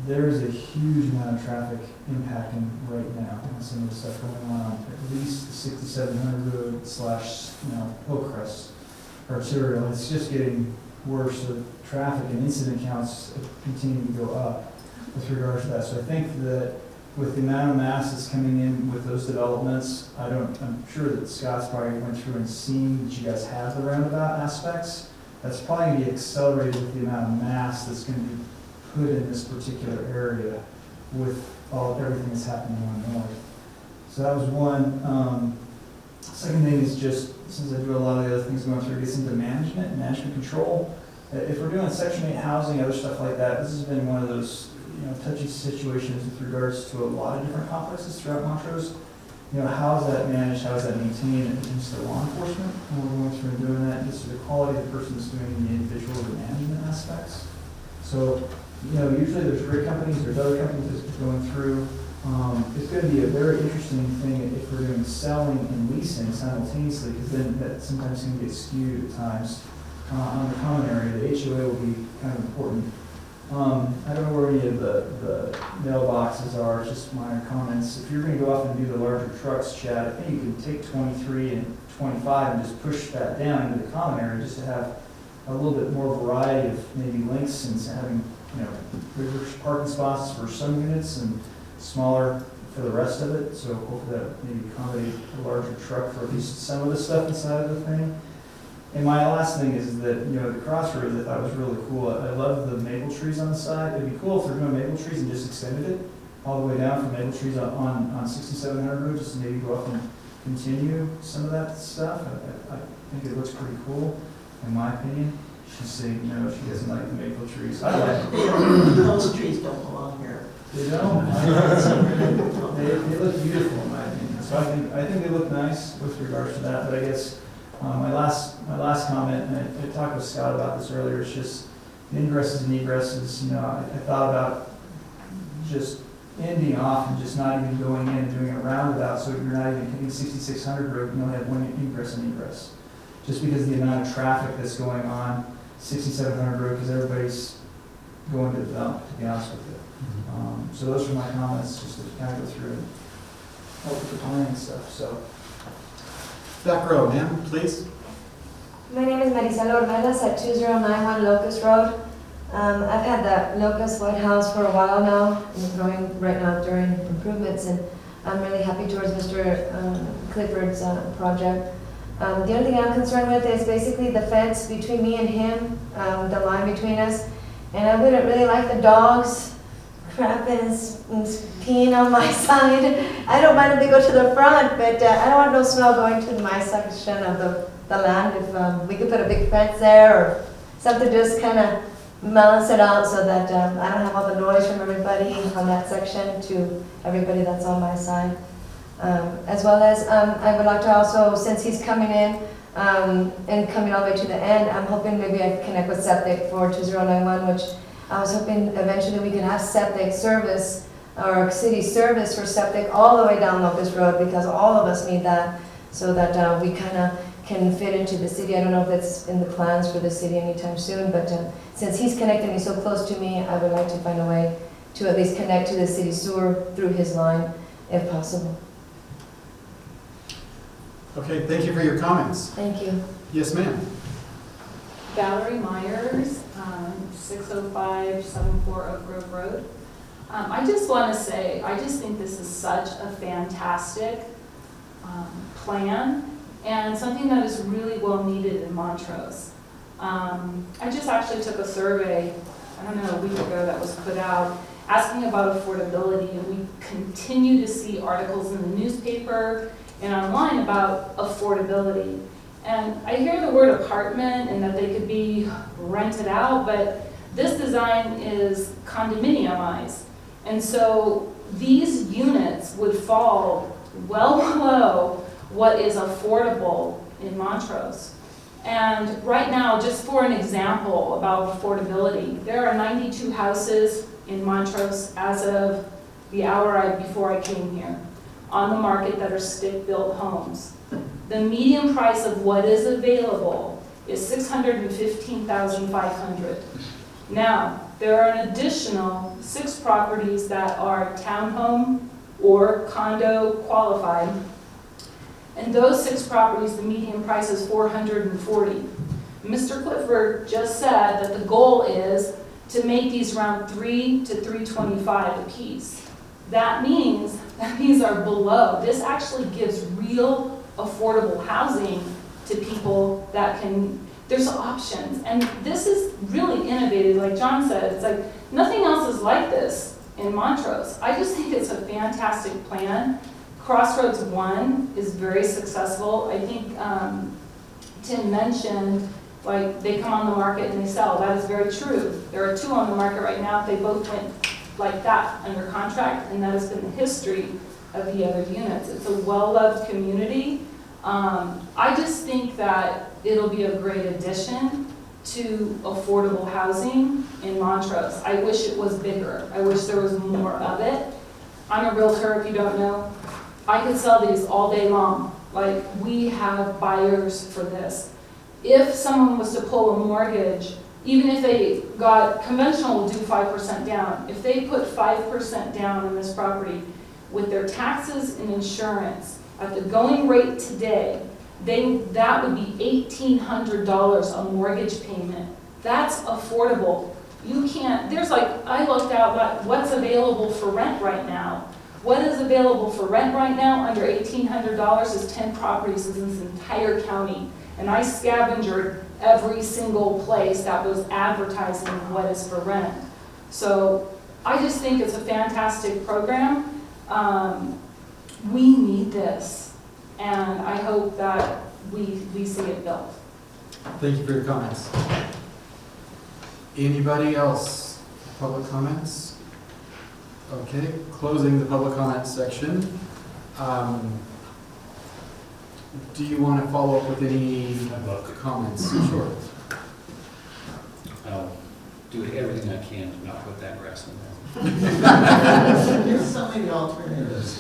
Speaker 22: there's a huge amount of traffic impacting right now on some of the stuff going on at least the 6700 road / Hillcrest arterial. It's just getting worse. The traffic and incident counts continue to go up with regards to that. So I think that with the amount of mass that's coming in with those developments, I'm sure that Scott's probably went through and seen that you guys have the roundabout aspects. That's probably going to be accelerated with the amount of mass that's going to be put in this particular area with everything that's happening on north. So that was one. Second thing is just, since I do a lot of the other things going through, it gets into management control. If we're doing Section 8 housing, other stuff like that, this has been one of those touchy situations with regards to a lot of different complexes throughout Montrose. How is that managed? How is that maintained? And just the law enforcement, and we're going through and doing that, just the quality of the person that's doing the individual or management aspects. So, usually there's great companies, there's other companies that are going through. It's going to be a very interesting thing if we're doing selling and leasing simultaneously, because then that sometimes can get skewed at times on the common area. The HOA will be kind of important. I don't know where any of the mailboxes are, it's just minor comments. If you're going to go off and do the larger trucks, Chad, I think you can take 23 and 25 and just push that down into the common area just to have a little bit more variety of maybe lengths and having, bigger parking spots for some units and smaller for the rest of it. So hopefully that maybe accommodate a larger truck for at least some of the stuff inside of the thing. And my last thing is that, the crossroads I thought was really cool. I love the maple trees on the side. It'd be cool if they're doing maple trees and just extended it all the way down from maple trees on 6700 Road, just to maybe go up and continue some of that stuff. I think it looks pretty cool, in my opinion. She's saying, no, she doesn't like the maple trees. I like it.
Speaker 11: Those trees don't belong here.
Speaker 22: They don't? They look beautiful, in my opinion. So I think they look nice with regards to that, but I guess my last comment, and I talked with Scott about this earlier, it's just ingresses and egresses. I thought about just ending off and just not even going in and doing a roundabout, so you're not even hitting 6600 Road, you only have one ingress and egress. Just because of the amount of traffic that's going on 6700 Road, because everybody's going to the dump, to be honest with you. So those are my comments, just to kind of go through and help with the planning stuff. So, back row, ma'am, please.
Speaker 7: My name is Marisela Ornelas at 2091 Locust Road. I've had the Locust White House for a while now. I'm growing right now during improvements, and I'm really happy towards Mr. Clifford's project. The only thing I'm concerned with is basically the fence between me and him, the line between us. And I wouldn't really like the dogs crapping and peeing on my side. I don't mind if they go to the front, but I don't want no smell going to my section of the land. If we could put a big fence there or something, just kind of balance it out so that I don't have all the noise from everybody on that section to everybody that's on my side. As well as I would like to also, since he's coming in and coming all the way to the end, I'm hoping maybe I can connect with septic for 2091, which I was hoping eventually we can have septic service or city service for septic all the way down Locust Road, because all of us need that, so that we kind of can fit into the city. I don't know if that's in the plans for the city anytime soon, but since he's connecting me so close to me, I would like to find a way to at least connect to the city sewer through his line, if possible.
Speaker 2: Okay, thank you for your comments.
Speaker 7: Thank you.
Speaker 2: Yes, ma'am.
Speaker 14: Valerie Myers, 60574 Oak Grove Road. I just want to say, I just think this is such a fantastic plan and something that is really well needed in Montrose. I just actually took a survey, I don't know, a week ago that was put out asking about affordability, and we continue to see articles in the newspaper and online about affordability. And I hear the word apartment and that they could be rented out, but this design is condominiumized. And so these units would fall well below what is affordable in Montrose. And right now, just for an example about affordability, there are 92 houses in Montrose as of the hour before I came here on the market that are stick-built homes. The median price of what is available is $615,500. Now, there are an additional 6 properties that are townhome or condo qualified. And those 6 properties, the median price is $440,000. Mr. Clifford just said that the goal is to make these around $300 to $325 apiece. That means that these are below. This actually gives real affordable housing to people that can, there's options. And this is really innovative, like John said, it's like nothing else is like this in Montrose. I just think it's a fantastic plan. Crossroads 1 is very successful. I think Tim mentioned, like, they come on the market and they sell. That is very true. There are 2 on the market right now. They both went like that under contract, and that has been the history of the other units. It's a well-loved community. I just think that it'll be a great addition to affordable housing in Montrose. I wish it was bigger. I wish there was more of it. I'm a realtor, if you don't know. I could sell these all day long. Like, we have buyers for this. If someone was to pull a mortgage, even if they got, conventional will do 5% down. If they put 5% down on this property with their taxes and insurance at the going rate today, that would be $1,800 a mortgage payment. That's affordable. You can't, there's like, I looked out like what's available for rent right now. What is available for rent right now under $1,800 is 10 properties in this entire county. And I scavenged every single place that was advertising what is for rent. So I just think it's a fantastic program. We need this, and I hope that we see it built.
Speaker 2: Thank you for your comments. Anybody else? Public comments? Okay, closing the public comments section. Do you want to follow up with any comments? Sure.
Speaker 8: I'll do everything I can to not put that grass in there.
Speaker 11: There's so many alternatives.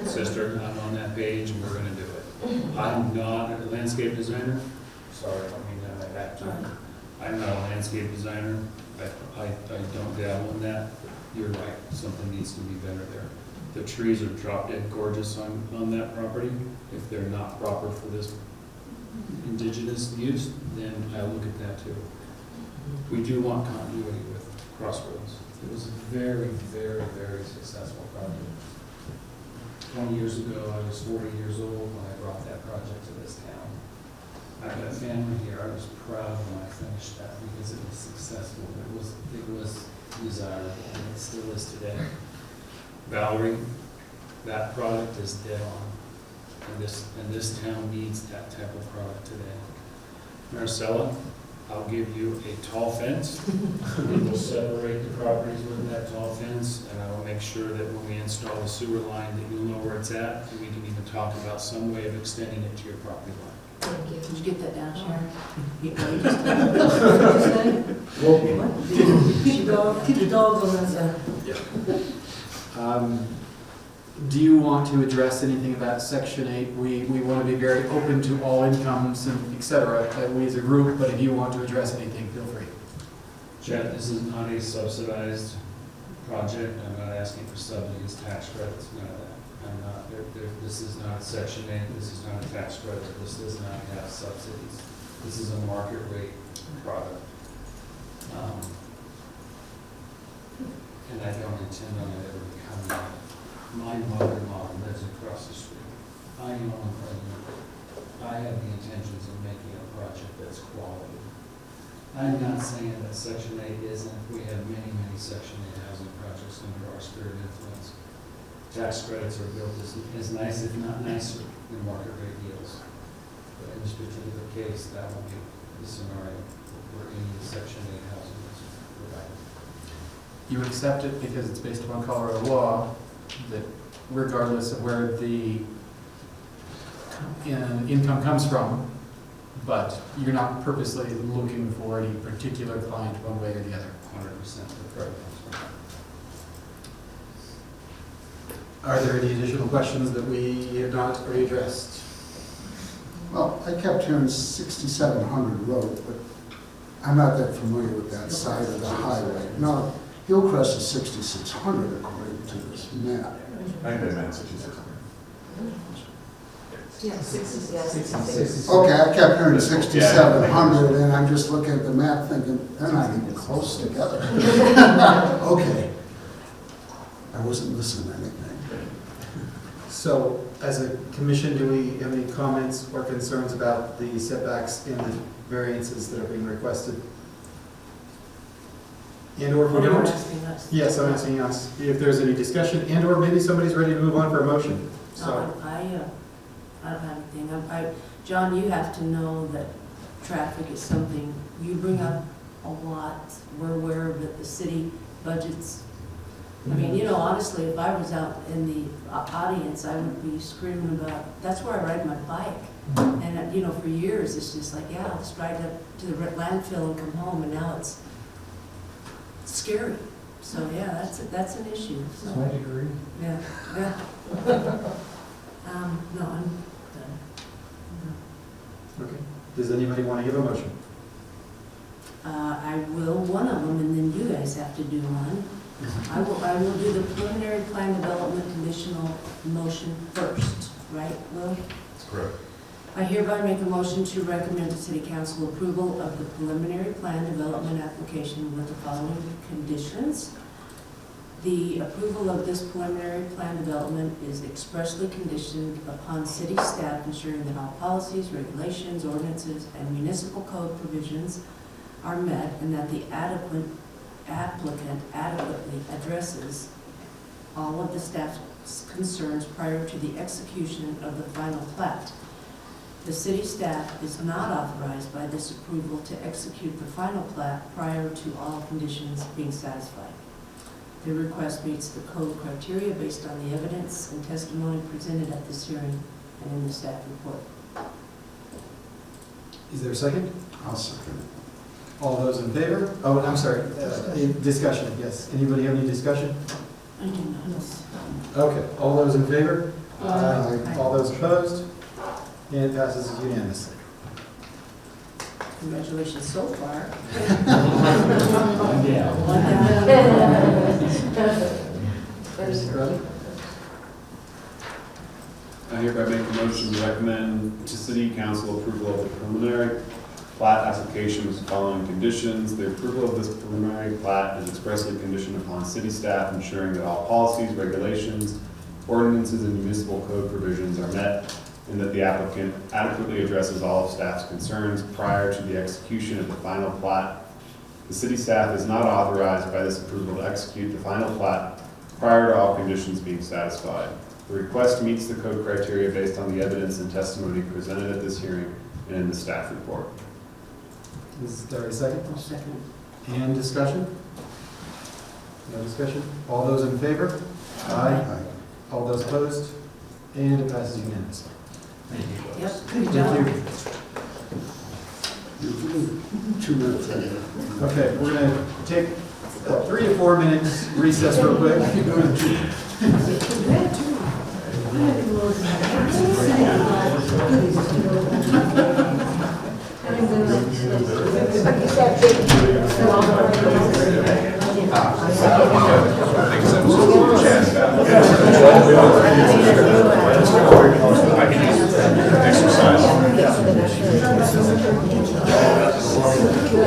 Speaker 8: Sister, I'm on that page and we're gonna do it. I'm not a landscape designer. Sorry, I mean that back to you. I'm not a landscape designer. I don't dabble in that. You're right, something needs to be better there. The trees are drop dead gorgeous on that property. If they're not proper for this indigenous use, then I'll look at that too. We do want continuity with Crossroads. It was a very, very, very successful project. 20 years ago, I was 40 years old when I brought that project to this town. I've got a family here. I was proud when I finished that because it was successful. It was desirable, and it still is today. Valerie, that product is dead on, and this town needs that type of product today. Marcella, I'll give you a tall fence. We will separate the properties with that tall fence, and I will make sure that when we install the sewer line, that you'll know where it's at, and we can even talk about some way of extending it to your property line.
Speaker 19: Thank you. Did you get that down, Sharon? You
Speaker 6: Keep the dogs on that side.
Speaker 2: Do you want to address anything about Section 8? We want to be very open to all incomes and et cetera, we as a group, but if you want to address anything, feel free.
Speaker 8: Chad, this is not a subsidized project. I'm not asking for subsidies, tax credits, none of that. I'm not, this is not Section 8, this is not a tax credit, this does not have subsidies. This is a market rate product. And I don't intend on it ever becoming that. My mother-in-law lives across the street. I own a unit. I have the intentions of making a project that's quality. I'm not saying that Section 8 isn't. We have many, many Section 8 housing projects under our sphere of influence. Tax credits are built as nice, if not nicer, than market rate deals. But in this particular case, that will be the scenario where any Section 8 housing is provided.
Speaker 2: You accept it because it's based upon Colorado law, that regardless of where the income comes from, but you're not purposely looking for any particular client one way or the other.
Speaker 8: 100% of the programs.
Speaker 2: Are there any additional questions that we have not already addressed?
Speaker 3: Well, I kept hearing 6700 Road, but I'm not that familiar with that side of the highway. No, Hillcrest is 6600 according to this map.
Speaker 5: I think they meant 6600.
Speaker 7: Yeah, 66.
Speaker 3: Okay, I kept hearing 6700, and I'm just looking at the map thinking, they're not even close together. Okay. I wasn't missing anything.
Speaker 2: So, as a commission, do we have any comments or concerns about the setbacks and the variances that are being requested? And or if we don't? Yes, I'm asking us if there's any discussion and or maybe somebody's ready to move on for a motion. So,
Speaker 19: I don't have anything. John, you have to know that traffic is something you bring up a lot. We're aware of that the city budgets. I mean, you know, honestly, if I was out in the audience, I would be screaming about, that's where I ride my bike. And, you know, for years, it's just like, yeah, I'll just ride up to the landfill and come home, and now it's scary. So, yeah, that's an issue, so.
Speaker 22: So I agree.
Speaker 19: Yeah, yeah. No, I'm done.
Speaker 2: Okay. Does anybody want to give a motion?
Speaker 19: I will one of them, and then you guys have to do one. I will do the preliminary plan development conditional motion first, right, Will?
Speaker 4: That's correct.
Speaker 19: I hereby make a motion to recommend to City Council approval of the preliminary plan development application with the following conditions. The approval of this preliminary plan development is expressly conditioned upon city staff ensuring that all policies, regulations, ordinances, and municipal code provisions are met, and that the applicant adequately addresses all of the staff's concerns prior to the execution of the final plat. The city staff is not authorized by this approval to execute the final plat prior to all conditions being satisfied. The request meets the code criteria based on the evidence and testimony presented at this hearing and in the staff report.
Speaker 2: Is there a second?
Speaker 3: I'll second it.
Speaker 2: All those in favor? Oh, I'm sorry, discussion, yes. Anybody have any discussion?
Speaker 19: I do not.
Speaker 2: Okay, all those in favor?
Speaker 19: Aye.
Speaker 2: All those opposed? And it passes unanimously.
Speaker 19: Congratulations so far.
Speaker 12: I hereby make a motion to recommend to City Council approval of the preliminary plat application with the following conditions. The approval of this preliminary plat is expressly conditioned upon city staff ensuring that all policies, regulations, ordinances, and municipal code provisions are met, and that the applicant adequately addresses all of staff's concerns prior to the execution of the final plat. The city staff is not authorized by this approval to execute the final plat prior to all conditions being satisfied. The request meets the code criteria based on the evidence and testimony presented at this hearing and in the staff report.
Speaker 2: Is there a second?
Speaker 19: I'll second.
Speaker 2: And discussion? No discussion? All those in favor?
Speaker 3: Aye.
Speaker 2: All those opposed? And it passes unanimously.
Speaker 19: Yep, good
Speaker 2: Thank
Speaker 19: job.
Speaker 2: you.
Speaker 3: You're 2 minutes ahead.
Speaker 2: Okay, we're going to take a 3 to 4 minutes recess real quick.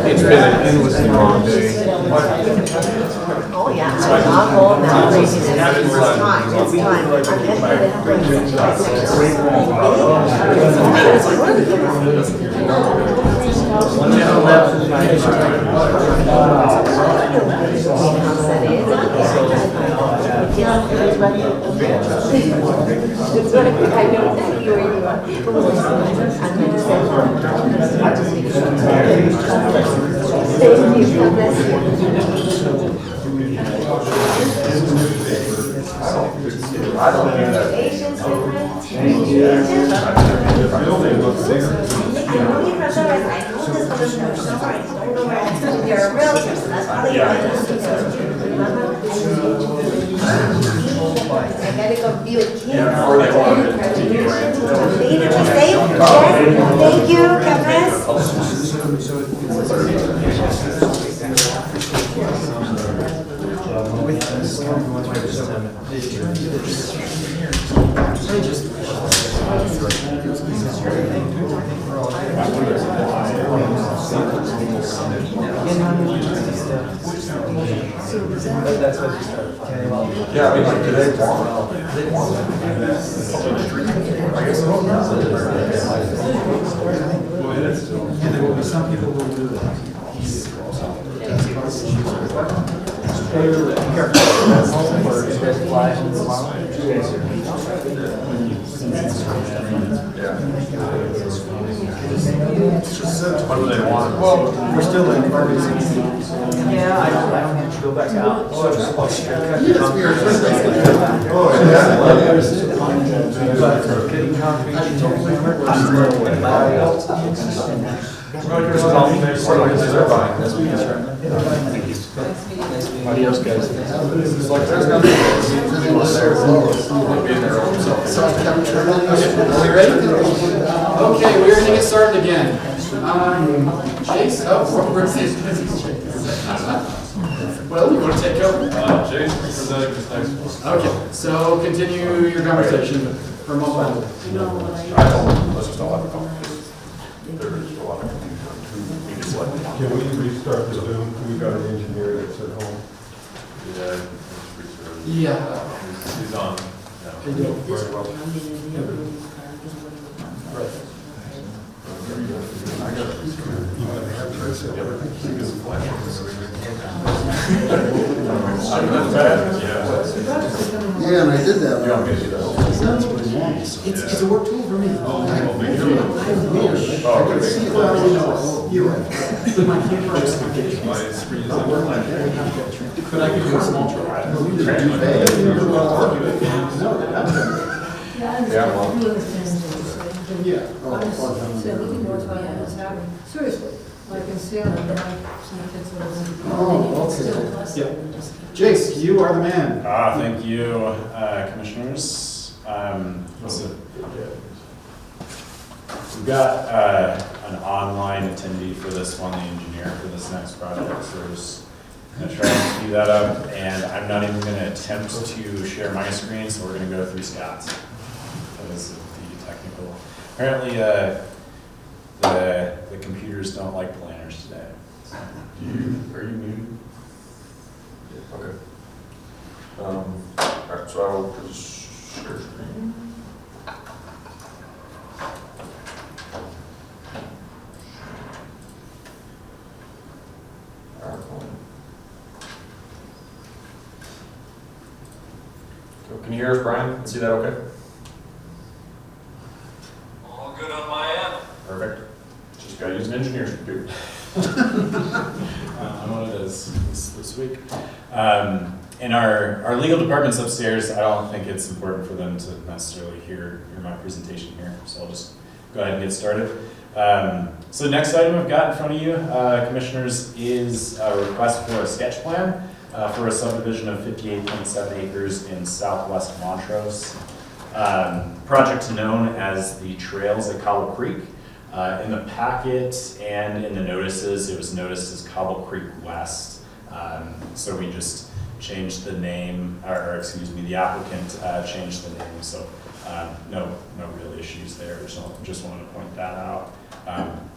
Speaker 13: It's been an endlessly long day.
Speaker 11: Oh, yeah, I'm old now, it's time, it's I gotta go be with kids. Be safe, Jen. Thank you,
Speaker 5: Yeah, I mean, like today,
Speaker 2: And there will be some people who will do that.
Speaker 5: what do they want?
Speaker 2: Well, we're still in emergency.
Speaker 11: Yeah,
Speaker 5: I don't have to go back out.
Speaker 2: Oh, yeah. But getting concrete
Speaker 5: Adios, guys.
Speaker 2: Are we ready? Okay, we're gonna get started again. Chase, where's Chase? Well, you want to take over?
Speaker 4: Jason, presenting this next one.
Speaker 2: Okay, so continue your conversation for a moment.
Speaker 5: Let's just all have a conversation. There's a lot of confusion. We just let them.
Speaker 13: Can we restart the Zoom? We got an engineer that's at home.
Speaker 2: Yeah.
Speaker 4: He's on.
Speaker 2: They do very well.
Speaker 3: Yeah, and I did that. That's what I want.
Speaker 2: It's a work tool for me.
Speaker 3: I can see it well, you know. You're right.
Speaker 2: But my camera is not but I can do a small try.
Speaker 6: Yeah, I understand.
Speaker 3: Yeah.
Speaker 6: So we can work on what's happening. Seriously, like in Salem, some kids that are.
Speaker 3: Oh, okay.
Speaker 2: Yeah. Jace, you are the man.
Speaker 1: Thank you, commissioners. So we've got an online attendee for this one, the engineer for this next project. So we're just going to try and speed that up. And I'm not even going to attempt to share my screen, so we're going to go through Scott's. That is the technical. Apparently, the computers don't like planners today. So, are you muted?
Speaker 5: Okay. All right, so I will just share screen. So can you hear us, Brian? See that okay?
Speaker 17: All good on my end.
Speaker 5: Perfect. Just gotta use an engineer's computer.
Speaker 1: I'm one of those this week. In our legal department's upstairs, I don't think it's important for them to necessarily hear my presentation here, so I'll just go ahead and get started. So the next item I've got in front of you, commissioners, is a request for a sketch plan for a subdivision of 58.7 acres in southwest Montrose. Project known as the Trails at Cobble Creek. In the packet and in the notices, it was noticed as Cobble Creek West. So we just changed the name, or excuse me, the applicant changed the name. So no real issues there. Just wanted to point that out.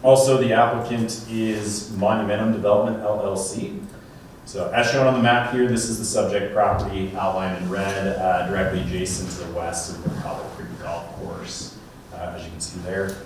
Speaker 1: Also, the applicant is Monumentum Development LLC. So as shown on the map here, this is the subject property outlined in red, directly adjacent to the west of the Cobble Creek Golf Course, as you can see there.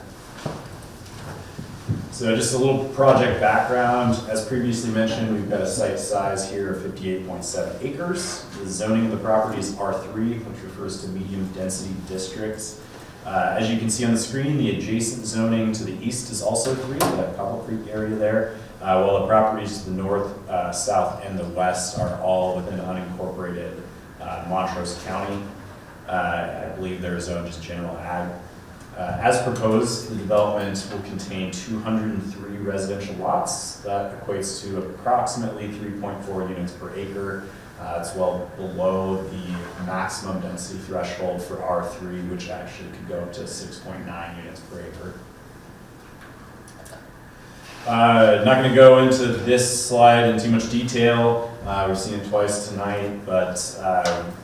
Speaker 1: So just a little project background. As previously mentioned, we've got a site size here of 58.7 acres. The zoning of the property is R3, which refers to medium density districts. As you can see on the screen, the adjacent zoning to the east is also 3, that Cobble Creek area there, while the properties to the north, south, and the west are all within unincorporated Montrose County. I believe they're zoned as general ag. As proposed, the development will contain 203 residential lots. That equates to approximately 3.4 units per acre. It's well below the maximum density threshold for R3, which actually could go up to 6.9 units per acre. Not going to go into this slide in too much detail. We've seen it twice tonight, but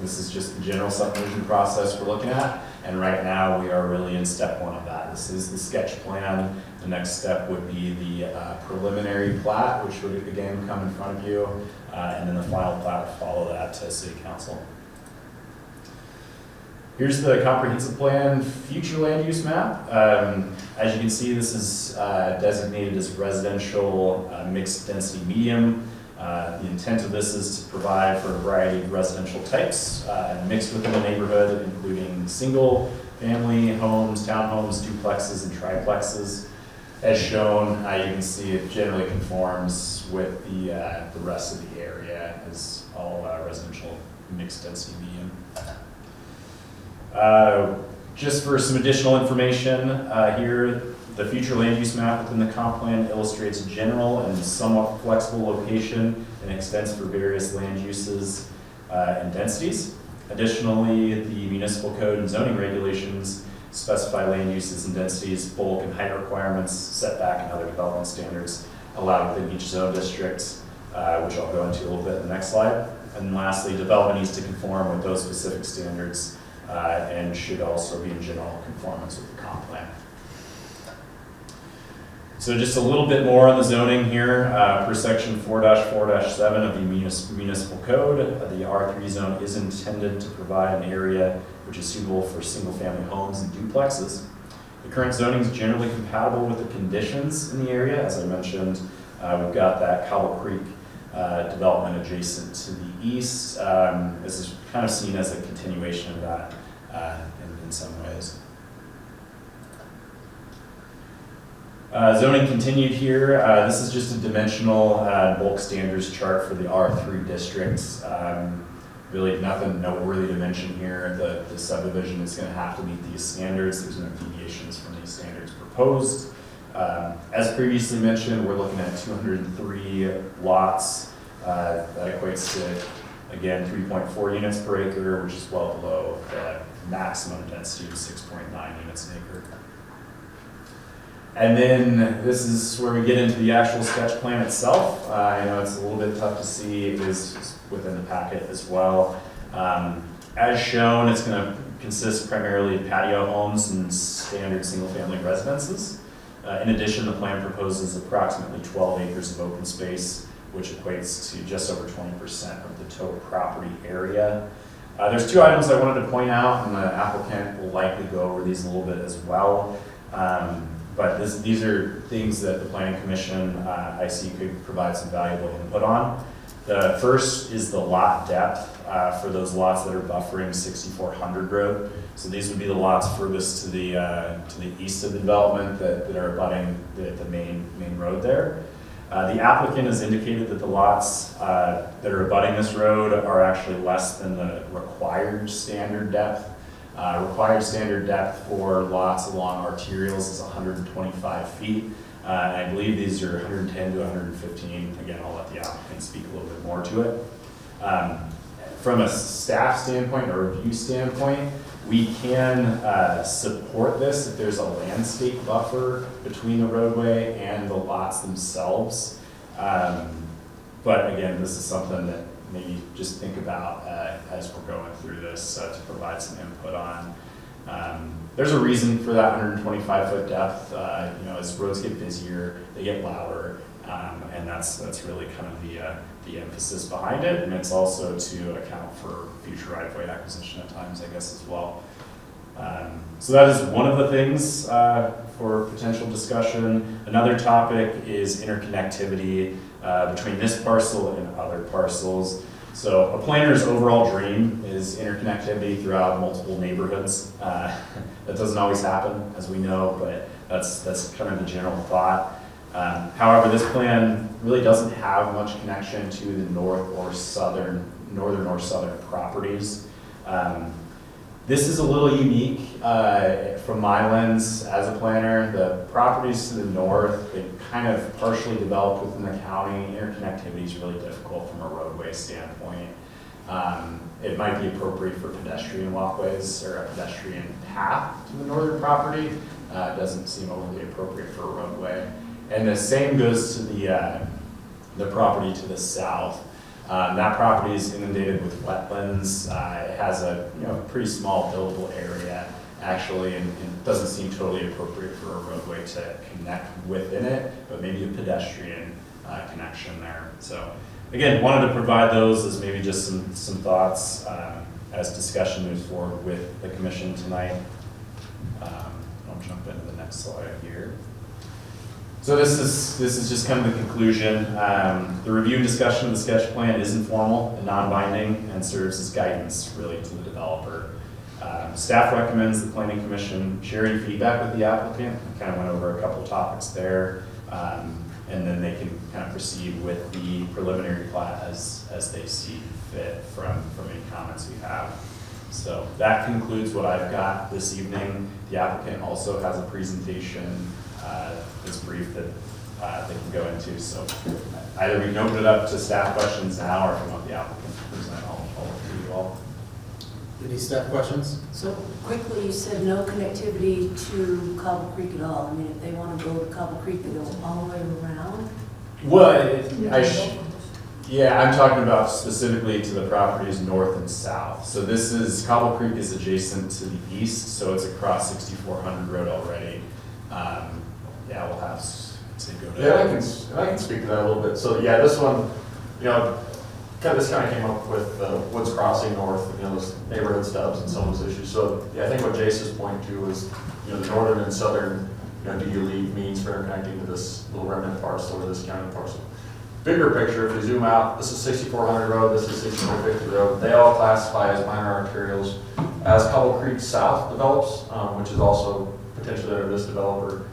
Speaker 1: this is just the general subdivision process we're looking at. And right now we are really in step 1 of that. This is the sketch plan. The next step would be the preliminary plat, which would again come in front of you. And then the final plat would follow that to City Council. Here's the comprehensive plan future land use map. As you can see, this is designated as residential mixed density medium. The intent of this is to provide for a variety of residential types mixed within the neighborhood, including single family homes, townhomes, duplexes, and triplexes. As shown, you can see it generally conforms with the rest of the area as all residential mixed density medium. Just for some additional information, here, the future land use map within the comp plan illustrates a general and somewhat flexible location and extents for various land uses and densities. Additionally, the municipal code and zoning regulations specify land uses and densities, bulk and height requirements, setback and other development standards allowed within each zone district, which I'll go into a little bit in the next slide. And lastly, development needs to conform with those specific standards and should also be in general conformance with the comp plan. So just a little bit more on the zoning here. Per section 4-4-7 of the municipal code, the R3 zone is intended to provide an area which is suitable for single-family homes and duplexes. The current zoning is generally compatible with the conditions in the area. As I mentioned, we've got that Cobble Creek development adjacent to the east. This is kind of seen as a continuation of that in some ways. Zoning continued here. This is just a dimensional bulk standards chart for the R3 districts. Really nothing noteworthy to mention here. The subdivision is going to have to meet these standards. There's no deviations from these standards proposed. As previously mentioned, we're looking at 203 lots. That equates to, again, 3.4 units per acre, which is well below the maximum density of 6.9 units an acre. And then this is where we get into the actual sketch plan itself. I know it's a little bit tough to see. It is within the packet as well. As shown, it's going to consist primarily of patio homes and standard single-family residences. In addition, the plan proposes approximately 12 acres of open space, which equates to just over 20% of the total property area. There's two items I wanted to point out, and the applicant will likely go over these a little bit as well. But these are things that the Planning Commission, I see, could provide some valuable input on. The first is the lot depth for those lots that are buffering 6400 Road. So these would be the lots furthest to the east of the development that are abutting the main road there. The applicant has indicated that the lots that are abutting this road are actually less than the required standard depth. Required standard depth for lots along arterials is 125 feet. And I believe these are 110 to 115. Again, I'll let the applicant speak a little bit more to it. From a staff standpoint or review standpoint, we can support this if there's a landscape buffer between the roadway and the lots themselves. But again, this is something that maybe just think about as we're going through this to provide some input on. There's a reason for that 125-foot depth. As roads get busier, they get louder, and that's really kind of the emphasis behind it. And it's also to account for future right-of-way acquisition at times, I guess, as well. So that is one of the things for potential discussion. Another topic is interconnectivity between this parcel and other parcels. So a planner's overall dream is interconnectivity throughout multiple neighborhoods. That doesn't always happen, as we know, but that's kind of the general thought. However, this plan really doesn't have much connection to the northern or southern properties. This is a little unique from my lens as a planner. The properties to the north, they kind of partially developed within the county. Interconnectivity is really difficult from a roadway standpoint. It might be appropriate for pedestrian walkways or a pedestrian path to the northern property. It doesn't seem overly appropriate for a roadway. And the same goes to the property to the south. That property is inundated with wetlands. It has a pretty small buildable area, actually, and it doesn't seem totally appropriate for a roadway to connect within it, but maybe a pedestrian connection there. So again, wanted to provide those as maybe just some thoughts as discussion moves forward with the commission tonight. I'll jump into the next slide here. So this is just kind of the conclusion. The review and discussion of the sketch plan is informal and non-binding and serves as guidance really to the developer. Staff recommends the Planning Commission share any feedback with the applicant. We kind of went over a couple of topics there, and then they can kind of proceed with the preliminary plat as they see fit from any comments we have. So that concludes what I've got this evening. The applicant also has a presentation that's brief that they can go into. So either we can open it up to staff questions now, or if you want the applicant to present, I'll to you all.
Speaker 2: Any staff questions?
Speaker 19: So quickly, you said no connectivity to Cobble Creek at all. I mean, if they want to go to Cobble Creek, they go all the way around?
Speaker 1: Well, yeah, I'm talking about specifically to the properties north and south. So this is, Cobble Creek is adjacent to the east, so it's across 6400 Road already. Yeah, we'll have to go to.
Speaker 5: Yeah, I can speak to that a little bit. So yeah, this one, you know, this kind of came up with Woods Crossing North, you know, those neighborhood stubs and some of those issues. So yeah, I think what Jace is pointing to is, you know, the northern and southern, you know, do you leave means for interconnecting to this little remnant parcel or this county parcel. Bigger picture, if you zoom out, this is 6400 Road, this is 6450 Road. They all classify as minor arterials. As Cobble Creek South develops, which is also potentially under this developer,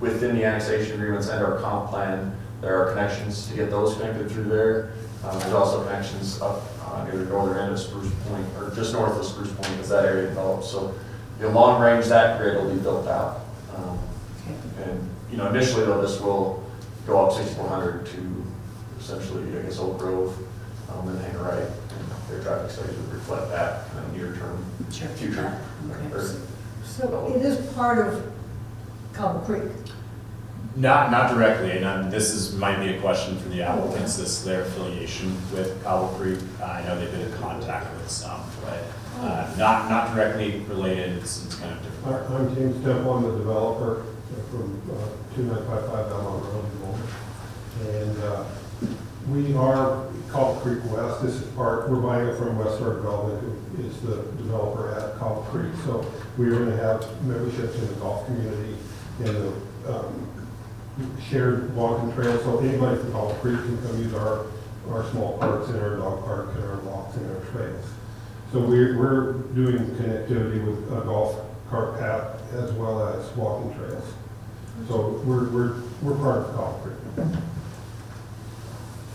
Speaker 5: within the annexation agreements and our comp plan, there are connections to get those connected through there. There's also connections up near the northern end of Spruce Point, or just north of Spruce Point as that area develops. So, you know, long range, that grid will be built out. And, you know, initially though, this will go up 6400 to essentially, I guess, Oak Grove, and hang right. And their traffic studies would reflect that kind of near-term future.
Speaker 6: So it is part of Cobble Creek.
Speaker 1: Not directly, and might be a question for the applicants, this their affiliation with Cobble Creek. I know they've been in contact with some, but not directly related. It's kind of different.
Speaker 13: I'm James Temple, I'm the developer from 2955 Belmont Road. And we are Cobble Creek West. This is we're buying it from Weststar Development, who is the developer at Cobble Creek. So we're going to have memberships in the golf community and the shared walking trails. So anybody from Cobble Creek can come use our small parks and our dog park and our walks and our trails. So we're doing connectivity with a golf cart path as well as walking trails. So we're part of Cobble Creek.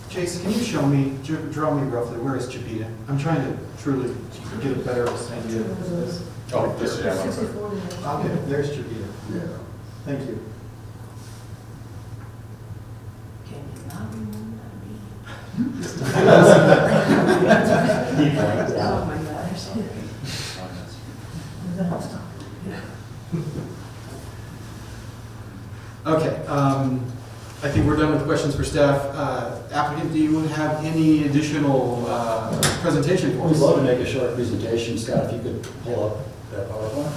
Speaker 2: Chase, can you show me, draw me roughly, where is Chipeta? I'm trying to truly get a better idea of this.
Speaker 5: Oh, this is,
Speaker 2: Okay, there's Chipeta.
Speaker 3: Yeah.
Speaker 2: Thank you.
Speaker 11: Can you not remember
Speaker 19: Oh my gosh.
Speaker 2: Okay, I think we're done with questions for staff. Applicant, do you have any additional presentation for us?
Speaker 10: We'd love to make a short presentation. Scott, if you could pull up that PowerPoint.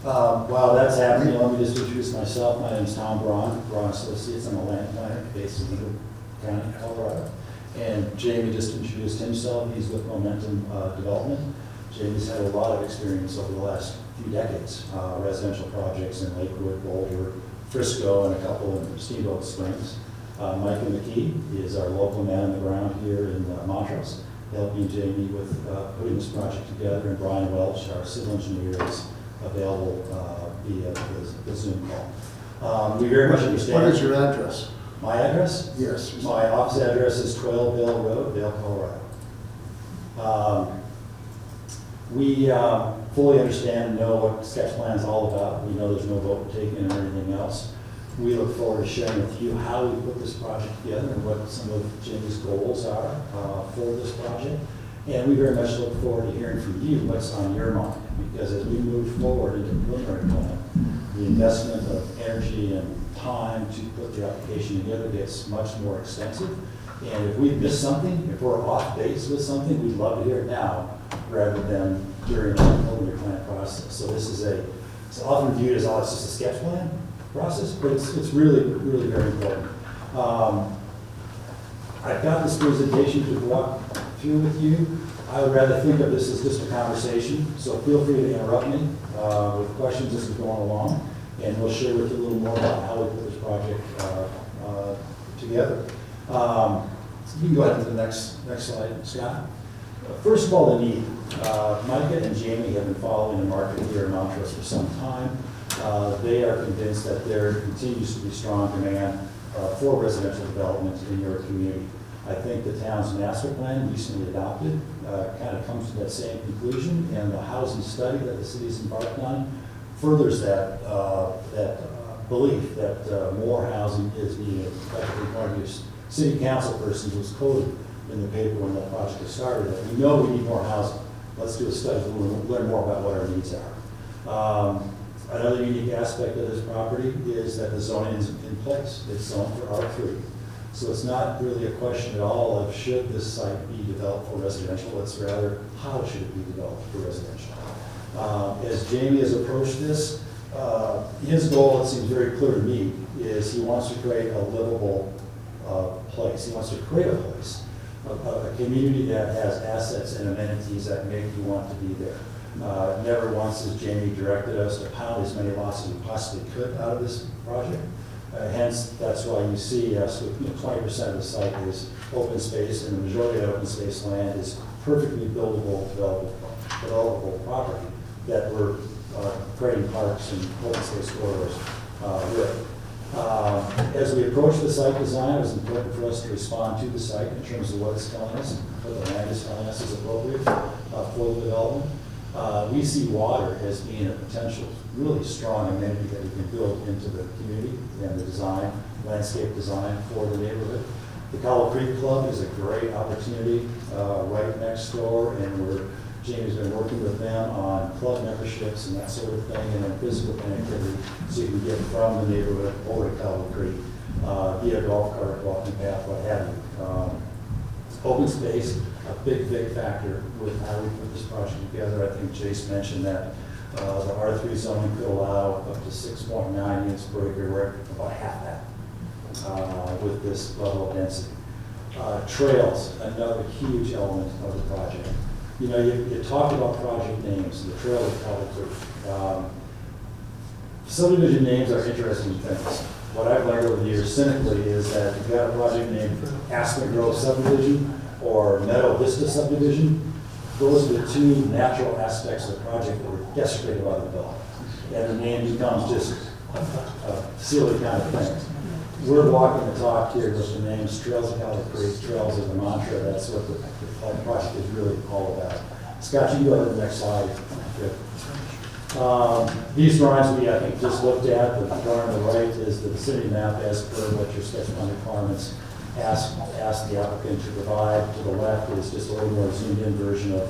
Speaker 10: While that's happening, let me just introduce myself. My name is Tom Braun, Braun Associates. I'm a land planner based in Lincoln County, Colorado. And Jamie just introduced himself. He's with Momentum Development. Jamie's had a lot of experience over the last few decades, residential projects in Lakewood, Boulder, Frisco, and a couple in Steamboat Springs. Micah McKee is our local man on the ground here in Montrose, helping Jamie with putting this project together, and Brian Welch, our civil engineer, is available via the Zoom call. We very much understand.
Speaker 3: What is your address?
Speaker 10: My address?
Speaker 3: Yes.
Speaker 10: My office address is 12 Bell Road, Vail, Colorado. We fully understand and know what sketch plan is all about. We know there's no vote taken or anything else. We look forward to sharing with you how we put this project together and what some of Jimmy's goals are for this project. And we very much look forward to hearing from you what's on your mind, because as we move forward into the preliminary plan, the investment of energy and time to put the application together gets much more extensive. And if we miss something, if we're off base with something, we'd love to hear it now rather than during the preliminary plan process. So this is it's often viewed as, oh, it's just a sketch plan process, but it's really, really very important. I've got this presentation to walk through with you. I would rather think of this as just a conversation, so feel free to interrupt me with questions as we're going along, and we'll share with you a little more about how we put this project together. So you can go ahead to the next slide, Scott. First of all, the need. Micah and Jamie have been following the market here in Montrose for some time. They are convinced that there continues to be strong demand for residential development in your community. I think the town's master plan recently adopted kind of comes to that same conclusion, and the housing study that the city's embarked on furthers that belief that more housing is needed. In fact, one of your city council persons was quoted in the paper when that project was started that we know we need more housing. Let's do a study to learn more about what our needs are. Another unique aspect of this property is that the zoning is in place. It's zoned for R3. So it's not really a question at all of should this site be developed for residential. It's rather how should it be developed for residential. As Jamie has approached this, his goal, it seems very clear to me, is he wants to create a livable place. He wants to create a place, a community that has assets and amenities that make you want to be there. Never once has Jamie directed us to pound as many lots as we possibly could out of this project. Hence, that's why you see us with 20% of the site is open space, and the majority of that open space land is perfectly buildable, developable property that we're creating parks and open space corridors with. As we approach the site design, it was important for us to respond to the site in terms of what it's telling us, what the land is telling us is appropriate for the development. We see water as being a potential really strong amenity that we can build into the community and the design, landscape design for the neighborhood. The Cowell Creek Club is a great opportunity right next door, and Jamie's been working with them on club memberships and that sort of thing, and then physical connectivity so you can get from the neighborhood over to Cowell Creek via golf cart, walking path, what have you. Open space, a big factor with how we put this project together. I think Jace mentioned that the R3 zoning could allow up to 6.9 units per acre. We're at about half that with this level of density. Trails, another huge element of the project. You know, you talked about project names, the Trail of Cowell Creek. Subdivision names are interesting things. What I've learned over the years cynically is that if you've got a project named Aspen Grove Subdivision or Meadow Vista Subdivision, those are the two natural aspects of the project that were desecrated by the developer. And the name becomes just a silly kind of thing. We're walking the talk here with the names Trails of Cowell Creek, Trails of the mantra. That's what the project is really all about. Scott, you can go to the next slide. Good. These drawings we, I think, just looked at. The drawing on the right is the vicinity map as per what your sketch plan requirements ask the applicant to provide. To the left is just a little more zoomed in version of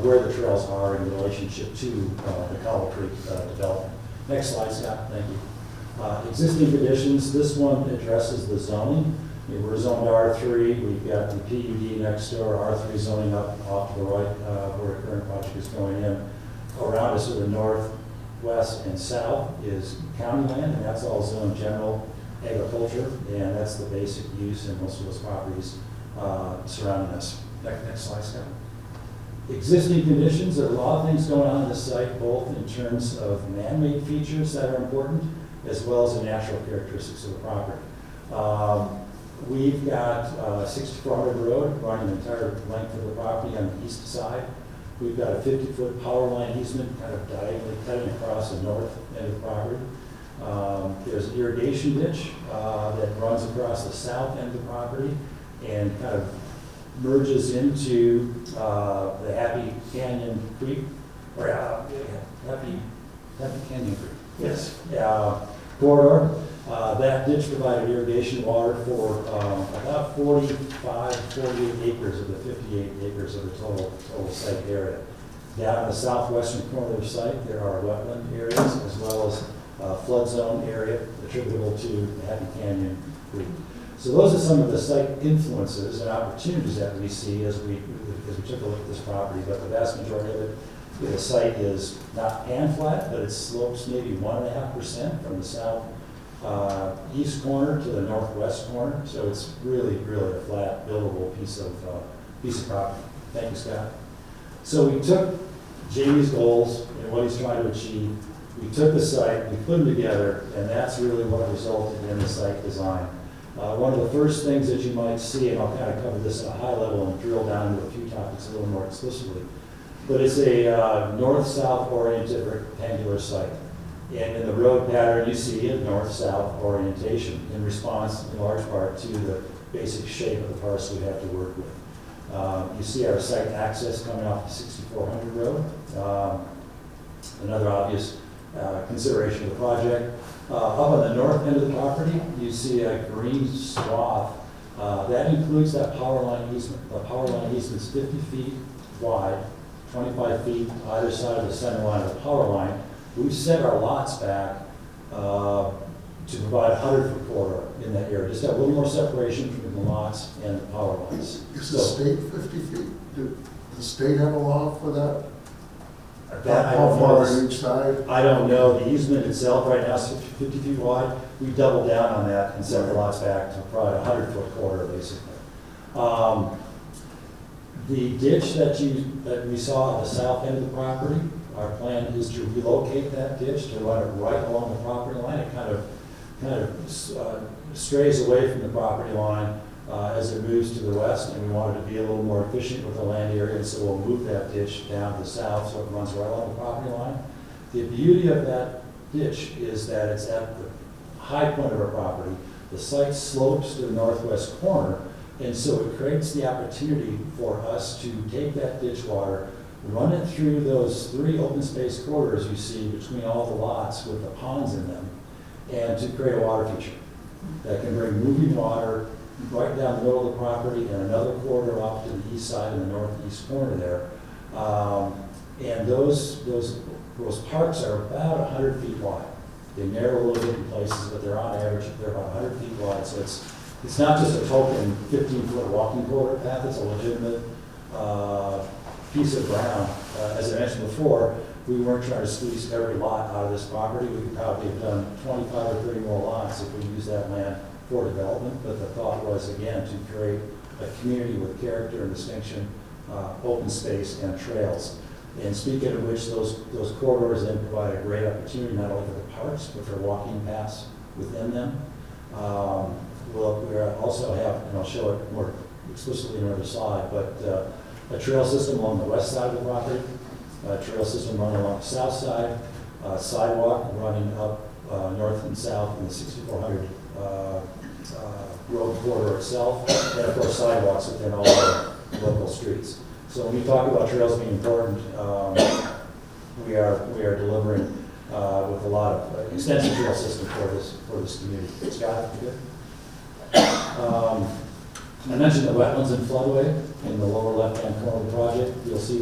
Speaker 10: where the trails are in relationship to the Cowell Creek development. Next slide, Scott. Thank you. Existing conditions, this one addresses the zoning. We're zoned R3, we've got the PUD next door, R3 zoning up off to the right where the current project is going in. Around us to the north, west, and south is county land, and that's all zoned general agriculture, and that's the basic use in most of those properties surrounding us. Next slide, Scott. Existing conditions, there are a lot of things going on this site, both in terms of man-made features that are important, as well as the natural characteristics of the property. We've got 6400 road running the entire length of the property on the east side. We've got a 50-foot power line easement kind of diagonally cutting across the north end of the property. There's an irrigation ditch that runs across the south end of the property and kind of merges into the Happy Canyon Creek, or Happy Canyon Creek. Yes. Corridor. That ditch provided irrigation water for about 48 acres of the 58 acres of the total site area. Down in the southwestern corner of the site, there are wetland areas as well as flood zone area attributable to the Happy Canyon Creek. So those are some of the site influences and opportunities that we see as we took a look at this property, but the vast majority of it, the site is not pan flat, but it slopes maybe 1.5% from the south east corner to the northwest corner. So it's really a flat, buildable piece of property. Thank you, Scott. So we took Jamie's goals and what he's trying to achieve. We took the site, we put them together, and that's really what resulted in the site design. One of the first things that you might see, and I'll kind of cover this at a high level and drill down into a few topics a little more explicitly, but it's a north-south oriented rectangular site. And in the road pattern, you see a north-south orientation in response, in large part, to the basic shape of the parcel we have to work with. You see our site access coming off the 6400 road. Another obvious consideration of the project. Up on the north end of the property, you see a green swath. That includes that power line easement. The power line easement is 50 feet wide, 25 feet either side of the center line of the power line. We've set our lots back to provide a 100-foot corridor in that area. Just have a little more separation between the lots and the power lines.
Speaker 3: Is the state 50 feet? Did the state have a law for that?
Speaker 10: How
Speaker 3: far on each side?
Speaker 10: I don't know. The easement itself right now is 50 feet wide. We doubled down on that and set the lots back to provide a 100-foot corridor, basically. The ditch that we saw at the south end of the property, our plan is to relocate that ditch to run it right along the property line. It kind of strays away from the property line as it moves to the west, and we wanted to be a little more efficient with the land area, and so we'll move that ditch down to the south so it runs right along the property line. The beauty of that ditch is that it's at the high point of our property. The site slopes to the northwest corner, and so it creates the opportunity for us to take that ditch water, run it through those 3 open space corridors you see between all the lots with the ponds in them, and to create a water feature that can bring moving water right down the middle of the property and another corridor off to the east side in the northeast corner there. And those parks are about 100 feet wide. They narrow a little bit in places, but they're on average, they're about 100 feet wide. So it's not just a token 15-foot walking corridor path, it's a legitimate piece of ground. As I mentioned before, we weren't trying to squeeze every lot out of this property. We could probably have done 25 or 30 more lots if we used that land for development, but the thought was, again, to create a community with character and distinction, open space and trails. And speaking of which, those corridors then provide a great opportunity not only for the parks, but for walking paths within them. We also have, and I'll show it more explicitly on the other side, but a trail system along the west side of the property, a trail system running along the south side, sidewalk running up north and south in the 6400 road corridor itself, and of course sidewalks within all the local streets. So when we talk about trails being important, we are delivering with a lot of extensive trail system for this community. Scott, you good? I mentioned the wetlands and floodway in the lower left-hand corner of the project. You'll see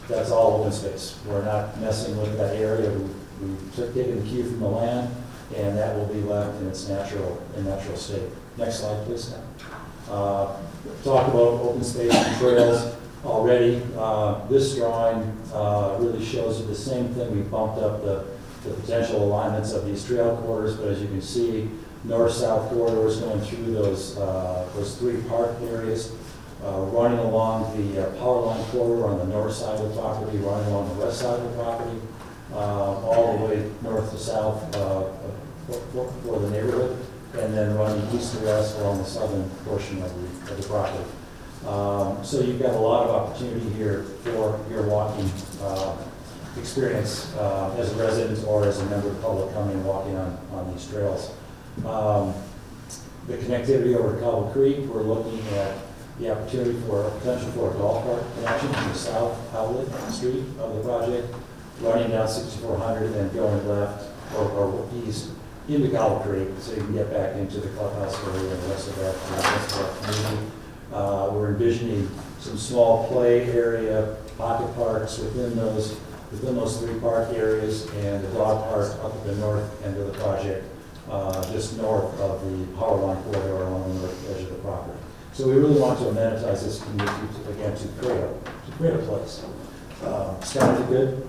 Speaker 10: that's all open space. We're not messing with that area. We took taken the cue from the land, and that will be left in its natural state. Next slide, please. Talk about open space and trails already. This drawing really shows you the same thing. We bumped up the potential alignments of these trail corridors, but as you can see, north-south corridors going through those 3 park areas, running along the power line corridor on the north side of the property, running along the west side of the property, all the way north to south for the neighborhood, and then running east to west along the southern portion of the property. So you've got a lot of opportunity here for your walking experience as a resident or as a member of the public coming and walking on these trails. The connectivity over to Cobble Creek, we're looking at the opportunity for a potential for a golf cart connection from the south outlet street of the project, running down 6400 and then going left or east into Cobble Creek so you can get back into the clubhouse area and the rest of that community. We're envisioning some small play area, pocket parks within those 3 park areas, and the dog park up at the north end of the project, just north of the power line corridor along the north edge of the property. So we really want to amenitize this community to create a place. Scott, you good?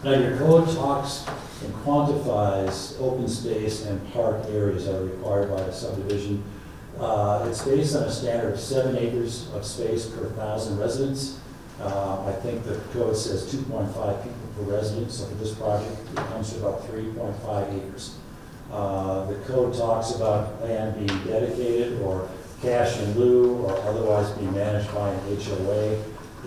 Speaker 10: Now your code talks and quantifies open space and park areas that are required by the subdivision. It's based on a standard of 7 acres of space per 1,000 residents. I think the code says 2.5 people per resident, so for this project it comes to about 3.5 acres. The code talks about land being dedicated or cash in lieu or otherwise being managed by an HOA.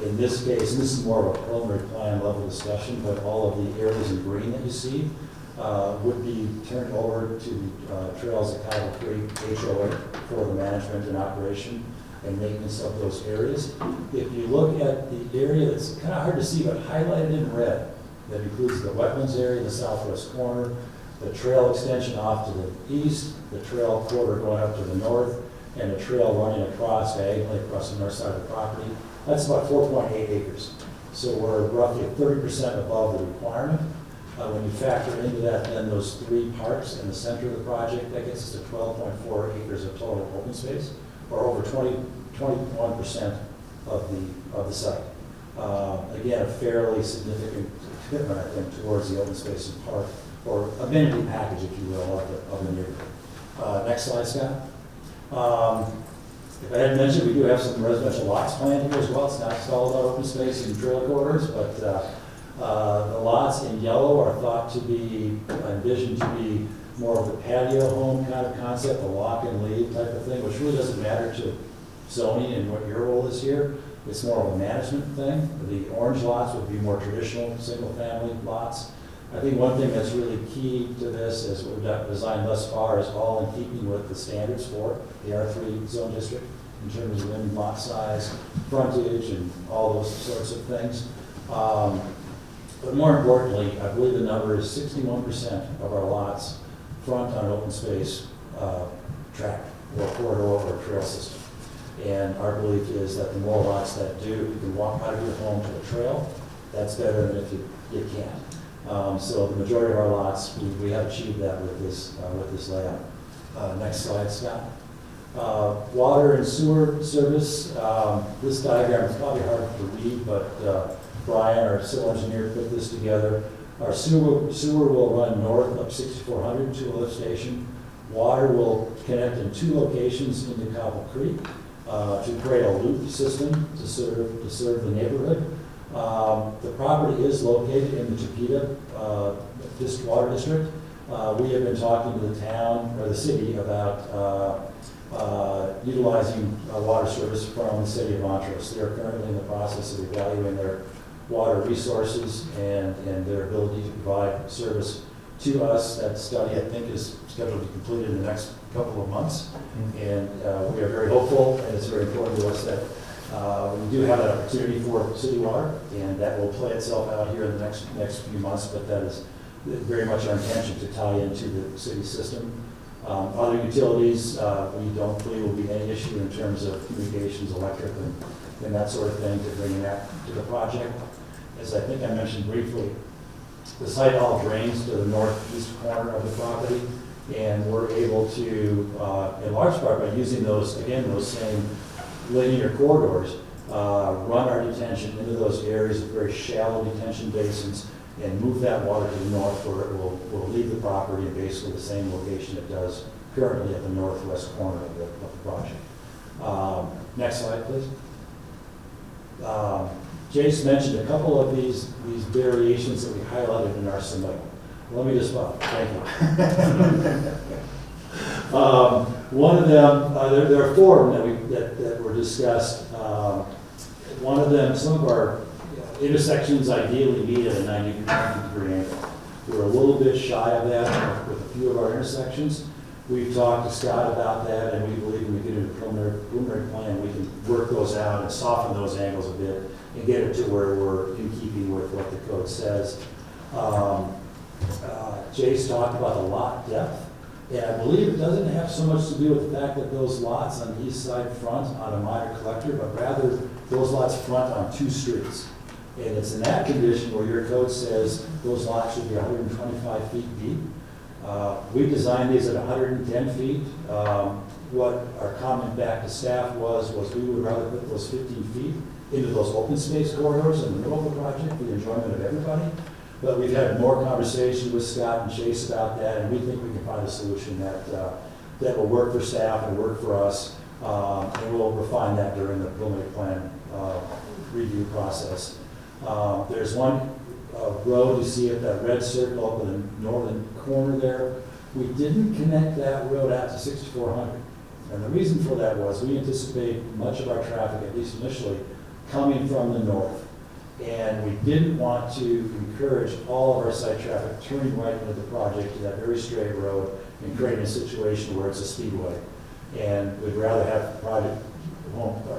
Speaker 10: In this case, and this is more of a preliminary plan level discussion, but all of the areas in green that you see would be turned over over to the Trails of Cattle Creek HOA for the management and operation and maintenance of those areas. If you look at the area that's kind of hard to see but highlighted in red, that includes the wetlands area, the southwest corner, the trail extension off to the east, the trail quarter going up to the north, and the trail running across, diagonally across the north side of the property. That's about 4.8 acres. So we're roughly 30% above the requirement. When you factor into that then those 3 parks in the center of the project, that gets us to 12.4 acres of total open space, or over 21% of the site. Again, a fairly significant commitment, I think, towards the open space and park, or amenity package, if you will, of the neighborhood. Next slide, Scott. If I hadn't mentioned, we do have some residential lots planned here as well. It's not all about open space and trailer corridors, but the lots in yellow are thought to be, envisioned to be more of the patio home kind of concept, the lock and leave type of thing, which really doesn't matter to zoning and what your role is here. It's more of a management thing. The orange lots would be more traditional single-family lots. I think one thing that's really key to this is what we've designed thus far is all in keeping with the standards for the R3 zone district in terms of limited lot size, frontage, and all those sorts of things. But more importantly, I believe the number is 61% of our lots front on an open space track or corridor or trail system. And our belief is that the more lots that do, you can walk out of your home to a trail, that's better than if you can't. So the majority of our lots, we have achieved that with this layout. Next slide, Scott. Water and sewer service. This diagram is probably hard to read, but Brian, our civil engineer, put this together. Our sewer will run north up 6400 to a lift station. Water will connect in 2 locations into Cobble Creek to create a loop system to serve the neighborhood. The property is located in the Chiquita Water District. We have been talking to the town or the city about utilizing water service from the City of Montrose. They are currently in the process of evaluating their water resources and their ability to provide service to us. That study, I think, is scheduled to be completed in the next couple of months. And we are very hopeful, and it's very important to us that we do have an opportunity for city water, and that will play itself out here in the next few months, but that is very much our intention to tie into the city system. Other utilities, we don't believe will be any issue in terms of communications, electric, and that sort of thing to bring that to the project. As I think I mentioned briefly, the site all drains to the northeast corner of the property, and we're able to, in large part by using those same linear corridors, run our detention into those areas of very shallow detention basins and move that water to the north where it will leave the property in basically the same location it does currently at the northwest corner of the project. Next slide, please. Jace mentioned a couple of these variations that we highlighted in our submittal. Let me just, thank you. One of them, there are 4 of them that were discussed. One of them, some of our intersections ideally meet at a 90-degree angle. We're a little bit shy of that with a few of our intersections. We've talked to Scott about that, and we believe when we get into a preliminary plan, we can work those out and soften those angles a bit and get it to where we're in keeping with what the code says. Jace talked about the lot depth, and I believe it doesn't have so much to do with the fact that those lots on the east side front on a minor collector, but rather those lots front on 2 streets. And it's in that condition where your code says those lots should be 125 feet deep. We designed these at 110 feet. What our comment back to staff was we would rather put those 15 feet into those open space corridors in the middle of the project for the enjoyment of everybody. But we've had more conversation with Scott and Chase about that, and we think we can find a solution that will work for staff and work for us, and we'll refine that during the preliminary plan review process. There's one road you see at that red circle up in the northern corner there. We didn't connect that road out to 6400. And the reason for that was we anticipate much of our traffic, at least initially, coming from the north. And we didn't want to encourage all of our site traffic turning right into the project to that very straight road and creating a situation where it's a speedway. And we'd rather have private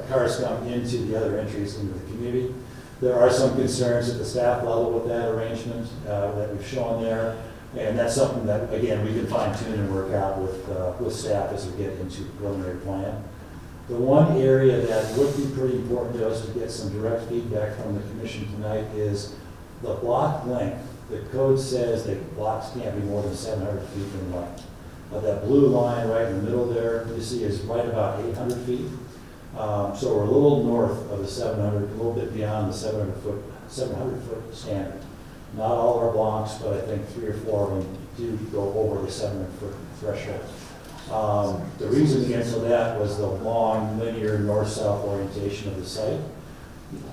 Speaker 10: cars come into the other entries into the community. There are some concerns at the staff level with that arrangement that we've shown there. And that's something that, again, we can fine tune and work out with staff as we get into the preliminary plan. The one area that would be pretty important to us to get some direct feedback from the commission tonight is the block length. The code says that blocks can't be more than 700 feet in length. But that blue line right in the middle there, you see, is right about 800 feet. So we're a little north of the 700, a little bit beyond the 700-foot standard. Not all of our blocks, but I think 3 or 4 of them do go over the 700-foot threshold. The reason again for that was the long linear north-south orientation of the site.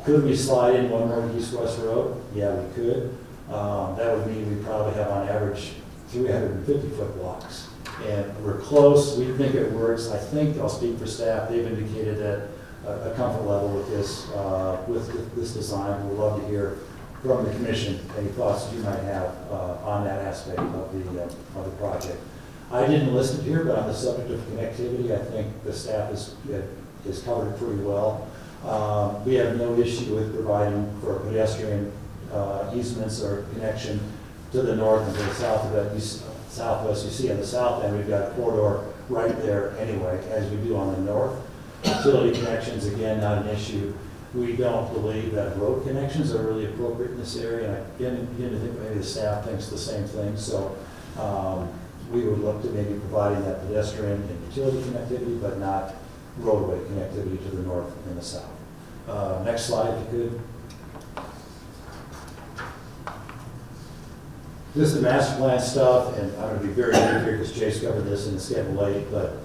Speaker 10: Could we slide in one more east-west road? Yeah, we could. That would mean we probably have on average 350-foot blocks. And we're close, we think it works. I think, I'll speak for staff, they've indicated that a comfort level with this design. We'd love to hear from the commission any thoughts you might have on that aspect of the project. I didn't list it here, but on the subject of connectivity, I think the staff is covered pretty well. We have no issue with providing for pedestrian easements or connection to the north and to the south of that southwest. You see on the south end, we've got a corridor right there anyway, as we do on the north. Utility connections, again, not an issue. We don't believe that road connections are really appropriate in this area, and I begin to think maybe the staff thinks the same thing. So we would look to maybe providing that pedestrian and utility connectivity, but not roadway connectivity to the north and the south. Next slide, if you could. This is the master plan stuff, and I'm going to be very brief here because Chase covered this and it's getting late, but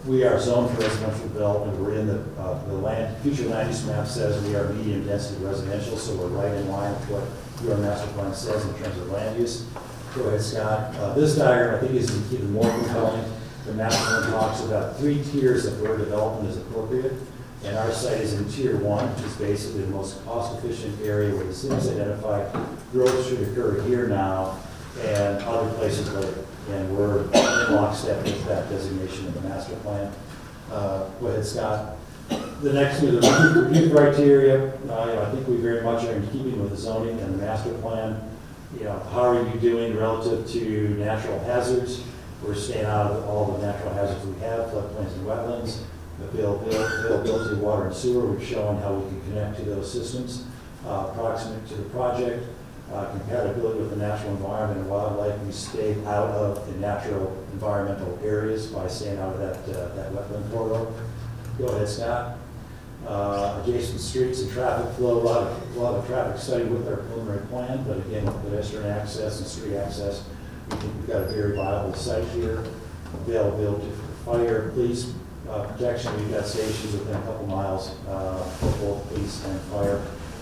Speaker 10: we are zoned for residential development. We're in the future land use map says we are medium density residential, so we're right in line with what your master plan says in terms of land use. Go ahead, Scott. This diagram I think is even more compelling. The master plan talks about 3 tiers of where development is appropriate, and our site is in tier 1, which is basically the most cost-efficient area where the city's identified growth should occur here now and other places later. And we're in lockstep with that designation in the master plan. Go ahead, Scott. The next is the review criteria. I think we very much are in keeping with the zoning and the master plan. How are you doing relative to natural hazards? We're staying out of all the natural hazards we have, floodplains and wetlands. Availability of water and sewer, we've shown how we can connect to those systems. Proximate to the project, compatibility with the natural environment and wildlife. We stayed out of the natural environmental areas by staying out of that wetland corridor. Go ahead, Scott. Adjacent streets and traffic flow, a lot of traffic study with our preliminary plan, but again, with pedestrian access and street access, we think we've got a very viable site here. Availability for fire, police protection, we've got stations within a couple miles for both police and fire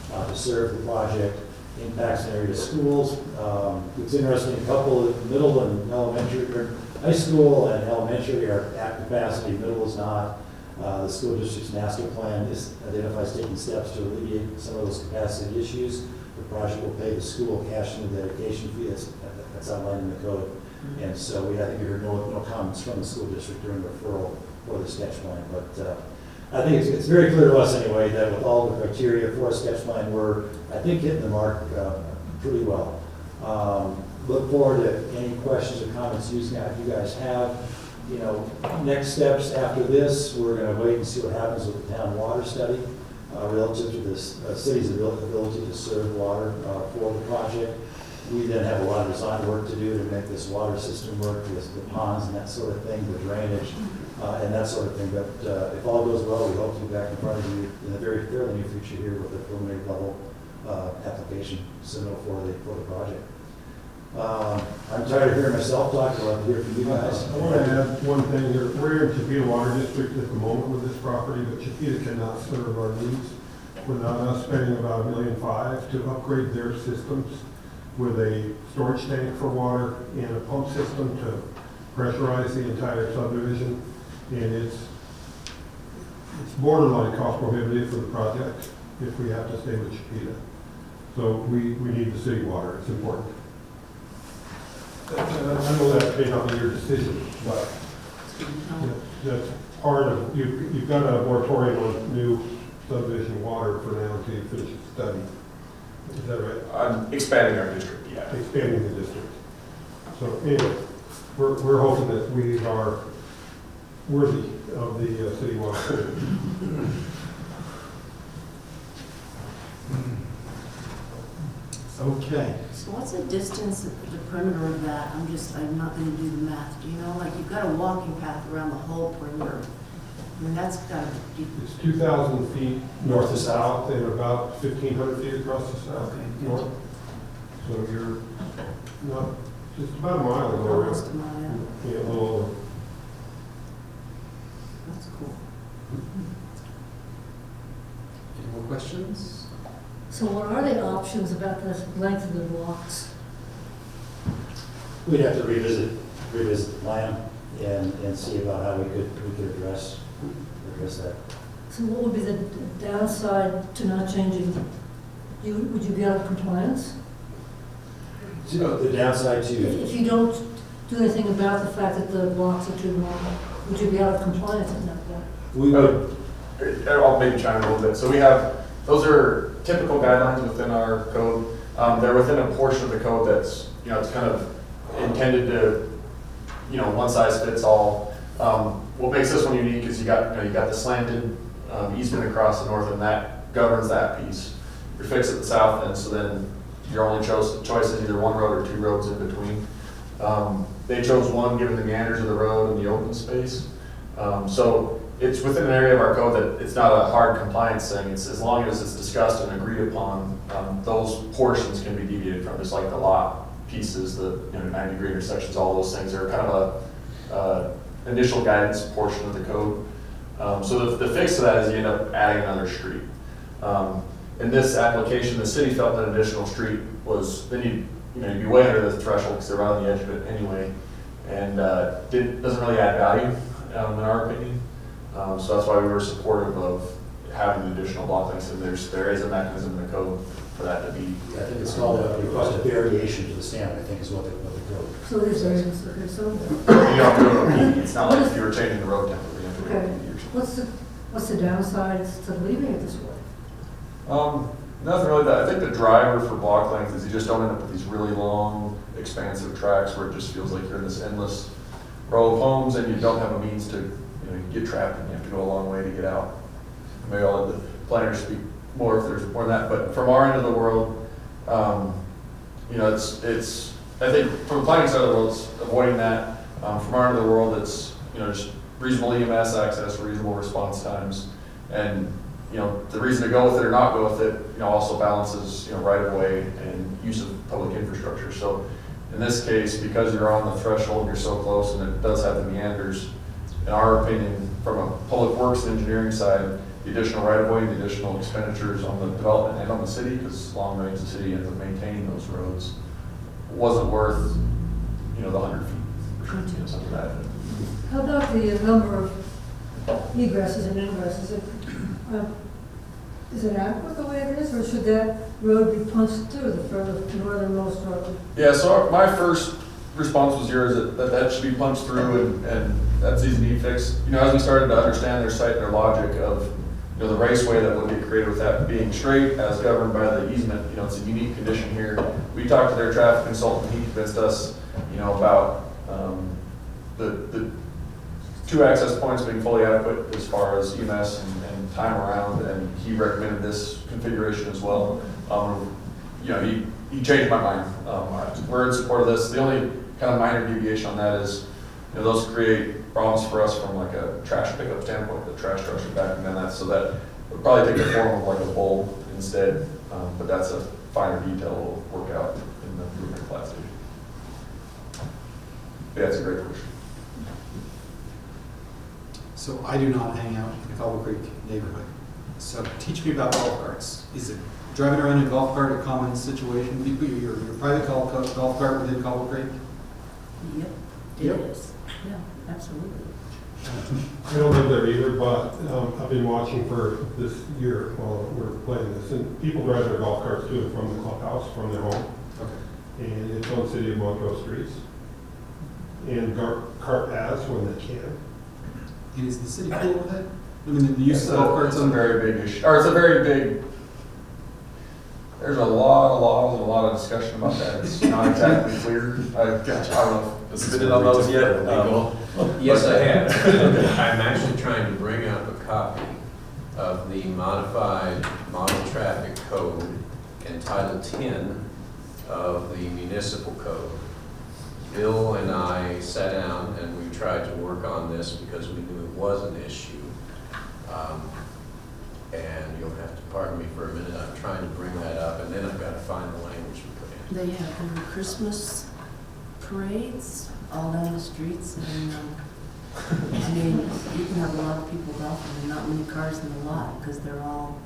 Speaker 10: to serve the project. Impacts in area schools. It's interesting, a couple of middle and elementary, or high school and elementary are at capacity, middle is not. The school district's master plan identifies taking steps to alleviate some of those capacity issues. The project will pay the school cash in the dedication fee that's outlined in the code. And so I think we heard no comments from the school district during the referral for the sketch plan. But I think it's very clear to us anyway that with all the criteria for a sketch plan, we're, I think, hitting the mark pretty well. Look forward to any questions or comments you guys have. Next steps after this, we're going to wait and see what happens with the town water study relative to this city's ability to serve water for the project. We then have a lot of design work to do to make this water system work, the ponds and that sort of thing, the drainage and that sort of thing. But if all goes well, we hope to be back in front of you in the fairly near future here with a preliminary level application submittal for the project. I'm tired of hearing myself talk, so I'd love to hear from you guys.
Speaker 13: I want to add one thing here. We're in Chipeta Water District at the moment with this property, but Chipeta cannot serve our needs without us spending about $1.5 million to upgrade their systems with a storage tank for water and a pump system to pressurize the entire subdivision. And it's borderline cost prohibitive for the project. if we have to stay with Chiquita. So we need the city water, it's important. I know that may not be your decision, but that's part of, you've got a moratorium on new subdivision water for now until you finish the study. Is that right?
Speaker 5: I'm expanding our district, yeah.
Speaker 13: Expanding the district. So anyway, we're hoping that we are worthy of the city water.
Speaker 2: Okay.
Speaker 19: So what's the distance, the perimeter of that? I'm not gonna do the math. Do you know, like, you've got a walking path around the whole perimeter. I mean, that's gotta be.
Speaker 13: It's 2,000 feet
Speaker 10: North to south.
Speaker 13: and about 1,500 feet across the south.
Speaker 19: Okay, good.
Speaker 13: North. So you're not, just about a mile lower.
Speaker 19: Almost a mile, yeah.
Speaker 13: Yeah, a little over.
Speaker 19: That's cool.
Speaker 2: Any more questions?
Speaker 6: So what are the options about the length of the blocks?
Speaker 10: We'd have to revisit the plan and see about how we could address that.
Speaker 6: So what would be the downside to not changing? Would you be out of compliance?
Speaker 10: The downside to,
Speaker 6: If you don't do anything about the fact that the blocks are too long, would you be out of compliance at that point?
Speaker 10: we would,
Speaker 5: I'll maybe chime in a little bit. So we have, those are typical guidelines within our code. They're within a portion of the code that's, it's kind of intended to, one size fits all. What makes this one unique is you got the slanted easement across the north, and that governs that piece. You're fixed at the south end, so then your only choice is either one road or two roads in between. They chose one given the meanders of the road and the open space. So it's within an area of our code that it's not a hard compliance thing. It's as long as it's discussed and agreed upon, those portions can be deviated from, just like the lot pieces, the 90-degree intersections, all those things are kind of a initial guidance portion of the code. So the fix to that is you end up adding another street. In this application, the city felt that an additional street was, then you'd be way under the threshold because they're right on the edge of it anyway, and doesn't really add value in our opinion. So that's why we were supportive of having the additional block lengths, and there is a mechanism in the code for that to be.
Speaker 10: I think it's called a request of variation to the standard, I think is what the code.
Speaker 6: So it is variance, okay, so.
Speaker 5: You don't have to go to a meeting. It's not like if you were changing the road template. You have to go to a
Speaker 6: Okay,
Speaker 5: meeting.
Speaker 6: what's the downsides to leaving it this way?
Speaker 5: Nothing really. I think the driver for block length is you just don't end up with these really long, expansive tracks where it just feels like you're in this endless row of homes and you don't have a means to, you get trapped and you have to go a long way to get out. Maybe I'll let the planners speak more if there's more than that. But from our end of the world, it's I think from the planning side of the world, it's avoiding that. From our end of the world, it's just reasonable EMS access, reasonable response times, and the reason to go with it or not go with it, also balances, right of way and use of public infrastructure. So in this case, because you're on the threshold, you're so close, and it does have the meanders, in our opinion, from a public works and engineering side, the additional right of way, the additional expenditures on the development and on the city, because long range the city ends up maintaining those roads, wasn't worth, the 100 feet, something like that.
Speaker 6: How about the number of egresses and ingresses? Is it adequate the way it is, or should that road be punched through the further northernmost road?
Speaker 5: Yeah, so my first response was yours, that should be punched through, and that's easy to be fixed. As we started to understand their site, their logic of, the raceway that would get created with that being straight as governed by the easement, it's a unique condition here. We talked to their traffic consultant, he convinced us, about the two access points being fully adequate as far as EMS and time around, and he recommended this configuration as well. He changed my mind. We're in support of this. The only kind of minor deviation on that is, those create problems for us from like a trash pickup standpoint, the trash trucks are backing down that, so that would probably take the form of like a bulb instead, but that's a finer detail we'll work out in the blueprint class stage. Yeah, it's a great question.
Speaker 2: So I do not hang out in the Cobble Creek neighborhood. So teach me about golf carts. Is it driving around in a golf cart a common situation? Your private golf cart within Cobble Creek?
Speaker 19: Yep, it is. Yeah, absolutely.
Speaker 13: I don't live there either, but I've been watching for this year while we're playing this. And people drive their golf carts to and from the clubhouse, from their home.
Speaker 2: Okay.
Speaker 13: And it's on City of Montrose streets. And cart paths when they can.
Speaker 2: And is the city cool with it? I mean, the use of golf carts
Speaker 5: It's a
Speaker 2: on
Speaker 5: very big issue, or it's a very big, there's a lot of laws and a lot of discussion about that. It's not exactly clear. I don't know if it's been on those yet.
Speaker 21: Yes, I have. I'm actually trying to bring up a copy of the modified model traffic code and Title 10 of the municipal code. Bill and I sat down and we tried to work on this because we knew it was an issue. And you'll have to pardon me for a minute, I'm trying to bring that up, and then I've got to find the language we put in.
Speaker 19: They have their Christmas parades all down the streets, and I mean, you can have a lot of people golfing and not many cars in the lot because they're all,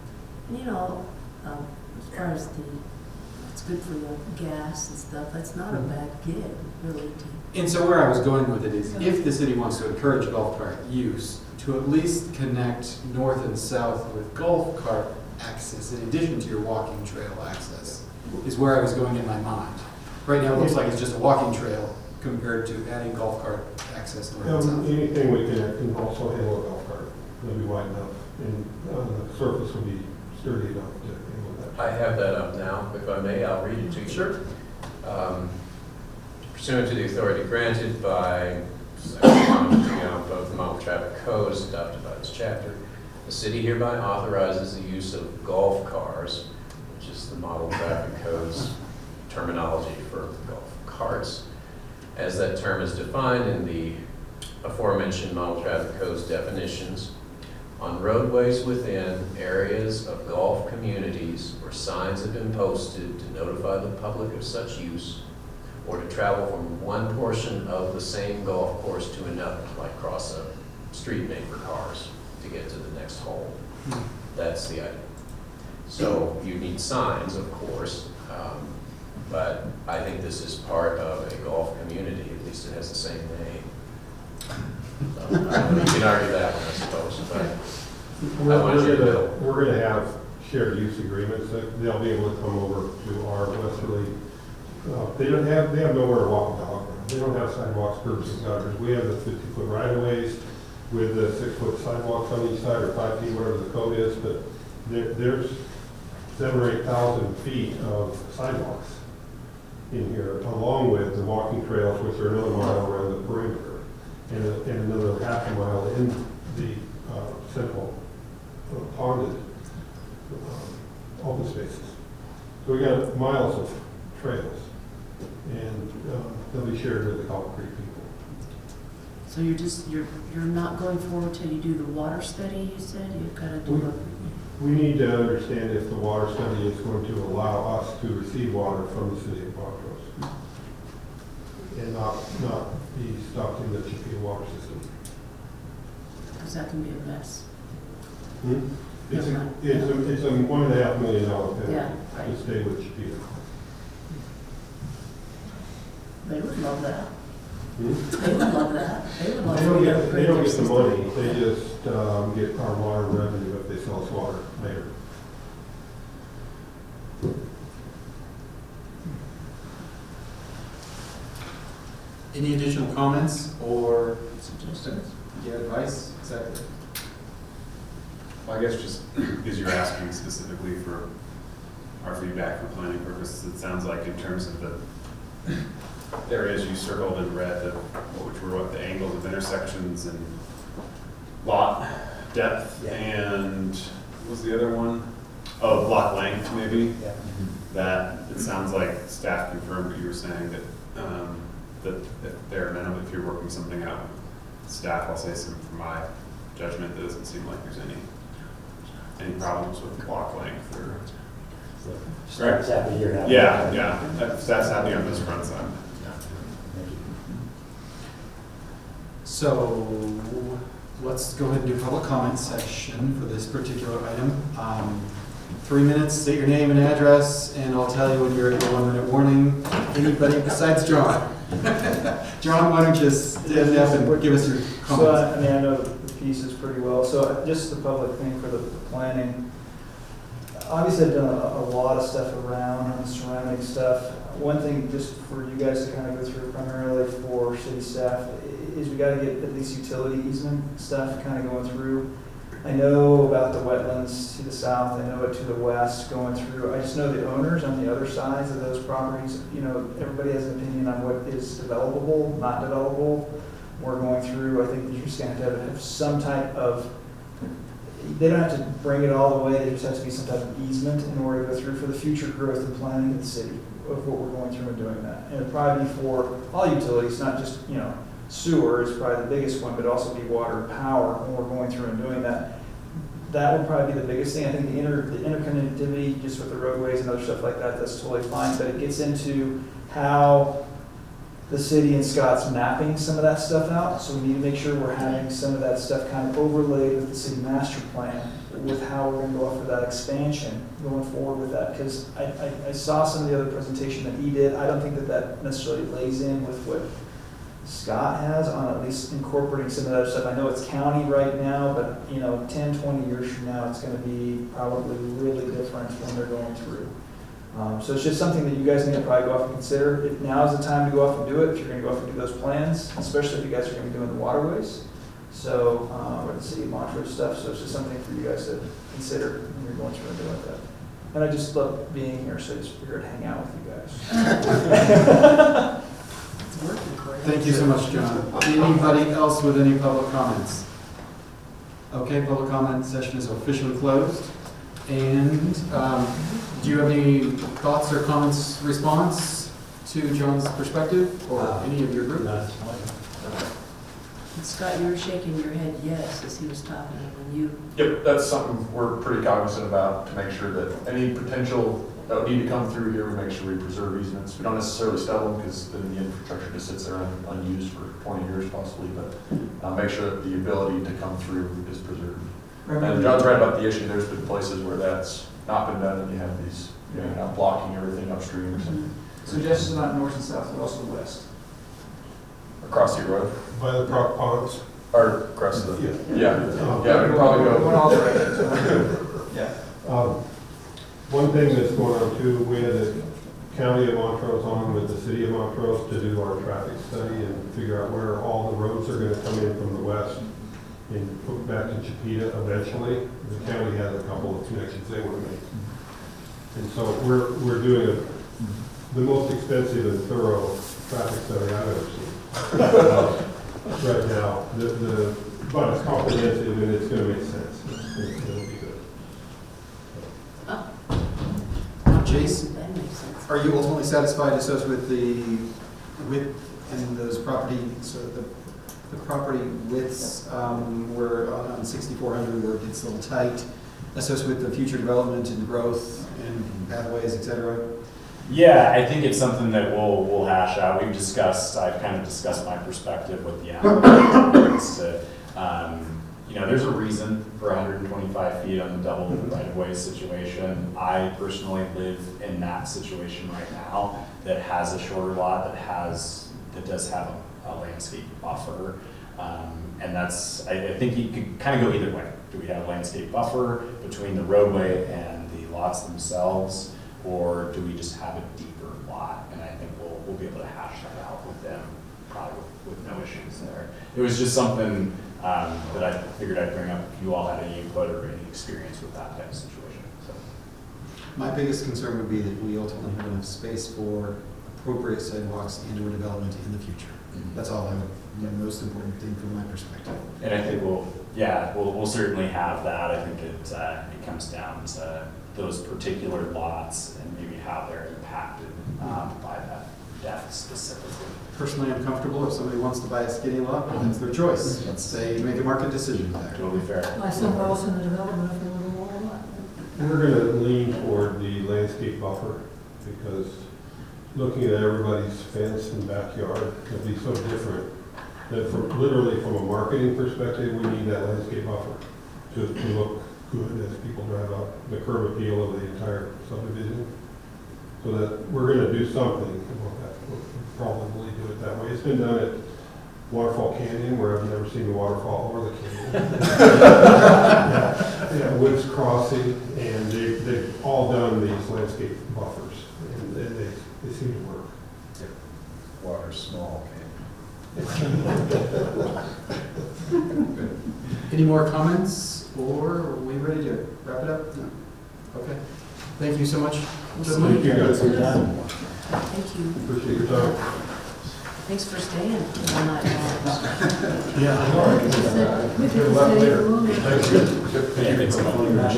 Speaker 19: you know, as far as it's good for the gas and stuff. That's not a bad gig, really.
Speaker 2: And so where I was going with it is, if the city wants to encourage golf cart use, to at least connect north and south with golf cart access, in addition to your walking trail access, is where I was going in my mind. Right now, it looks like it's just a walking trail compared to adding golf cart access north and south.
Speaker 13: Anything we can also handle a golf cart. It'll be wide enough, and the surface will be sturdy enough to handle that.
Speaker 21: I have that up now. If I may, I'll read it to you.
Speaker 2: Sure.
Speaker 21: Pursuant to the authority granted by Section 1 of both the model traffic codes adopted by this chapter, the city hereby authorizes the use of golf cars, which is the model traffic code's terminology for golf carts, as that term is defined in the aforementioned model traffic code's definitions, on roadways within areas of golf communities where signs have been posted to notify the public of such use, or to travel from one portion of the same golf course to another, like cross a street made for cars to get to the next hole. That's the idea. So you need signs, of course, but I think this is part of a golf community, at least it has the same name. So, you can argue that one, I suppose, but I want you to know.
Speaker 13: We're going to have shared use agreements that they'll be able to come over to our westerly. They have nowhere to walk a dog around. They don't have sidewalks, curbs, and gutters. We have the 50-foot right-of-ways with the 6-foot sidewalks on each side, or 5 feet, whatever the code is, but there's 7,000 or 8,000 feet of sidewalks in here, along with the walking trails, which are another mile around the perimeter, and another half a mile in the central ponded open spaces. So we got miles of trails, and they'll be shared with the Copper Creek people.
Speaker 19: So you're not going forward till you do the water study, you said? You've got to do
Speaker 13: We need to understand if the water study is going to allow us to receive water from the City of Montrose and not be stuck in the Chippewa water system.
Speaker 19: because that can be a mess.
Speaker 13: It's a $1.5 million penalty
Speaker 19: Yeah, right.
Speaker 13: to stay with Chippewa.
Speaker 19: They would love that.
Speaker 13: Hmm?
Speaker 19: They would love that. They would love
Speaker 13: They don't get the
Speaker 19: system.
Speaker 13: money, they just get our water revenue if they sell us water later.
Speaker 2: Any additional comments or suggestions? Get advice? Exactly.
Speaker 12: Well, I guess just because you're asking specifically for our feedback for planning purposes, it sounds like in terms of the areas you circled in red, which were what the angles of intersections and lot depth, and what was the other one? Oh, block length maybe.
Speaker 10: Yeah.
Speaker 12: That it sounds like staff confirmed what you were saying, that that if they're minimum, if you're working something out with staff, I'll say some from my judgment, that doesn't seem like there's any problems with block length or.
Speaker 10: Staff's happy you're happy.
Speaker 12: Yeah, staff's happy on this front side.
Speaker 2: So let's go ahead and do public comment section for this particular item. 3 minutes, state your name and address, and I'll tell you when you're at your 1 minute warning. Anybody besides John? John, why don't you Give us your
Speaker 22: So,
Speaker 2: comments.
Speaker 22: I mean, I know the pieces pretty well, so just the public thing for the planning. Obviously, I've done a lot of stuff around on the surrounding stuff. One thing, just for you guys to kind of go through primarily for city staff, is we gotta get at least utility easement stuff kind of going through. I know about the wetlands to the south, I know it to the west going through. I just know the owners on the other sides of those properties, you know, everybody has an opinion on what is developable, not developable. We're going through, I think you're just gonna have to have some type of, they don't have to bring it all the way, there just has to be some type of easement in order to go through for the future growth and planning of the city of what we're going through and doing that. And it'd probably be for all utilities, not just, you know, sewer is probably the biggest one, but also be water and power when we're going through and doing that. That would probably be the biggest thing. I think the interconnectivity, just with the roadways and other stuff like that, that's totally fine, but it gets into how the city and Scott's mapping some of that stuff out, so we need to make sure we're having some of that stuff kind of overlaid with the city master plan, with how we're gonna go off for that expansion, going forward with that, because I saw some of the other presentation that he did. I don't think that that necessarily lays in with what Scott has on at least incorporating some of that stuff. I know it's county right now, but, you know, 10, 20 years from now, it's gonna be probably really different when they're going through. So it's just something that you guys need to probably go off and consider. If now is the time to go off and do it, if you're gonna go off and do those plans, especially if you guys are gonna be doing the waterways. So, or the City of Montrose stuff, so it's just something for you guys to consider when you're going through and doing that. And I just love being here, so I just figured I'd hang out with you guys.
Speaker 2: Thank you so much, John. Anybody else with any public comments? Okay, public comment session is officially closed. And do you have any thoughts or comments, response to John's perspective or any of your group?
Speaker 19: Scott, you were shaking your head yes as he was talking, and you.
Speaker 5: Yep, that's something we're pretty cognizant about, to make sure that any potential that would need to come through here, we make sure we preserve easements. We don't necessarily stub them, because then the infrastructure just sits there unused for 20 years possibly, but make sure that the ability to come through is preserved. And John's right about the issue. There's been places where that's not been done, and you have these, you know, not blocking everything upstream or something.
Speaker 22: So just not north and south, but also the west.
Speaker 5: Across the road?
Speaker 13: By the Croc Ponds.
Speaker 5: Or across the, yeah, we probably go.
Speaker 22: Going all the way. Yeah.
Speaker 13: One thing that's going on too, we had the County of Montrose on with the City of Montrose to do our traffic study and figure out where all the roads are going to come in from the west and put back to Chipeta eventually. The county has a couple of connections they want to make. And so we're doing the most expensive and thorough traffic study I've ever seen. Right now, but it's comprehensive and it's going to make sense. It'll be good.
Speaker 2: Jace,
Speaker 19: That makes sense.
Speaker 2: are you ultimately satisfied associated with the width and those property, so the property widths where on 6400 where it gets a little tight, associated with the future development and growth and pathways, et cetera?
Speaker 1: Yeah, I think it's something that we'll hash out. I've kind of discussed my perspective with the applicant. You know, there's a reason for 125 feet on the double right-of-way situation. I personally live in that situation right now that has a shorter lot that does have a landscape buffer. And that's, I think you could kind of go either way. Do we have a landscape buffer between the roadway and the lots themselves? Or do we just have a deeper lot? And I think we'll be able to hash that out with them, probably with no issues there. It was just something that I figured I'd bring up if you all had any input or any experience with that type of situation. So.
Speaker 2: My biggest concern would be that we ultimately have enough space for appropriate sidewalks and/or development in the future. That's all the most important thing from my perspective.
Speaker 1: And I think we'll certainly have that. I think it comes down to those particular lots and maybe how they're impacted by that depth specifically.
Speaker 2: Personally, I'm comfortable if somebody wants to buy a skinny lot, well, that's their choice. Let's say make a market decision there.
Speaker 1: Totally fair.
Speaker 6: Buy somewhere else in the development if they want to wall lot.
Speaker 13: We're going to lean toward the landscape buffer because looking at everybody's fence and backyard can be so different that literally from a marketing perspective, we need that landscape buffer to look good as people drive up, the curb appeal of the entire subdivision. So that we're going to do something, we'll probably do it that way. It's been done at Waterfall Canyon, where I've never seen the waterfall or the canyon. Yeah, Woods Crossing, and they've all done these landscape buffers, and they seem to work.
Speaker 21: Water's small,
Speaker 2: Any more comments, or are we ready to wrap it up? No. Okay. Thank you so much.
Speaker 13: Thank you guys.
Speaker 19: Thank you.
Speaker 13: Appreciate your time.
Speaker 19: Thanks for staying all night long.
Speaker 13: Yeah, I know. You're left later. Thank you.
Speaker 1: Thanks so much.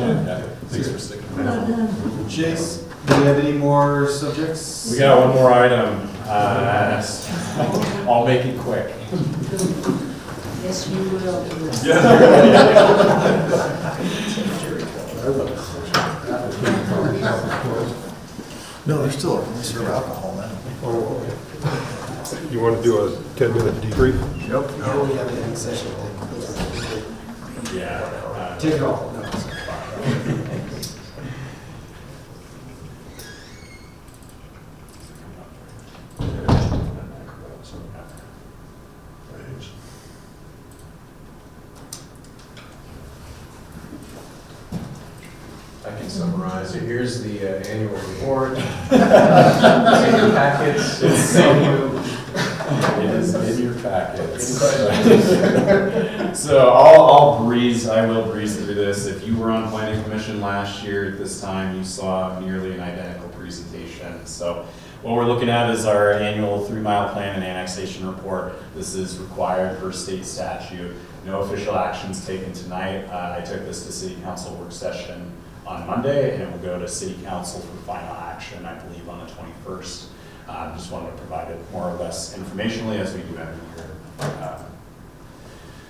Speaker 1: Thanks for sticking around.
Speaker 2: Chase, do we have any more subjects?
Speaker 1: We got one more item. I'll make it quick.
Speaker 19: Yes, you will.
Speaker 15: No, they're still open. They serve alcohol now.
Speaker 13: Oh, okay. You want to do a 10-minute debrief?
Speaker 15: Yep.
Speaker 2: No, we have a session.
Speaker 1: Yeah.
Speaker 2: Take it off. No.
Speaker 21: I can summarize. So here's the annual report. It's in your packets.
Speaker 1: It's it is in your packets. So I will breeze through this. If you were on planning commission last year at this time, you saw nearly an identical presentation. So what we're looking at is our annual 3-mile plan and annexation report. This is required per state statute. No official actions taken tonight. I took this to city council work session on Monday, and it will go to city council for final action, I believe, on the 21st. Just wanted to provide it more or less informationally as we do every year.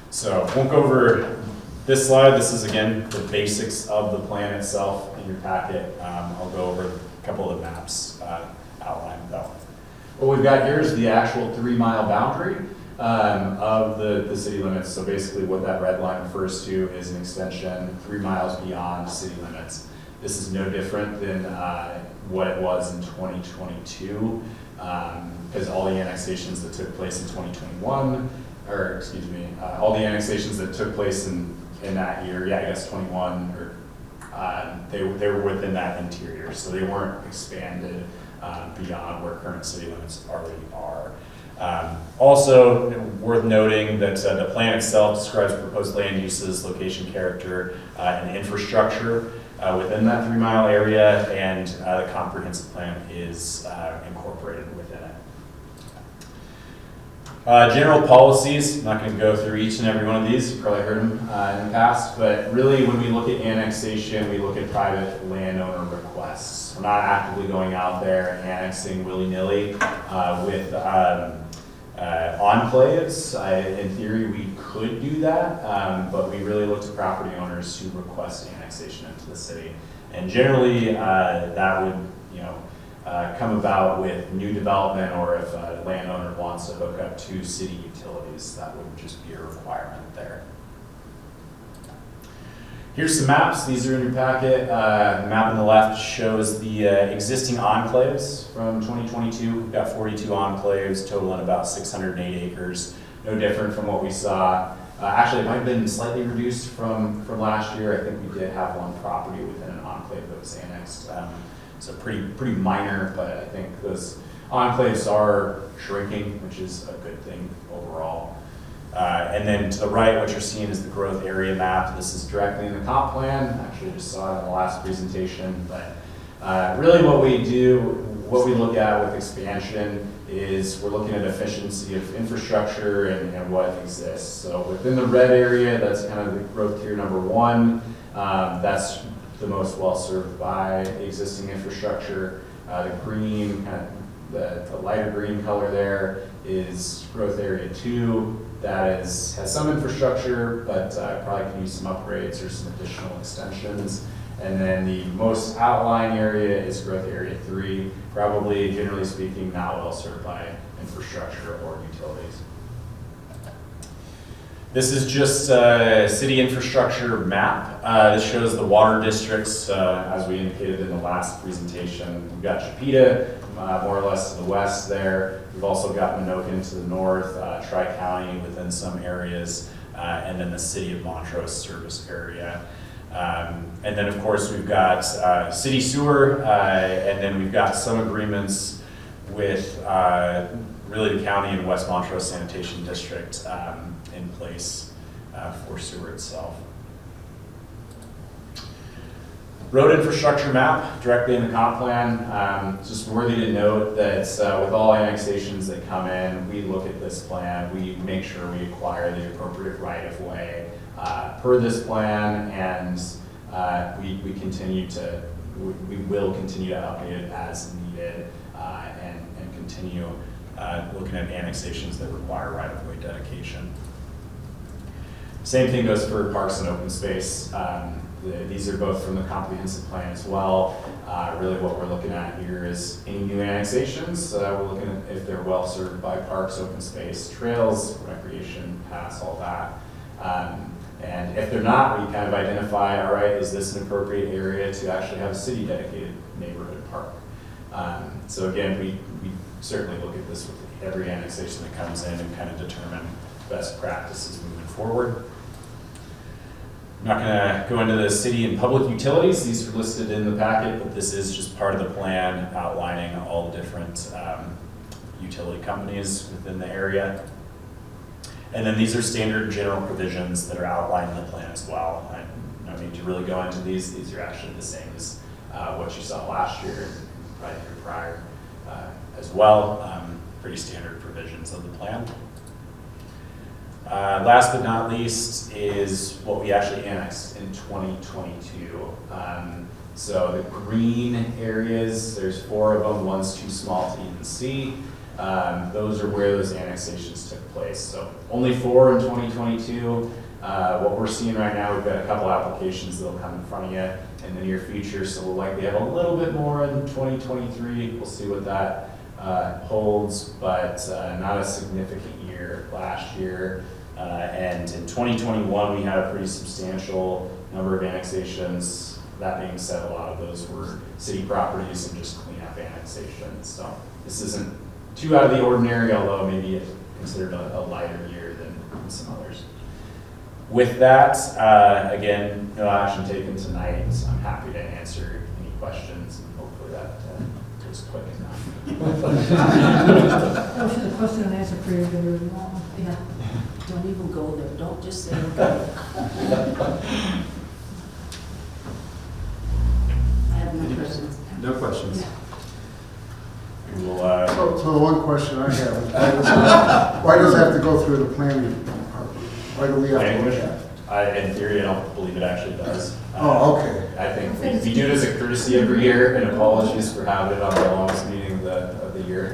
Speaker 1: So won't go over this slide. This is, again, the basics of the plan itself in your packet. I'll go over a couple of the maps outlined though. What we've got here is the actual 3-mile boundary of the city limits. So basically what that red line refers to is an extension 3 miles beyond city limits. This is no different than what it was in 2022, because all the annexations that took place in 2021, or excuse me, all the annexations that took place in that year, yeah, I guess 21, or they were within that interior, so they weren't expanded beyond where current city limits already are. Also worth noting that the plan itself describes proposed land uses, location, character, and infrastructure within that 3-mile area, and the comprehensive plan is incorporated within it. General policies, I'm not going to go through each and every one of these, you've probably heard them in the past, but really when we look at annexation, we look at private landowner requests. We're not actively going out there and annexing willy-nilly with enclaves. In theory, we could do that, but we really look to property owners who request annexation into the city. And generally, that would, come about with new development, or if a landowner wants to hook up to city utilities, that would just be a requirement there. Here's some maps. These are in your packet. The map on the left shows the existing enclaves from 2022. We've got 42 enclaves, totaling about 608 acres. No different from what we saw. Actually, it might have been slightly reduced from last year. I think we did have one property within an enclave that was annexed. So pretty minor, but I think those enclaves are shrinking, which is a good thing overall. And then to the right, what you're seeing is the growth area map. This is directly in the comp plan. Actually, just saw it in the last presentation. But really what we look at with expansion is we're looking at efficiency of infrastructure and what exists. So within the red area, that's kind of the growth tier number 1. That's the most well served by the existing infrastructure. The green, kind of the lighter green color there is growth area 2. That has some infrastructure, but probably can use some upgrades or some additional extensions. And then the most outlying area is growth area 3, probably, generally speaking, not well served by infrastructure or utilities. This is just a city infrastructure map. This shows the water districts, as we indicated in the last presentation. We've got Chipeta, more or less to the west there. We've also got Minokan to the north, Tri-County within some areas, and then the City of Montrose service area. And then, of course, we've got city sewer, and then we've got some agreements with really the county and West Montrose Sanitation District in place for sewer itself. Road infrastructure map directly in the comp plan. Just worthy to note that with all annexations that come in, we look at this plan, we make sure we acquire the appropriate right-of-way per this plan, and we will continue to update it as needed and continue looking at annexations that require right-of-way dedication. Same thing goes for parks and open space. These are both from the comprehensive plan as well. Really what we're looking at here is any new annexations. We're looking at if they're well served by parks, open space, trails, recreation, paths, all that. And if they're not, we kind of identify, all right, is this an appropriate area to actually have a city dedicated neighborhood park? So again, we certainly look at this with every annexation that comes in and kind of determine best practices moving forward. I'm not going to go into the city and public utilities. These are listed in the packet, but this is just part of the plan outlining all the different utility companies within the area. And then these are standard general provisions that are outlined in the plan as well. I don't need to really go into these. These are actually the same as what you saw last year and probably the year prior as well. Pretty standard provisions of the plan. Last but not least is what we actually annexed in 2022. So the green areas, there's 4 of them, one's too small to even see. Those are where those annexations took place. So only 4 in 2022. What we're seeing right now, we've got a couple applications that'll come in front of you in the near future. So we'll likely have a little bit more in 2023. We'll see what that holds, but not a significant year last year. And in 2021, we had a pretty substantial number of annexations. That being said, a lot of those were city properties and just cleanup annexations. So this isn't too out of the ordinary, although maybe it's considered a lighter year than some others. With that, again, no action taken tonight. I'm happy to answer any questions, and hopefully that was quick enough.
Speaker 6: That was the question and answer period.
Speaker 19: Yeah, don't even go there, don't just say okay. I have no questions.
Speaker 12: No questions.
Speaker 1: We'll,
Speaker 3: So the one question I have is why does it have to go through the planning department? Why do we have to look at it?
Speaker 1: In theory, I don't believe it actually does.
Speaker 3: Oh, okay.
Speaker 1: I think we do it as a courtesy every year, and apologies for having it on the longest meeting of the year.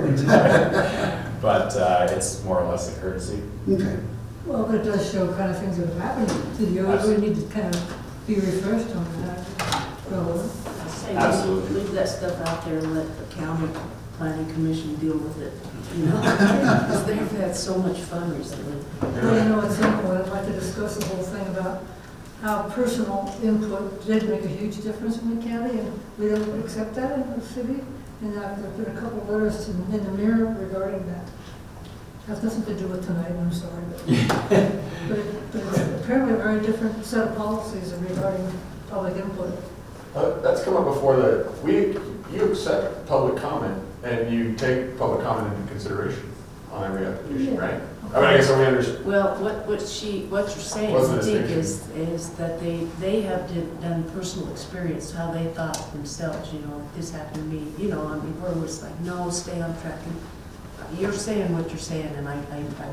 Speaker 1: But it's more or less a courtesy.
Speaker 3: Okay.
Speaker 6: Well, but it does show kind of things that have happened to the year. We need to kind of be refreshed on that. Relevant.
Speaker 19: I say,
Speaker 1: Absolutely.
Speaker 19: leave that stuff out there and let the county planning commission deal with it, you know? Because they've had so much fun recently.
Speaker 6: Well, you know, at some point, I'd like to discuss the whole thing about how personal input did make a huge difference in the county, and we don't accept that in the city. And there've been a couple of letters in the Mirror regarding that. Has nothing to do with tonight, I'm sorry. But it's apparently a very different set of policies regarding public input.
Speaker 5: That's come up before you accept public comment and you take public comment into consideration on every application, right? I mean, I guess we understand.
Speaker 19: Well, what you're saying,
Speaker 5: What's the
Speaker 19: I think,
Speaker 5: distinction?
Speaker 19: is that they have done personal experience, how they thought themselves, you know, this happened to me, you know, I mean, where it's like, no, stay on track. And you're saying what you're saying, and I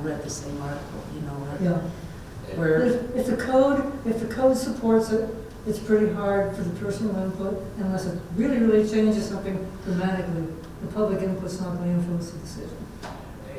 Speaker 19: read the same article, you know.
Speaker 6: Yeah.
Speaker 19: Where
Speaker 6: If the code supports it, it's pretty hard for the personal input, unless it really, really changes something dramatically. The public input's not going to influence the decision.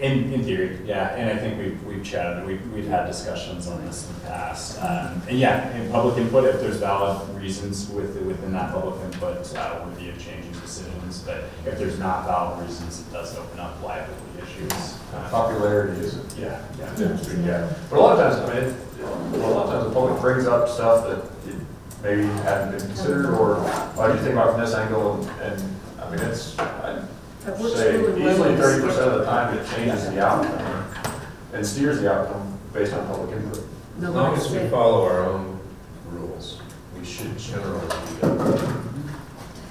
Speaker 1: In theory, yeah, and I think we've chatted, we've had discussions on this in the past, and yeah, in public input, if there's valid reasons within that public input, worthy of changing decisions, but if there's not valid reasons, it does open up liability issues.
Speaker 5: Popularity is,
Speaker 1: Yeah.
Speaker 5: yeah. But a lot of times, I mean, a lot of times the public brings up stuff that maybe hadn't been considered, or I do think about it from this angle, and I mean,
Speaker 19: That works
Speaker 5: say,
Speaker 19: really well
Speaker 5: easily
Speaker 19: with the
Speaker 5: 30% of
Speaker 19: schedule.
Speaker 5: the time it changes the outcome and steers the outcome based on public input.
Speaker 19: No,
Speaker 21: As long
Speaker 19: like I
Speaker 21: as we
Speaker 19: said,
Speaker 21: follow our own rules, we should generally be okay.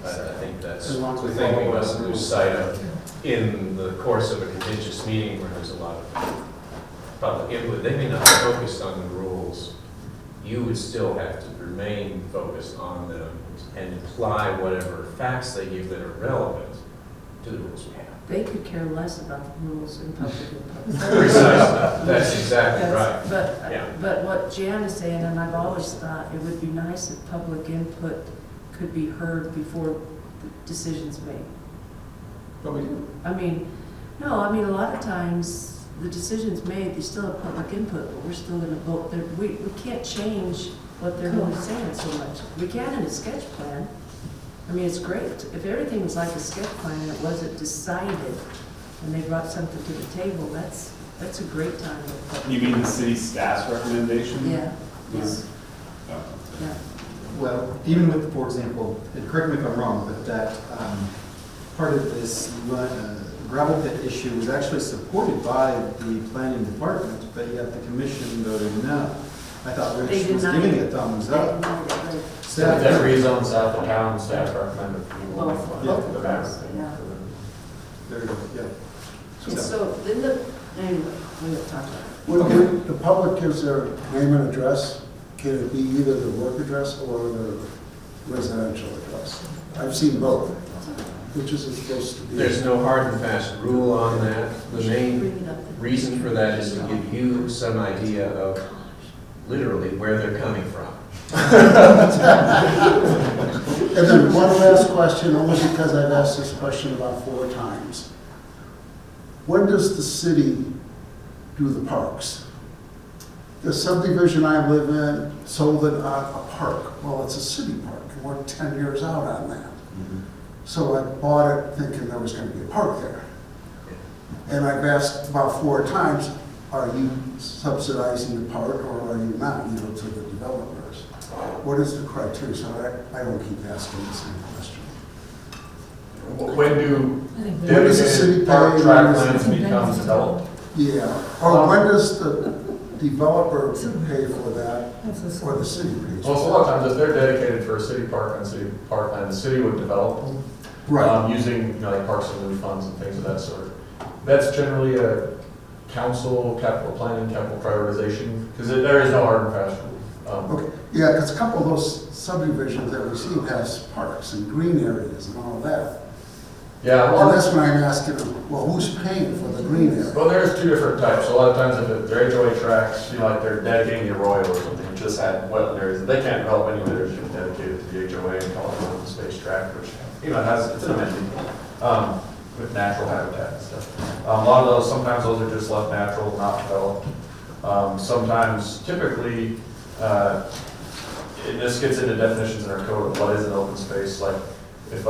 Speaker 21: I think that's
Speaker 5: As long as
Speaker 21: the
Speaker 5: we
Speaker 21: thing we
Speaker 5: follow
Speaker 21: must
Speaker 5: our
Speaker 21: lose
Speaker 5: rules.
Speaker 21: sight of in the course of a contentious meeting where there's a lot of public input. They may not be focused on the rules. You would still have to remain focused on them and apply whatever facts they give that are relevant to the rules we have.
Speaker 19: they could care less about the rules in public input.
Speaker 21: Precisely. That's exactly right. Yeah.
Speaker 19: But what Jan is saying, and I've always thought, it would be nice if public input could be heard before the decision's made.
Speaker 2: But we do.
Speaker 19: I mean, a lot of times, the decision's made, they still have public input, but we're still gonna vote. We can't change what they're really saying so much. We can in a sketch plan. I mean, it's great. If everything was like a sketch plan and it wasn't decided, and they brought something to the table, that's a great time.
Speaker 12: You mean the city staff's recommendation?
Speaker 19: Yeah,
Speaker 12: Was- oh.
Speaker 19: yeah.
Speaker 2: Well, even with, for example, and correct me if I'm wrong, but that part of this gravel pit issue was actually supported by the planning department, but yet the commission voted no. I thought
Speaker 19: They
Speaker 2: Rich was
Speaker 19: denied
Speaker 2: giving
Speaker 19: it.
Speaker 2: it a thumbs
Speaker 19: They
Speaker 2: up.
Speaker 19: denied it, right.
Speaker 2: Staff-
Speaker 5: That rezones out the town, staff recommended approval.
Speaker 19: Both.
Speaker 2: Yeah.
Speaker 5: The max.
Speaker 19: Yeah.
Speaker 2: There you go, yeah.
Speaker 19: And so, then anyway, we'll talk about it.
Speaker 3: When the public gives their name and address, can it be either the work address or the residential address? I've seen both, which is it supposed to be?
Speaker 21: There's no hard and fast rule on that. The main
Speaker 19: Bring it up.
Speaker 21: reason for that is to give you some idea of literally where they're coming from.
Speaker 3: And then one last question, only because I've asked this question about 4 times. When does the city do the parks? The subdivision I live in sold it on a park. Well, it's a city park, and we're 10 years out on that. So I bought it thinking there was going to be a park there. And I've asked about 4 times, are you subsidizing the park or are you not, to the developers? What is the criteria? So I don't keep asking the same question.
Speaker 5: When do
Speaker 3: When does the city
Speaker 5: dedicated park
Speaker 3: pay?
Speaker 5: track lands become developed?
Speaker 3: Yeah, or when does the developer pay for that, or the city pays?
Speaker 5: Well, so a lot of times, if they're dedicated for a city park and city park land, the city would develop them.
Speaker 3: Right.
Speaker 5: Using, like Parks and Rec funds and things of that sort. That's generally a council, capital planning, capital prioritization, because there is no hard and fast rule.
Speaker 3: Okay, yeah, because a couple of those subdivisions that we see has parks and green areas and all that.
Speaker 5: Yeah,
Speaker 3: And that's when I'm asking them, well, who's paying for the green area?
Speaker 5: well, there's 2 different types. A lot of times, if they're HOA tracks, like they're dedicating the Arroyo or something, it just had wetland areas that they can't develop anyway, they're just dedicated to the HOA and call it an open space tract, which, it's an amenity, with natural habitat and stuff. A lot of those, sometimes those are just left natural, not developed. Sometimes, typically, and this gets into definitions in our code of what is an open space, like if,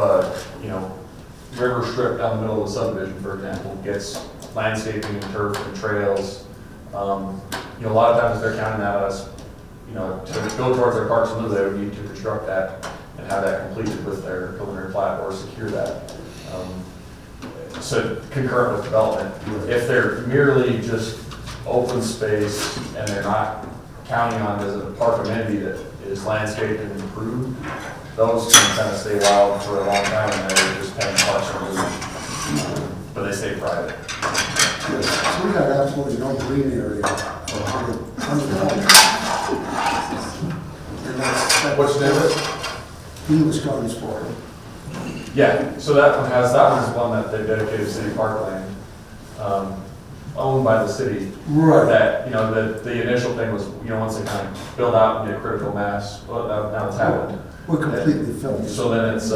Speaker 5: river strip down the middle of the subdivision, for example, gets landscaping and turf and trails. A lot of times they're counting that as, to go towards their parks and live there, we need to construct that and have that completed with their preliminary plat or secure that. So concurrent with development. If they're merely just open space and they're not counting on it as a park amenity that is landscaped and improved, those can kind of stay wild for a long time and they're just paying parks and rec, but they stay private.
Speaker 3: Yes, so we got absolutely no green area for 100. And that's.
Speaker 5: What's the difference?
Speaker 3: English Gardens for it.
Speaker 5: Yeah, so that one is one that they dedicated city parkland, owned by the city.
Speaker 3: Right.
Speaker 5: That, the initial thing was, once they kind of build out and get critical mass, well, now it's happened.
Speaker 3: We're completely filled.
Speaker 5: So then it's,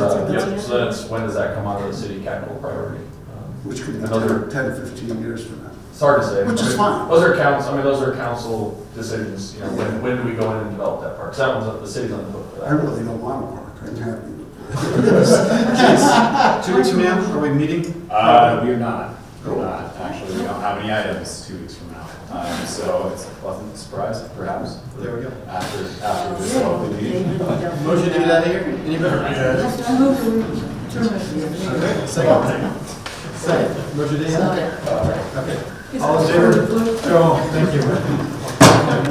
Speaker 5: when does that come onto the city capital priority?
Speaker 3: Which could be
Speaker 5: Another
Speaker 3: 10, 15 years from now.
Speaker 5: It's hard to say.
Speaker 3: Which is fine.
Speaker 5: Those are council decisions, when do we go in and develop that park? 'Cause that one's, the city's on the hook for that.
Speaker 3: I really don't want a park, I'm happy with it.
Speaker 2: 2 weeks from now, are we meeting?
Speaker 1: We're not. We're not. Actually, we don't have any items 2 weeks from now. So it's a pleasant surprise, perhaps.
Speaker 2: There we go.
Speaker 1: After this lovely meeting.
Speaker 2: Motion to get out of here? Any better?
Speaker 6: I move to terminate.
Speaker 2: Okay, second. Second. Motion to end?
Speaker 11: Second.
Speaker 2: Okay.
Speaker 6: It's
Speaker 2: All in
Speaker 6: a
Speaker 2: favor?
Speaker 6: vote.
Speaker 2: Joe, thank you.